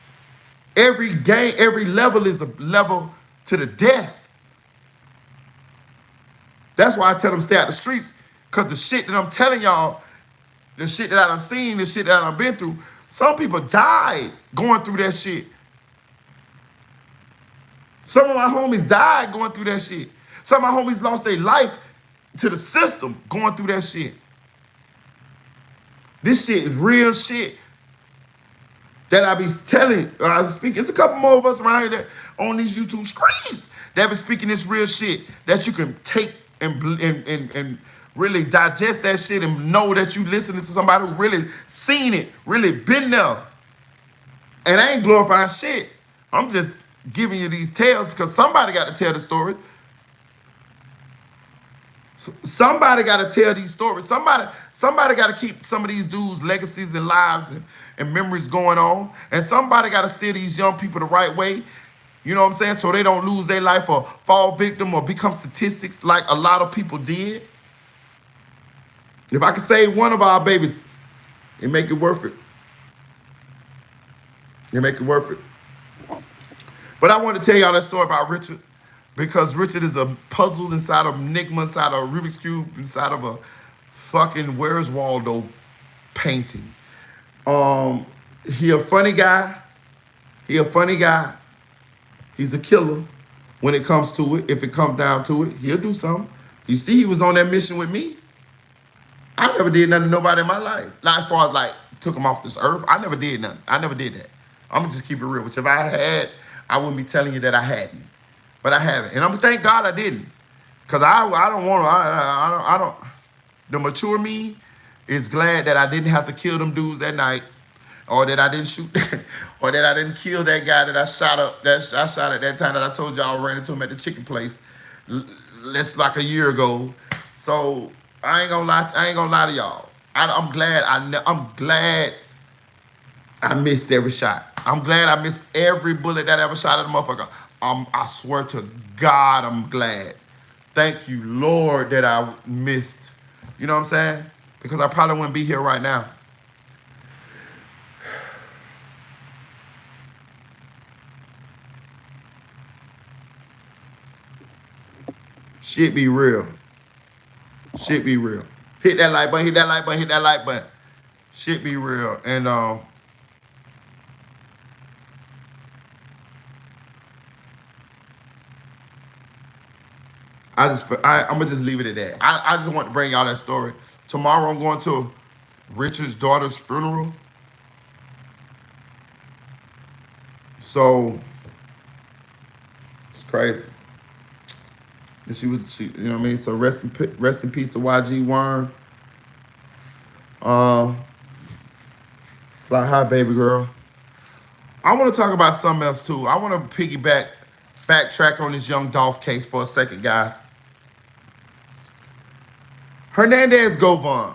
Every game, every level is a level to the death. That's why I tell them stay out the streets, because the shit that I'm telling y'all, the shit that I've seen, the shit that I've been through, some people died going through that shit. Some of my homies died going through that shit. Some of my homies lost their life to the system going through that shit. This shit is real shit that I be telling, I speak. It's a couple more of us around here that on these YouTube screens that be speaking this real shit that you can take and really digest that shit and know that you listening to somebody who really seen it, really been there. And I ain't glorifying shit. I'm just giving you these tales because somebody got to tell the stories. Somebody got to tell these stories. Somebody got to keep some of these dudes' legacies and lives and memories going on. And somebody got to steer these young people the right way. You know what I'm saying? So they don't lose their life or fall victim or become statistics like a lot of people did. If I could save one of our babies, it make it worth it. It make it worth it. But I want to tell y'all that story about Richard, because Richard is a puzzle inside of enigma, inside of a Rubik's Cube, inside of a fucking Where's Waldo painting. He a funny guy. He's a killer when it comes to it. If it comes down to it, he'll do something. You see, he was on that mission with me. I never did nothing to nobody in my life. Not as far as like took him off this earth. I never did nothing. I never did that. I'm gonna just keep it real. Which if I had, I wouldn't be telling you that I hadn't. But I haven't. And I'm gonna thank God I didn't. Cause I don't want to, I don't, the mature me is glad that I didn't have to kill them dudes that night. Or that I didn't shoot, or that I didn't kill that guy that I shot up. That I shot at that time that I told y'all I ran into him at the chicken place, less like a year ago. So I ain't gonna lie to y'all. I'm glad I missed every shot. I'm glad I missed every bullet that I ever shot at a motherfucker. I swear to God, I'm glad. Thank you, Lord, that I missed. You know what I'm saying? Because I probably wouldn't be here right now. Shit be real. Shit be real. Hit that like button, hit that like button, hit that like button. Shit be real. And I'm gonna just leave it at that. I just want to bring y'all that story. Tomorrow I'm going to Richard's daughter's funeral. So it's crazy. And she, you know what I mean? So rest in peace to YG Worm. Fly high, baby girl. I want to talk about something else too. I want to backtrack on this Young Dolph case for a second, guys. Hernandez Govon.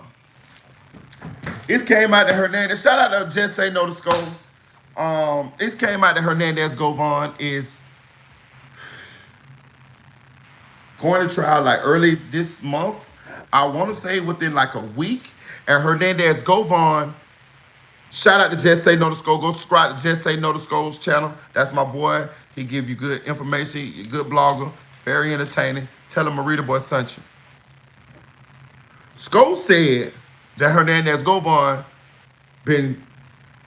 This came out that Hernandez. Shout out to Just Say No to Skull. This came out that Hernandez Govon is going to trial like early this month. I want to say within like a week. And Hernandez Govon, shout out to Just Say No to Skull. Go subscribe to Just Say No to Skull's channel. That's my boy. He give you good information. He a good blogger. Very entertaining. Tell him Merita boy sent you. Skull said that Hernandez Govon been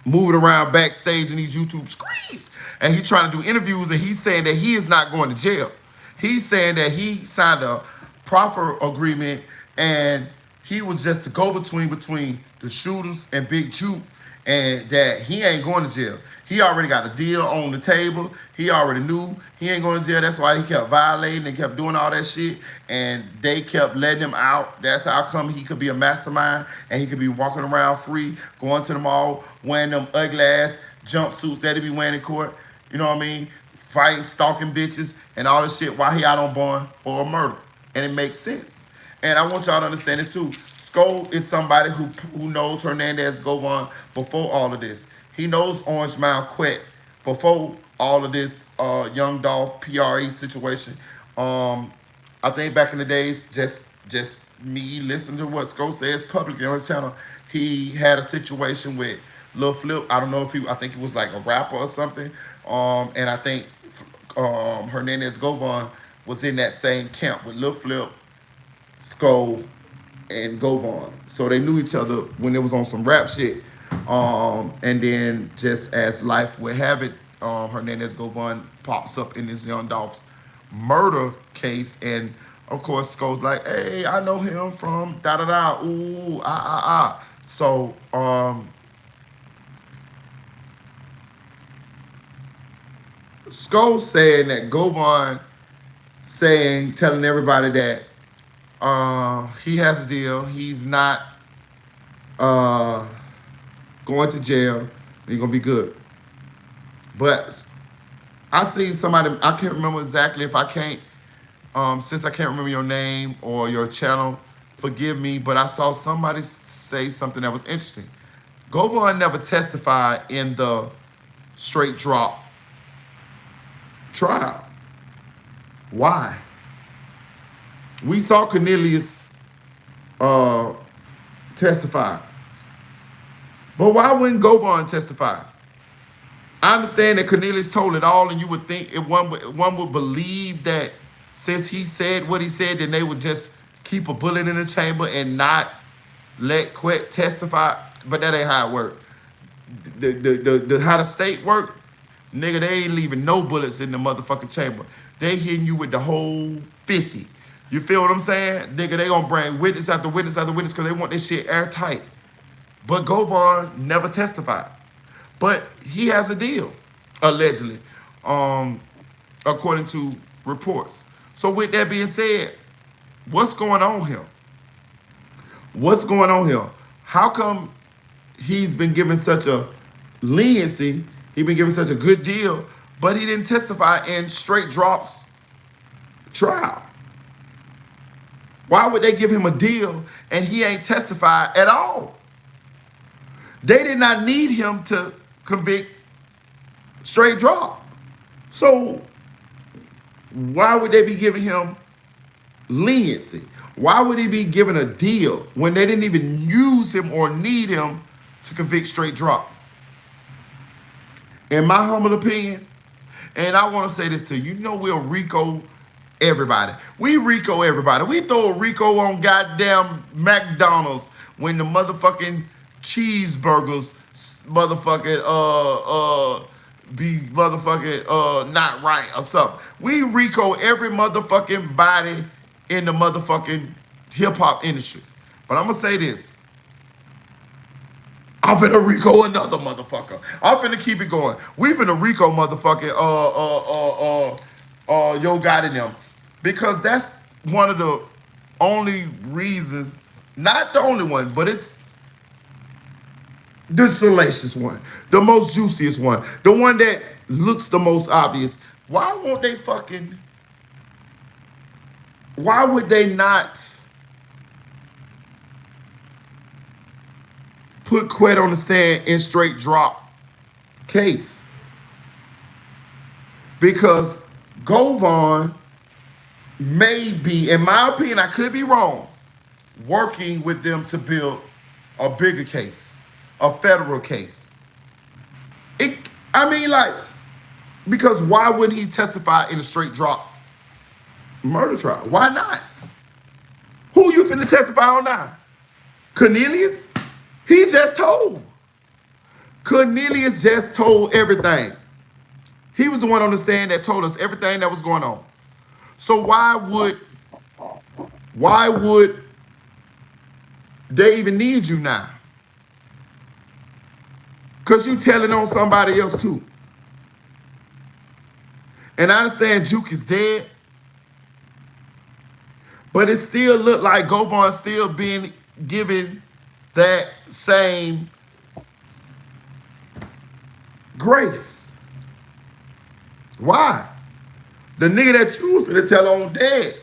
moving around backstage in these YouTube screens. And he trying to do interviews, and he's saying that he is not going to jail. He's saying that he signed a proffer agreement, and he was just the go-between between the shooters and Big Jook, and that he ain't going to jail. He already got a deal on the table. He already knew he ain't going to jail. That's why he kept violating and kept doing all that shit, and they kept letting him out. That's how come he could be a mastermind, and he could be walking around free, going to the mall, wearing them ugly-ass jumpsuits that he be wearing in court. You know what I mean? Fighting, stalking bitches, and all this shit while he out on bond for a murder. And it makes sense. And I want y'all to understand this too. Skull is somebody who knows Hernandez Govon before all of this. He knows Orange Mound Quet before all of this Young Dolph PRE situation. I think back in the days, just me listening to what Skull says publicly on his channel, he had a situation with Lil Flip. I don't know if I think he was like a rapper or something. And I think Hernandez Govon was in that same camp with Lil Flip, Skull, and Govon. So they knew each other when it was on some rap shit. And then just as life would have it, Hernandez Govon pops up in this Young Dolph's murder case. And of course, Skull's like, hey, I know him from da-da-da, ooh, So, Skull saying that Govon telling everybody that he has a deal. He's not going to jail. He's gonna be good. But I seen somebody. I can't remember exactly. If I can't, since I can't remember your name or your channel, forgive me. But I saw somebody say something that was interesting. Govon never testified in the straight drop trial. Why? We saw Cornelius testify. But why wouldn't Govon testify? I understand that Cornelius told it all, and you would think if one would believe that since he said what he said, then they would just keep a bullet in the chamber and not let Quet testify. But that ain't how it worked. How the state worked, nigga, they ain't leaving no bullets in the motherfucking chamber. They hitting you with the whole 50. You feel what I'm saying? Nigga, they gonna bring witness after witness after witness because they want this shit airtight. But Govon never testified. But he has a deal, allegedly, according to reports. So with that being said, what's going on here? What's going on here? How come he's been given such a leniency, he's been given such a good deal, but he didn't testify in straight drops trial? Why would they give him a deal and he ain't testified at all? They did not need him to convict straight drop. So why would they be giving him leniency? Why would he be given a deal when they didn't even use him or need him to convict straight drop? In my humble opinion, and I want to say this to you, you know we'll RICO everybody. We RICO everybody. We throw a RICO on goddamn McDonald's when the motherfucking cheeseburgers motherfucking be motherfucking not right or something. We RICO every motherfucking body in the motherfucking hip-hop industry. But I'm gonna say this. I'm finna RICO another motherfucker. I'm finna keep it going. We finna RICO motherfucking Yo Gotti them. Because that's one of the only reasons, not the only one, but it's the salacious one, the most juiciest one, the one that looks the most obvious. Why would they not put Quet on the stand in straight drop case? Because Govon may be, in my opinion, I could be wrong, working with them to build a bigger case, a federal case. I mean, like, because why wouldn't he testify in a straight drop murder trial? Why not? Who you finna testify on now? Cornelius? He just told. Cornelius just told everything. He was the one on the stand that told us everything that was going on. So why would they even need you now? Because you telling on somebody else too. And I understand Jook is dead, but it still looked like Govon still being given that same grace. Why? The nigga that you was finna tell on dead.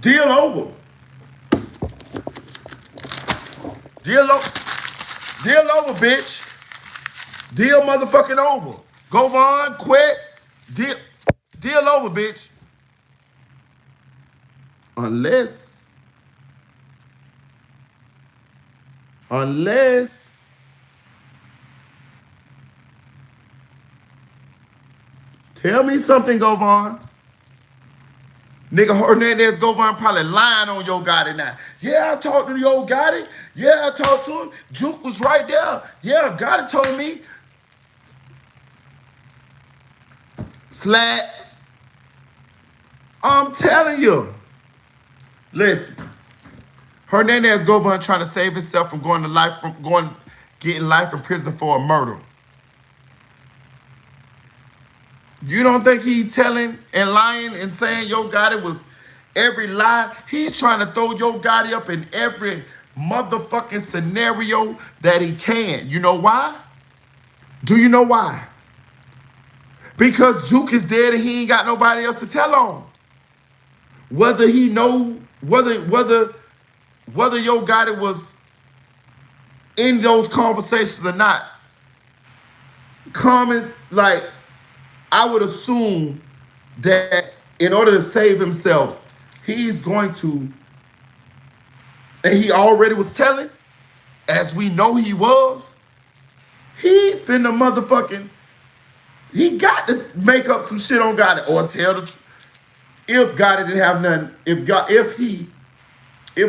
Deal over. Deal over, bitch. Deal motherfucking over. Govon, quit. Deal over, bitch. Unless tell me something, Govon. Nigga Hernandez Govon probably lying on Yo Gotti now. Yeah, I talked to Yo Gotti. Yeah, I talked to him. Jook was right there. Yeah, Gotti told me. Slat. I'm telling you. Listen. Hernandez Govon trying to save himself from getting life in prison for a murder. You don't think he telling and lying and saying Yo Gotti was every lie? He's trying to throw Yo Gotti up in every motherfucking scenario that he can. You know why? Do you know why? Because Jook is dead and he ain't got nobody else to tell on. Whether he know, whether Yo Gotti was in those conversations or not, comments like, I would assume that in order to save himself, he's going to, and he already was telling, as we know he was, he finna motherfucking, he got to make up some shit on Gotti or tell the truth. If Gotti didn't have nothing, if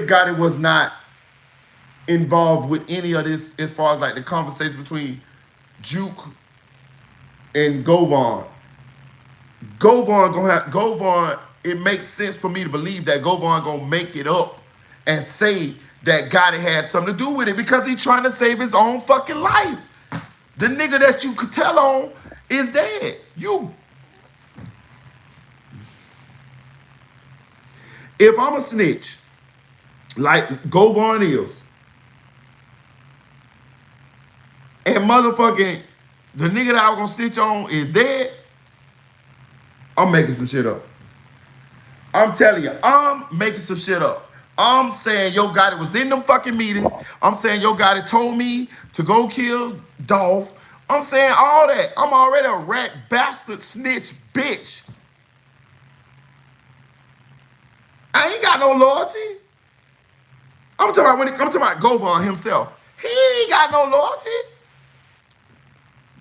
Gotti was not involved with any of this as far as like the conversation between Jook and Govon it makes sense for me to believe that Govon gonna make it up and say that Gotti had something to do with it because he's trying to save his own fucking life. The nigga that you could tell on is dead. If I'm a snitch, like Govon is, and motherfucking the nigga that I was gonna snitch on is dead, I'm making some shit up. I'm telling you, I'm making some shit up. I'm saying Yo Gotti was in them fucking meetings. I'm saying Yo Gotti told me to go kill Dolph. I'm saying all that. I'm already a rat bastard snitch bitch. I ain't got no loyalty. I'm talking about Govon himself. He ain't got no loyalty.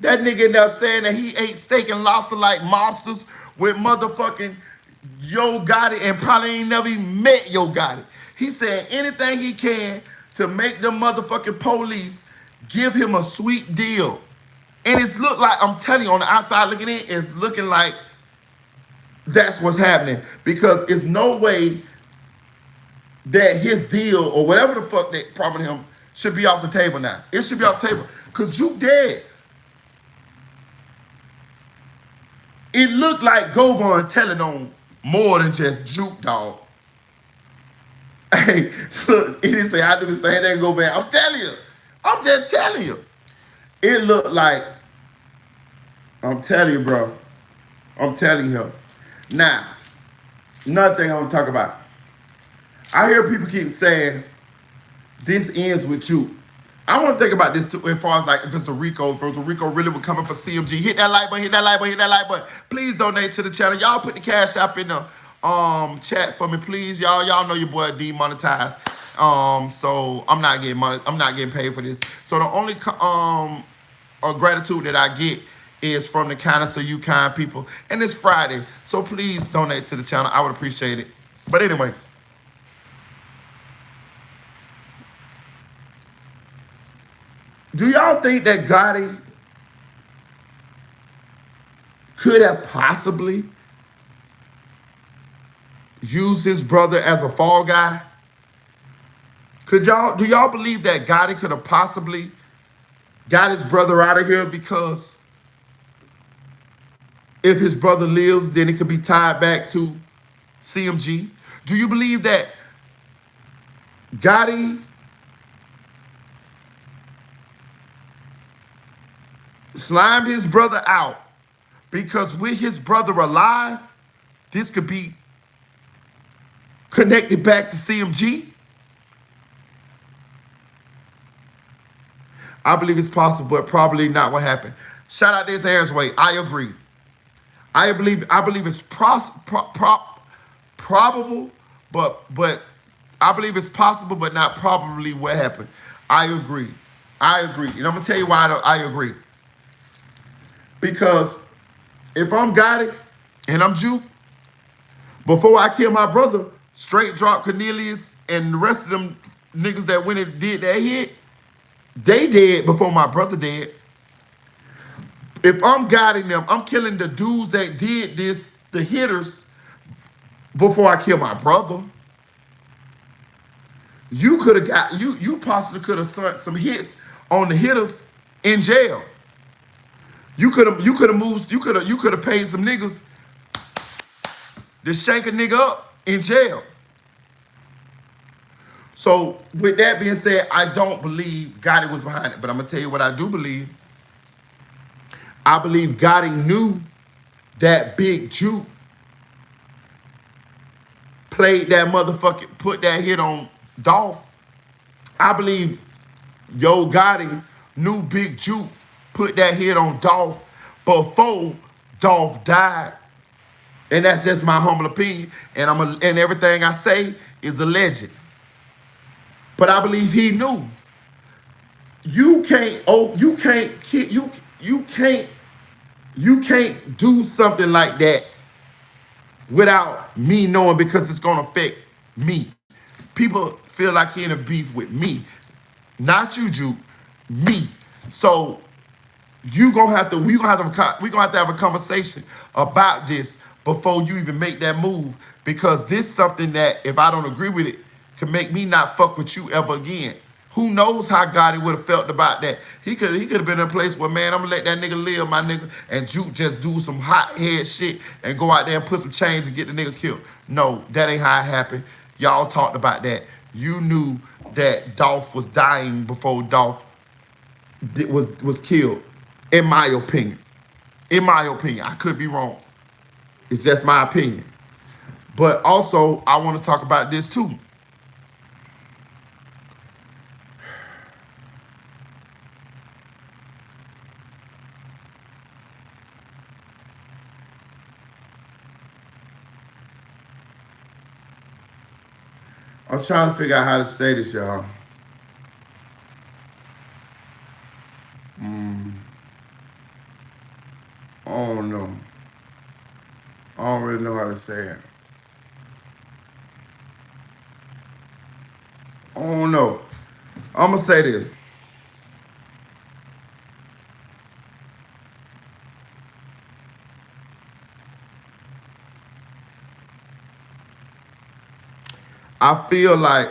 That nigga in there saying that he ate steak and lobster like monsters with motherfucking Yo Gotti and probably ain't never even met Yo Gotti. He said anything he can to make them motherfucking police give him a sweet deal. And it's look like, I'm telling you, on the outside looking in, it's looking like that's what's happening. Because it's no way that his deal or whatever the fuck they promised him should be off the table now. It should be off the table. Because Jook dead. It looked like Govon telling on more than just Jook, dog. Hey, look, he didn't say I do the same thing, go back. I'm telling you. I'm just telling you. It looked like, I'm telling you, bro. I'm telling you. Now, another thing I want to talk about. I hear people keep saying this ends with Jook. I want to think about this too, as far as like if it's a Rico, if a Rico really would come in for CMG. Hit that like button, hit that like button, hit that like button. Please donate to the channel. Y'all put the cash app in the chat for me, please. Y'all know your boy demonetized. So I'm not getting money. I'm not getting paid for this. So the only gratitude that I get is from the kindness of you kind people. And it's Friday, so please donate to the channel. I would appreciate it. But anyway, do y'all think that Gotti could have possibly used his brother as a fall guy? Do y'all believe that Gotti could have possibly got his brother out of here because if his brother lives, then it could be tied back to CMG? Do you believe that Gotti slimed his brother out because with his brother alive, this could be connected back to CMG? I believe it's possible, but probably not what happened. Shout out this Aaron's way. I agree. I believe it's probable, but I believe it's possible, but not probably what happened. I agree. And I'm gonna tell you why I agree. Because if I'm Gotti and I'm Jook, before I kill my brother, straight drop Cornelius and the rest of them niggas that went and did that hit, they dead before my brother dead. If I'm guiding them, I'm killing the dudes that did this, the hitters, before I kill my brother. You could have you possibly could have sent some hits on the hitters in jail. You could have paid some niggas to shank a nigga up in jail. So with that being said, I don't believe Gotti was behind it. But I'm gonna tell you what I do believe. I believe Gotti knew that Big Jook played that motherfucking, put that hit on Dolph. I believe Gotti knew Big Jook put that hit on Dolph before Dolph died. And that's just my humble opinion. And everything I say is alleged. But I believe he knew. You can't do something like that without me knowing, because it's gonna affect me. People feel like he in a beef with me, not you, Jook, me. So we gonna have to have a conversation about this before you even make that move, because this is something that if I don't agree with it, can make me not fuck with you ever again. Who knows how Gotti would have felt about that? He could have been in a place where, man, I'm gonna let that nigga live, my nigga, and Jook just do some hot head shit and go out there and put some chains and get the nigga killed. No, that ain't how it happened. Y'all talked about that. You knew that Dolph was dying before Dolph was killed, in my opinion. In my opinion, I could be wrong. It's just my opinion. But also, I want to talk about this too. I'm trying to figure out how to say this, y'all. I don't know. I don't really know how to say it. I don't know. I'm going to say this. I feel like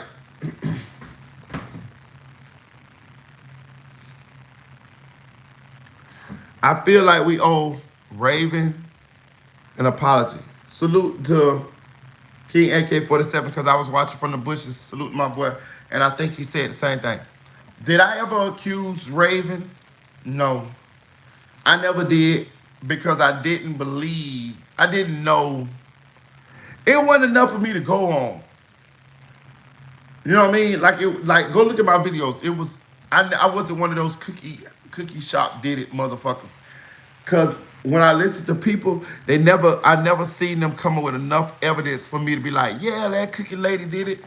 we owe Raven an apology. Salute to King AK-47, because I was watching from the bushes. Salute my boy. And I think he said the same thing. Did I ever accuse Raven? No. I never did, because I didn't know. It wasn't enough for me to go on. You know what I mean? Like go look at my videos. It was I wasn't one of those cookie shop did it motherfuckers. Cause when I listen to people, I never seen them come up with enough evidence for me to be like, yeah, that cookie lady did it.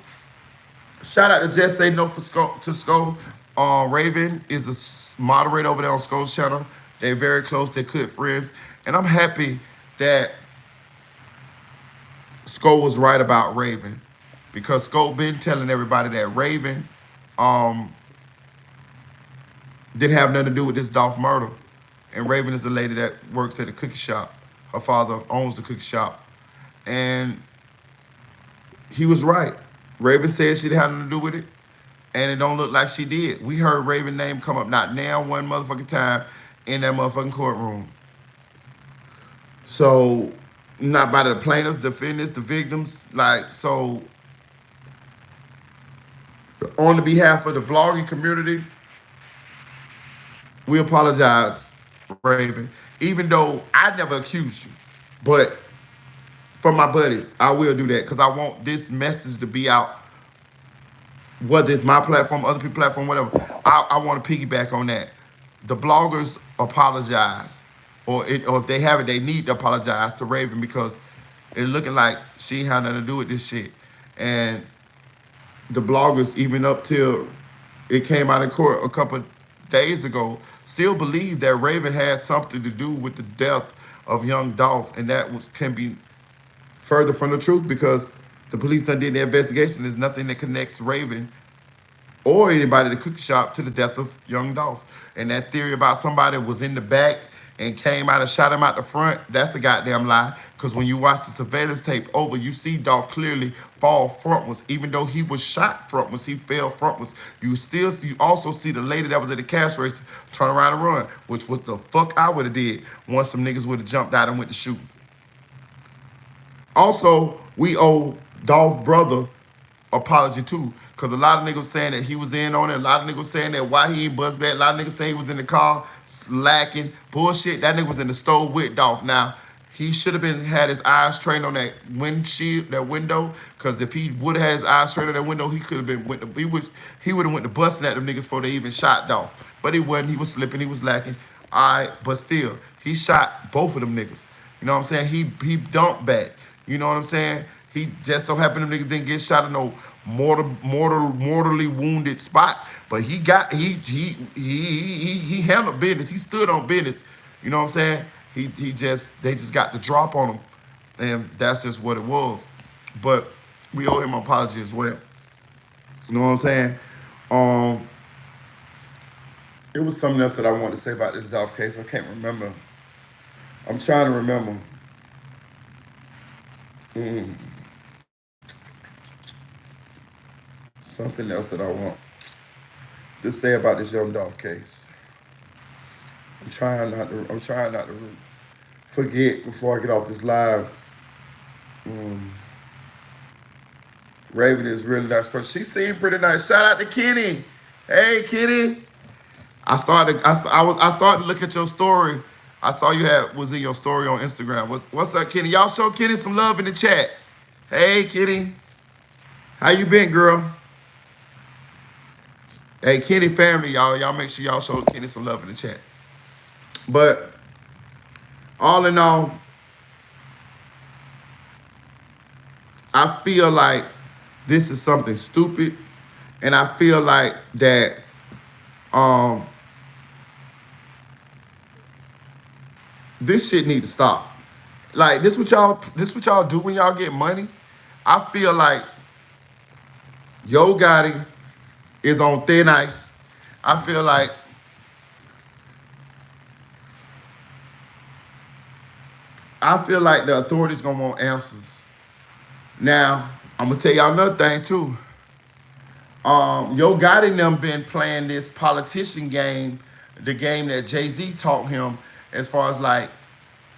Shout out to Just Say No for to Sko. Raven is a moderator over there on Sko's channel. They're very close. They're good friends. And I'm happy that Sko was right about Raven. Because Sko been telling everybody that Raven um, didn't have nothing to do with this Dolph murder. And Raven is a lady that works at a cookie shop. Her father owns the cookie shop. And he was right. Raven said she didn't have nothing to do with it. And it don't look like she did. We heard Raven's name come up not now one motherfucking time in that motherfucking courtroom. So, not by the plaintiffs, defendants, the victims. Like, so, on the behalf of the blogging community, we apologize, Raven. Even though I never accused you. But for my buddies, I will do that because I want this message to be out, whether it's my platform, other people's platform, whatever. I want to piggyback on that. The bloggers apologize, or if they haven't, they need to apologize to Raven because it's looking like she ain't had nothing to do with this shit. And the bloggers, even up till it came out in court a couple days ago, still believe that Raven had something to do with the death of young Dolph, and that can be further from the truth because the police done did the investigation. There's nothing that connects Raven or anybody at the cookie shop to the death of young Dolph. And that theory about somebody was in the back and came out and shot him out the front, that's a goddamn lie. Because when you watch the surveillance tape over, you see Dolph clearly fall frontwards. Even though he was shot frontwards, he fell frontwards. You also see the lady that was at the cash register turn around and run, which was the fuck I would have did once some niggas would have jumped out and went to shoot. Also, we owe Dolph's brother apology too, because a lot of niggas saying that he was in on it. A lot of niggas saying that why he ain't buzz back. A lot of niggas saying he was in the car slacking. Bullshit. That nigga was in the stove with Dolph. Now, he should have been had his eyes trained on that windshield, that window, because if he would have had his eyes trained on that window, he could have been he would have went to busting at them niggas before they even shot Dolph. But he wasn't. He was slipping. He was lacking. All right, but still, he shot both of them niggas. You know what I'm saying? He dumped back. You know what I'm saying? He just so happened them niggas didn't get shot in no mortally wounded spot, but he handled business. He stood on business. You know what I'm saying? They just got the drop on him, and that's just what it was. But we owe him an apology as well. You know what I'm saying? It was something else that I wanted to say about this Dolph case. I can't remember. I'm trying to remember. Something else that I want to say about this young Dolph case. I'm trying not to forget before I get off this live. Raven is really nice person. She seemed pretty nice. Shout out to Kenny. Hey Kenny. I started to look at your story. I saw you was in your story on Instagram. What's up, Kenny? Y'all show Kenny some love in the chat. Hey Kenny. How you been, girl? Hey, Kenny family, y'all. Y'all make sure y'all show Kenny some love in the chat. But all in all, I feel like this is something stupid. And I feel like that this shit need to stop. Like this what y'all do when y'all get money. I feel like Yo Gotti is on thin ice. I feel like the authorities gonna want answers. Now, I'm gonna tell y'all another thing too. Yo Gotti and them been playing this politician game, the game that Jay-Z taught him, as far as like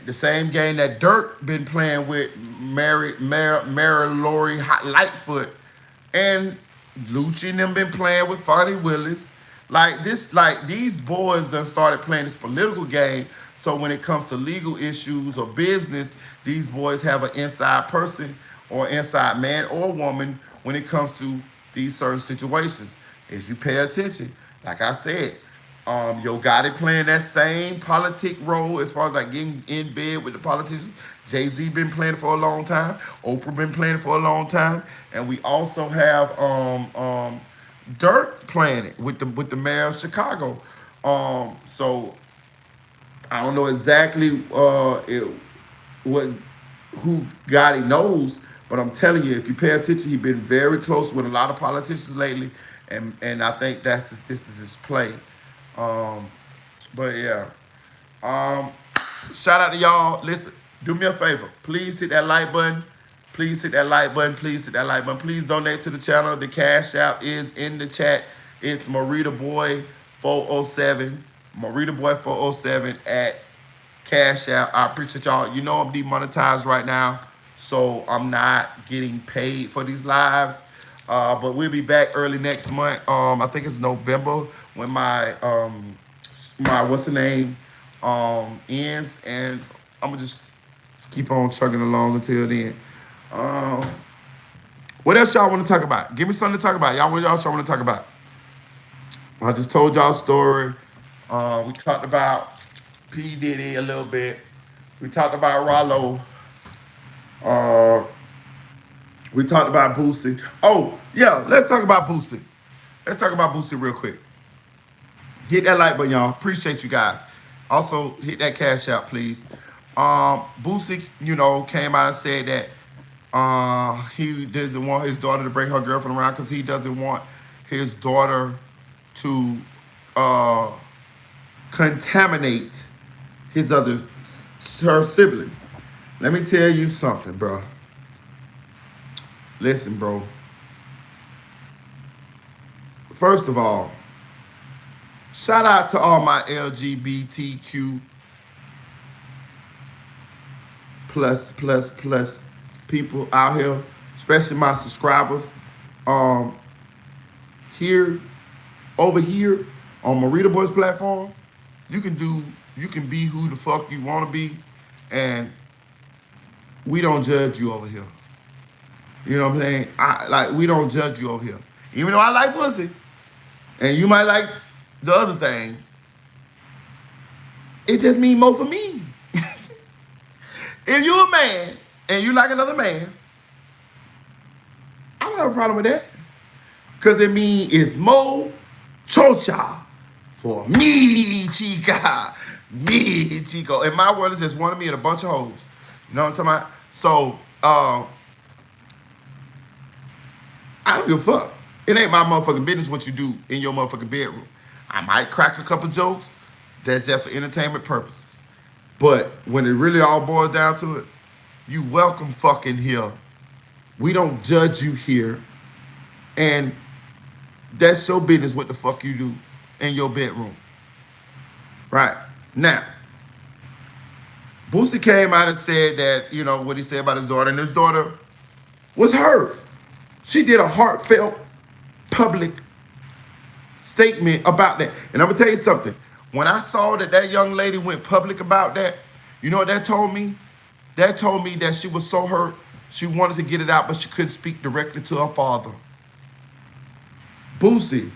the same game that Dirk been playing with Mary Lori Lightfoot, and Lucci and them been playing with Fonnie Willis. Like these boys done started playing this political game. So when it comes to legal issues or business, these boys have an inside person or inside man or woman when it comes to these certain situations. If you pay attention, like I said, Yo Gotti playing that same politic role as far as like getting in bed with the politicians. Jay-Z been playing it for a long time. Oprah been playing it for a long time. And we also have Dirk playing it with the mayor of Chicago. So I don't know exactly what who Gotti knows, but I'm telling you, if you pay attention, he's been very close with a lot of politicians lately, and I think this is his play. Um, but yeah, um, shout out to y'all. Listen, do me a favor. Please hit that like button. Please hit that like button. Please hit that like button. Please donate to the channel. The cash app is in the chat. It's Merita Boy 407. Merita Boy 407 at Cash App. I appreciate y'all. You know I'm demonetized right now, so I'm not getting paid for these lives. But we'll be back early next month. I think it's November when my what's the name ends, and I'm gonna just keep on chugging along until then. Um, what else y'all want to talk about? Give me something to talk about. Y'all, what else y'all want to talk about? I just told y'all a story. We talked about P. Diddy a little bit. We talked about Ralo. Uh, we talked about Boosie. Oh, yeah, let's talk about Boosie. Let's talk about Boosie real quick. Hit that like button, y'all. Appreciate you guys. Also, hit that cash out, please. Boosie, came out and said that he doesn't want his daughter to bring her girlfriend around because he doesn't want his daughter to contaminate her siblings. Let me tell you something, bro. Listen, bro. First of all, shout out to all my LGBTQ plus people out here, especially my subscribers. Here, over here on Merita Boys platform, you can be who the fuck you want to be, and we don't judge you over here. You know what I'm saying? We don't judge you over here. Even though I like pussy, and you might like the other thing, it just means more for me. If you're a man and you like another man, I don't have a problem with that. Because it means it's more chocha for me, chica. Me, chico. In my world, it's just one of me and a bunch of hoes. You know what I'm talking about? So, I don't give a fuck. It ain't my motherfucking business what you do in your motherfucking bedroom. I might crack a couple jokes. That's just for entertainment purposes. But when it really all boils down to it, you welcome fucking here. We don't judge you here. And that's your business what the fuck you do in your bedroom. Right. Now, Boosie came out and said that, what he said about his daughter, and his daughter was hurt. She did a heartfelt public statement about that. And I'm going to tell you something. When I saw that young lady went public about that, you know what that told me? That told me that she was so hurt, she wanted to get it out, but she couldn't speak directly to her father. Boosie,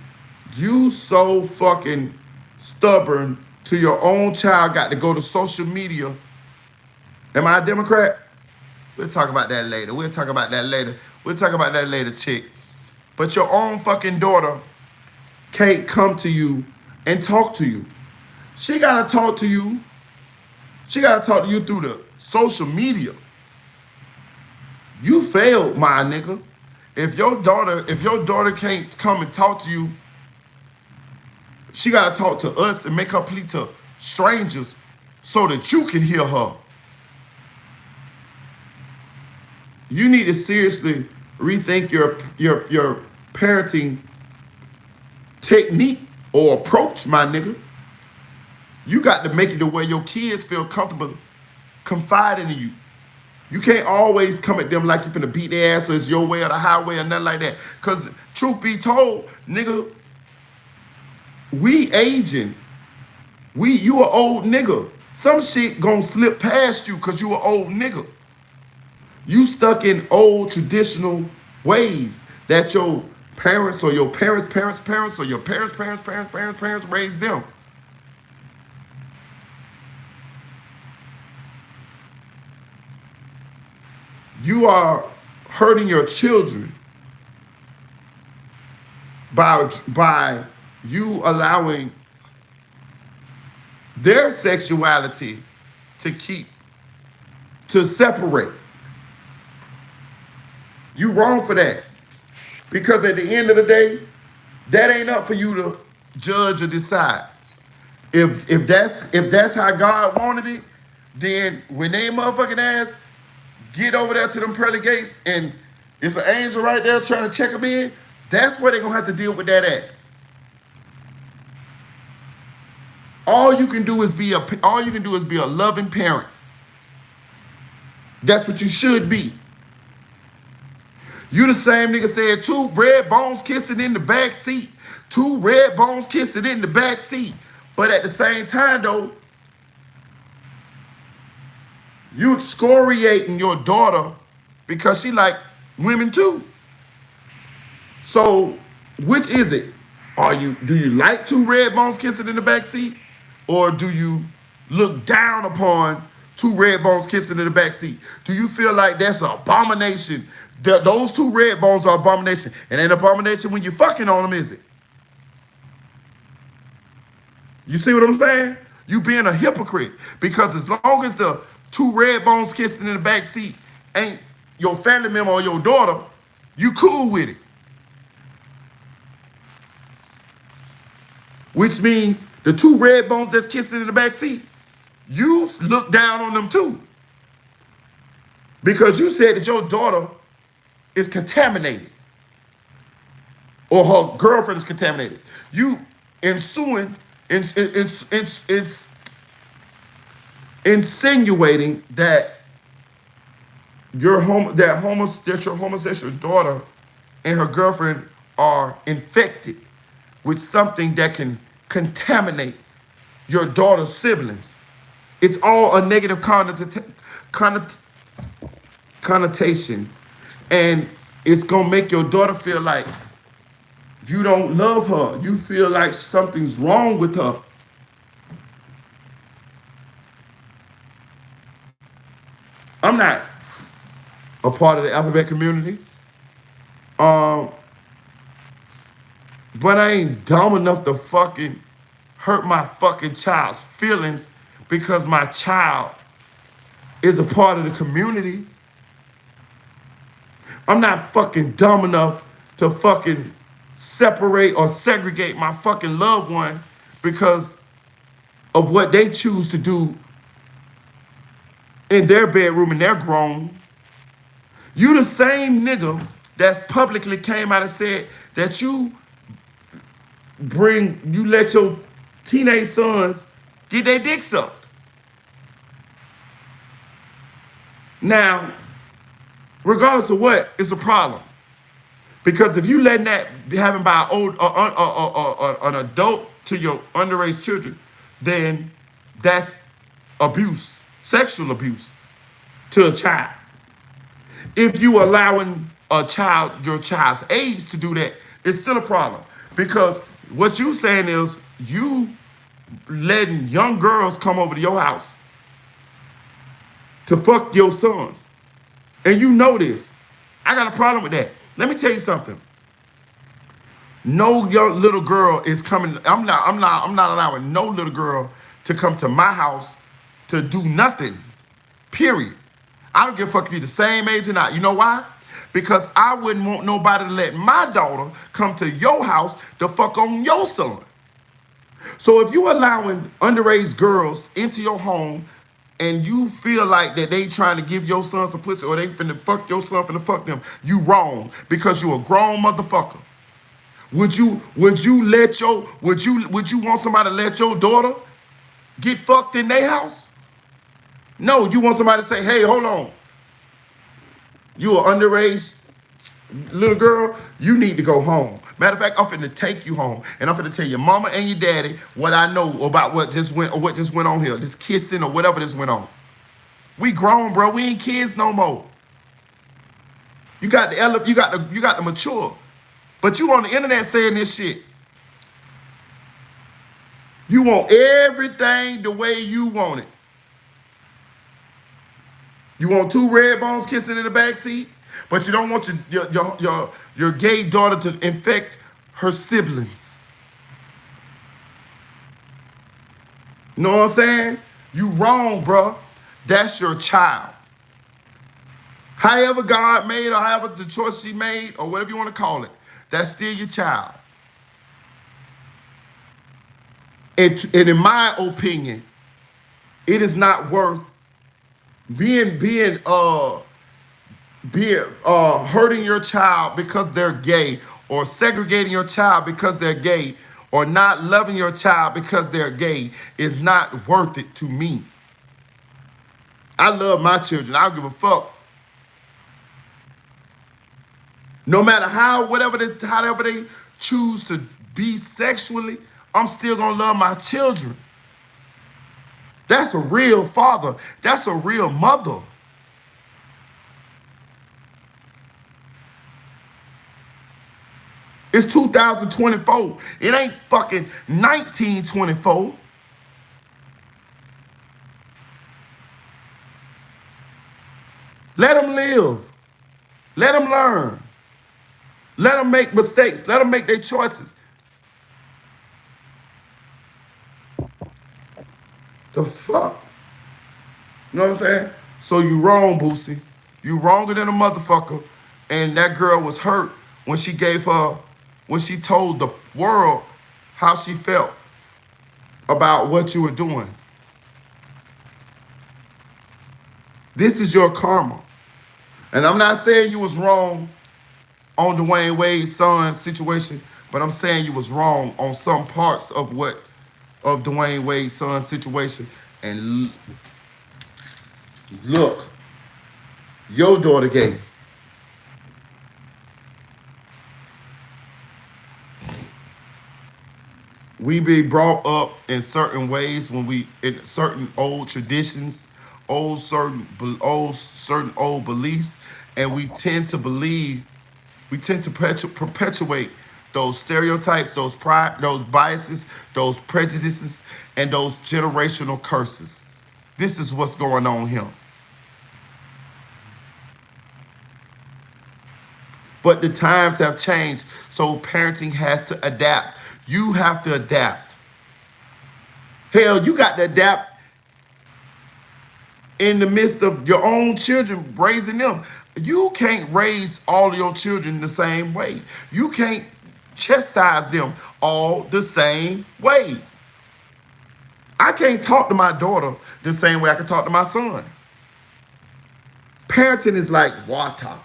you so fucking stubborn to your own child got to go to social media. Am I a Democrat? We'll talk about that later. We'll talk about that later, chick. But your own fucking daughter can't come to you and talk to you. She gotta talk to you. She gotta talk to you through the social media. You failed, my nigga. If your daughter can't come and talk to you, she gotta talk to us and make her plea to strangers so that you can hear her. You need to seriously rethink your parenting technique or approach, my nigga. You got to make it to where your kids feel comfortable confiding in you. You can't always come at them like you're finna beat their ass or it's your way or the highway or nothing like that. Because truth be told, nigga, we aging. You an old nigga. Some shit gonna slip past you because you an old nigga. You stuck in old traditional ways that your parents or your parents' parents' parents or your parents' parents' parents' parents' parents raised them. you are hurting your children by you allowing their sexuality to separate. You wrong for that. Because at the end of the day, that ain't up for you to judge or decide. If that's how God wanted it, then when they motherfucking ass get over there to them pearly gates and it's an angel right there trying to check them in, that's where they're gonna have to deal with that at. All you can do is be a loving parent. That's what you should be. You the same nigga said 2 red bones kissing in the back seat. 2 red bones kissing in the back seat. But at the same time though, you excoriating your daughter because she like women too. So which is it? Do you like 2 red bones kissing in the back seat? Or do you look down upon 2 red bones kissing in the back seat? Do you feel like that's an abomination? Those 2 red bones are abomination. It ain't abomination when you're fucking on them, is it? You see what I'm saying? You being a hypocrite. Because as long as the 2 red bones kissing in the back seat ain't your family member or your daughter, you cool with it. Which means the 2 red bones that's kissing in the back seat, you look down on them too. Because you said that your daughter is contaminated. Or her girlfriend is contaminated. You insinuating that your homosexual daughter and her girlfriend are infected with something that can contaminate your daughter's siblings. It's all a negative connotation, and it's gonna make your daughter feel like you don't love her. You feel like something's wrong with her. I'm not a part of the alphabet community. But I ain't dumb enough to fucking hurt my fucking child's feelings because my child is a part of the community. I'm not fucking dumb enough to fucking separate or segregate my fucking loved one because of what they choose to do in their bedroom and they're grown. You the same nigga that's publicly came out and said that you let your teenage sons get their dick sucked. Now, regardless of what, it's a problem. Because if you letting that be happened by an adult to your underage children, then that's abuse, sexual abuse to a child. If you allowing your child's age to do that, it's still a problem. Because what you saying is you letting young girls come over to your house to fuck your sons. And you know this. I got a problem with that. Let me tell you something. No young little girl is coming. I'm not allowing no little girl to come to my house to do nothing. Period. I don't give a fuck if you're the same age or not. You know why? Because I wouldn't want nobody to let my daughter come to your house to fuck on your son. So if you allowing underage girls into your home and you feel like that they trying to give your son some pussy or they finna fuck your son, finna fuck them, you wrong because you a grown motherfucker. Would you want somebody to let your daughter get fucked in their house? No, you want somebody to say, hey, hold on. You an underage little girl, you need to go home. Matter of fact, I'm finna take you home, and I'm finna tell your mama and your daddy what I know about what just went on here, this kissing or whatever this went on. We grown, bro. We ain't kids no more. You got to mature, but you on the internet saying this shit. You want everything the way you want it. You want two red bones kissing in the back seat, but you don't want your gay daughter to infect her siblings. You know what I'm saying? You wrong, bro. That's your child. However God made, or however the choice she made, or whatever you want to call it, that's still your child. And in my opinion, it is not worth being hurting your child because they're gay, or segregating your child because they're gay, or not loving your child because they're gay is not worth it to me. I love my children. I don't give a fuck. No matter however they choose to be sexually, I'm still gonna love my children. That's a real father. That's a real mother. It's 2024. It ain't fucking 1924. Let them live. Let them learn. Let them make mistakes. Let them make their choices. The fuck? You know what I'm saying? So you wrong, Boosie. You wronger than a motherfucker. And that girl was hurt when she told the world how she felt about what you were doing. This is your karma. And I'm not saying you was wrong on Dwayne Wade's son's situation, but I'm saying you was wrong on some parts of Dwayne Wade's son's situation. And look, your daughter gay. We be brought up in certain ways in certain old traditions, certain old beliefs, and we tend to perpetuate those stereotypes, those biases, those prejudices, and those generational curses. This is what's going on here. But the times have changed, so parenting has to adapt. You have to adapt. Hell, you got to adapt in the midst of your own children, raising them. You can't raise all of your children the same way. You can't chastise them all the same way. I can't talk to my daughter the same way I can talk to my son. Parenting is like water.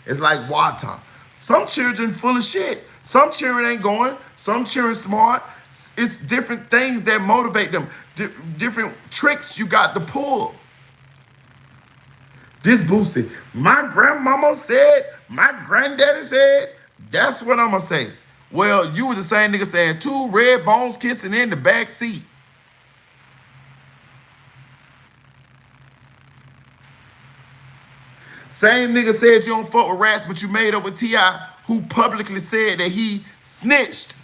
It's like water. Some children full of shit. Some children ain't going. Some children smart. It's different things that motivate them. Different tricks you got to pull. This Boosie, my grandmama said, my granddaddy said, that's what I'm going to say. Well, you was the same nigga saying two red bones kissing in the back seat. Same nigga said you don't fuck with rats, but you made up with T.I., who publicly said that he snitched.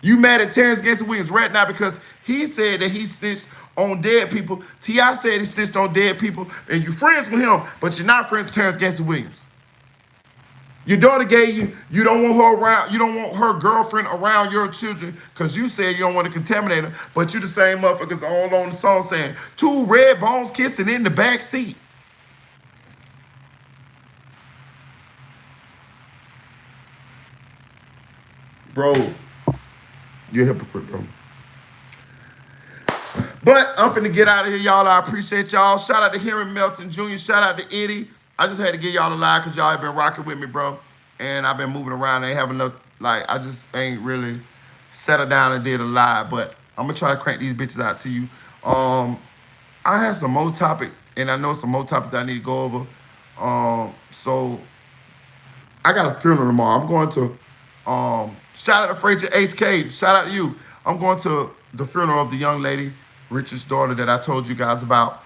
You mad at Terrence Gaines Williams right now because he said that he snitched on dead people. T.I. said he snitched on dead people, and you friends with him, but you're not friends with Terrence Gaines Williams. Your daughter gave you don't want her around, you don't want her girlfriend around your children because you said you don't want to contaminate them, but you the same motherfuckers all on the song saying, two red bones kissing in the back seat. Bro, you're a hypocrite, bro. But I'm finna get out of here, y'all. I appreciate y'all. Shout out to Henry Melton Jr. Shout out to Eddie. I just had to get y'all a live because y'all have been rocking with me, bro. And I've been moving around. I ain't have enough, I just ain't really settled down and did a live. But I'm gonna try to crank these bitches out to you. I have some more topics, and I know some more topics that I need to go over. So I got a funeral tomorrow. I'm going to shout out to Frazier HK. Shout out to you. I'm going to the funeral of the young lady, Richard's daughter, that I told you guys about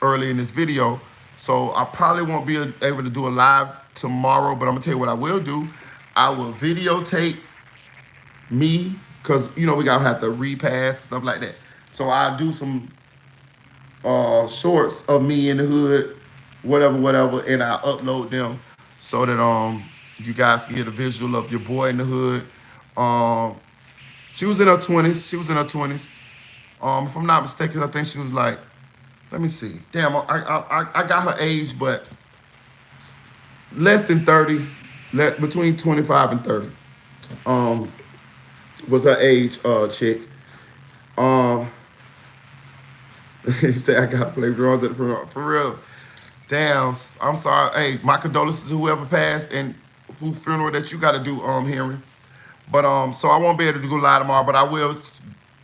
early in this video. So I probably won't be able to do a live tomorrow, but I'm gonna tell you what I will do. I will videotape me, because you know we gotta have to repass stuff like that. So I'll do some shorts of me in the hood, whatever, and I upload them so that you guys can get a visual of your boy in the hood. Um, she was in her 20s. She was in her 20s. If I'm not mistaken, I think she was like, let me see. Damn, I got her age, but less than 30, between 25 and 30. Um, was her age, chick. Um, he said I gotta play drums at the funeral. For real. Damn, I'm sorry. Hey, my condolences to whoever passed and who funeral that you gotta do, Henry. But so I won't be able to go live tomorrow, but I will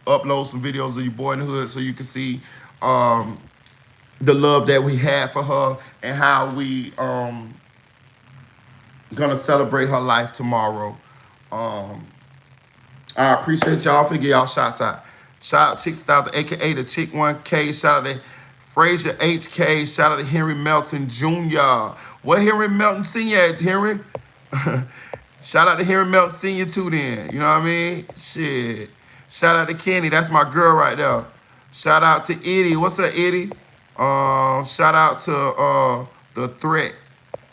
upload some videos of your boy in the hood so you can see um the love that we had for her and how we gonna celebrate her life tomorrow. Um, I appreciate y'all for get y'all shots out. Shout out Chicks 1000, aka the Chick 1K. Shout out to Frazier HK. Shout out to Henry Melton Jr. What Henry Melton Sr. at, Henry? Shout out to Henry Melton Sr. too then. You know what I mean? Shit. Shout out to Kenny. That's my girl right there. Shout out to Eddie. What's up, Eddie? Shout out to The Threat.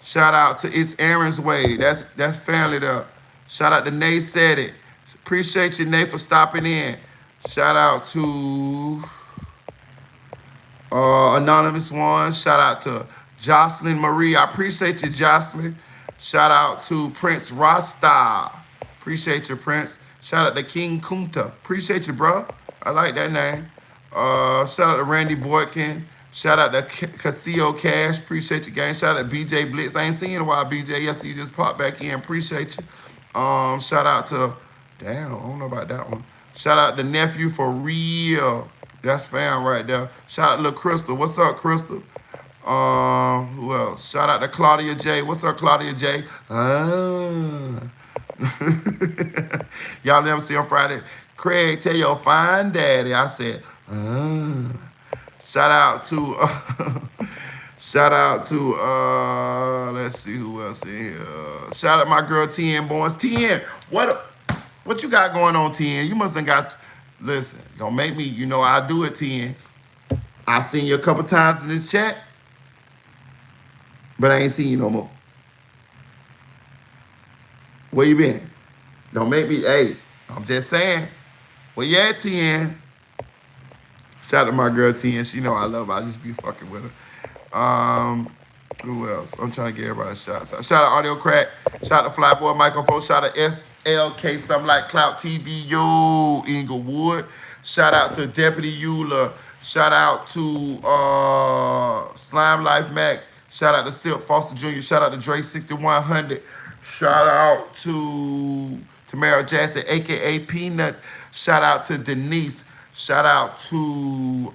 Shout out to It's Aaron's Way. That's family there. Shout out to Nay Said It. Appreciate you, Nay, for stopping in. Shout out to Anonymous One. Shout out to Jocelyn Marie. I appreciate you, Jocelyn. Shout out to Prince Rasta. Appreciate you, Prince. Shout out to King Kunta. Appreciate you, bro. I like that name. Shout out to Randy Boykin. Shout out to Casio Cash. Appreciate you, gang. Shout out to BJ Blitz. I ain't seen you in a while, BJ. Yes, you just popped back in. Appreciate you. Shout out to, damn, I don't know about that one. Shout out to Nephew for real. That's fam right there. Shout out to Lil Crystal. What's up, Crystal? Who else? Shout out to Claudia J. What's up, Claudia J? Y'all never see on Friday. Craig, tell your fine daddy. I said, Shout out to, let's see who else in here. Shout out my girl TN Bones. TN, what you got going on, TN? You must have got, listen, don't make me, you know I do it, TN. I seen you a couple times in this chat, but I ain't seen you no more. Where you been? Don't make me, hey, I'm just saying. Where you at, TN? Shout out to my girl TN. She know I love her. I just be fucking with her. Who else? I'm trying to get everybody shots out. Shout out Audio Crack. Shout out to Flyboy Microphone. Shout out SLK, something like Clout TV. Yo, Inglewood. Shout out to Deputy Eula. Shout out to Slime Life Max. Shout out to Silk Foster Jr. Shout out to Dre 6100. Shout out to Tamara Jackson, aka Peanut. Shout out to Denise. Shout out to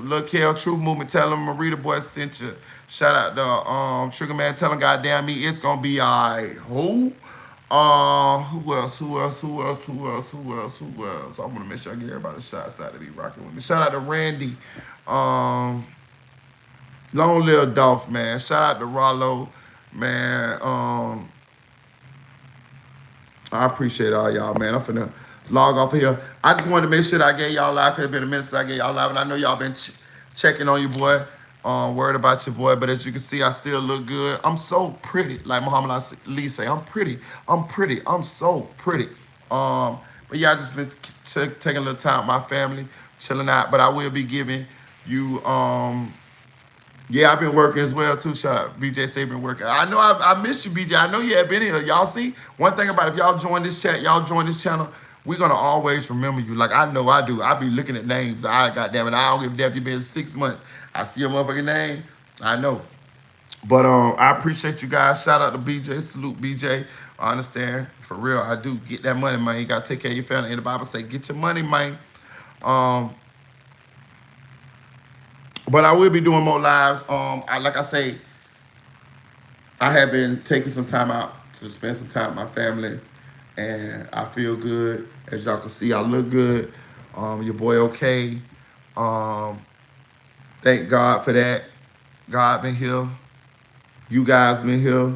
Lil Kel True Movement. Tell him Merita boy sent you. Shout out to Trigger Man. Tell him goddamn me it's gonna be alright. Who? Who else? I want to make sure I get everybody shots out to be rocking with me. Shout out to Randy. Long live Dolph, man. Shout out to Ralo, man. I appreciate all y'all, man. I'm finna log off of here. I just wanted to make sure that I gave y'all live. Could have been a minute since I gave y'all live, and I know y'all been checking on your boy, worried about your boy. But as you can see, I still look good. I'm so pretty, like Muhammad Ali say. I'm pretty. I'm so pretty. But yeah, I just been taking a little time with my family, chilling out. But I will be giving you. Yeah, I've been working as well too. Shout out, BJ say been working. I know I missed you, BJ. I know you have been here. Y'all see, one thing about it, if y'all join this chat, y'all join this channel, we're gonna always remember you. Like I know I do. I be looking at names. I goddamn it, I don't give a damn if you been 6 months. I see your motherfucking name. I know. But I appreciate you guys. Shout out to BJ. Salute BJ. I understand. For real, I do get that money, man. You gotta take care of your family. And the Bible say, get your money, man. But I will be doing more lives. Like I say, I have been taking some time out to spend some time with my family, and I feel good. As y'all can see, I look good. Your boy okay. Thank God for that. God been here. You guys been here.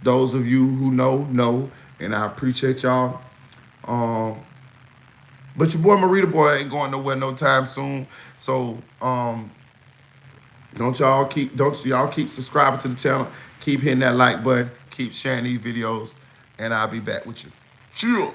Those of you who know, and I appreciate y'all. But your boy Merita boy ain't going nowhere no time soon. So don't y'all keep subscribing to the channel. Keep hitting that like button. Keep sharing these videos. And I'll be back with you. Chill.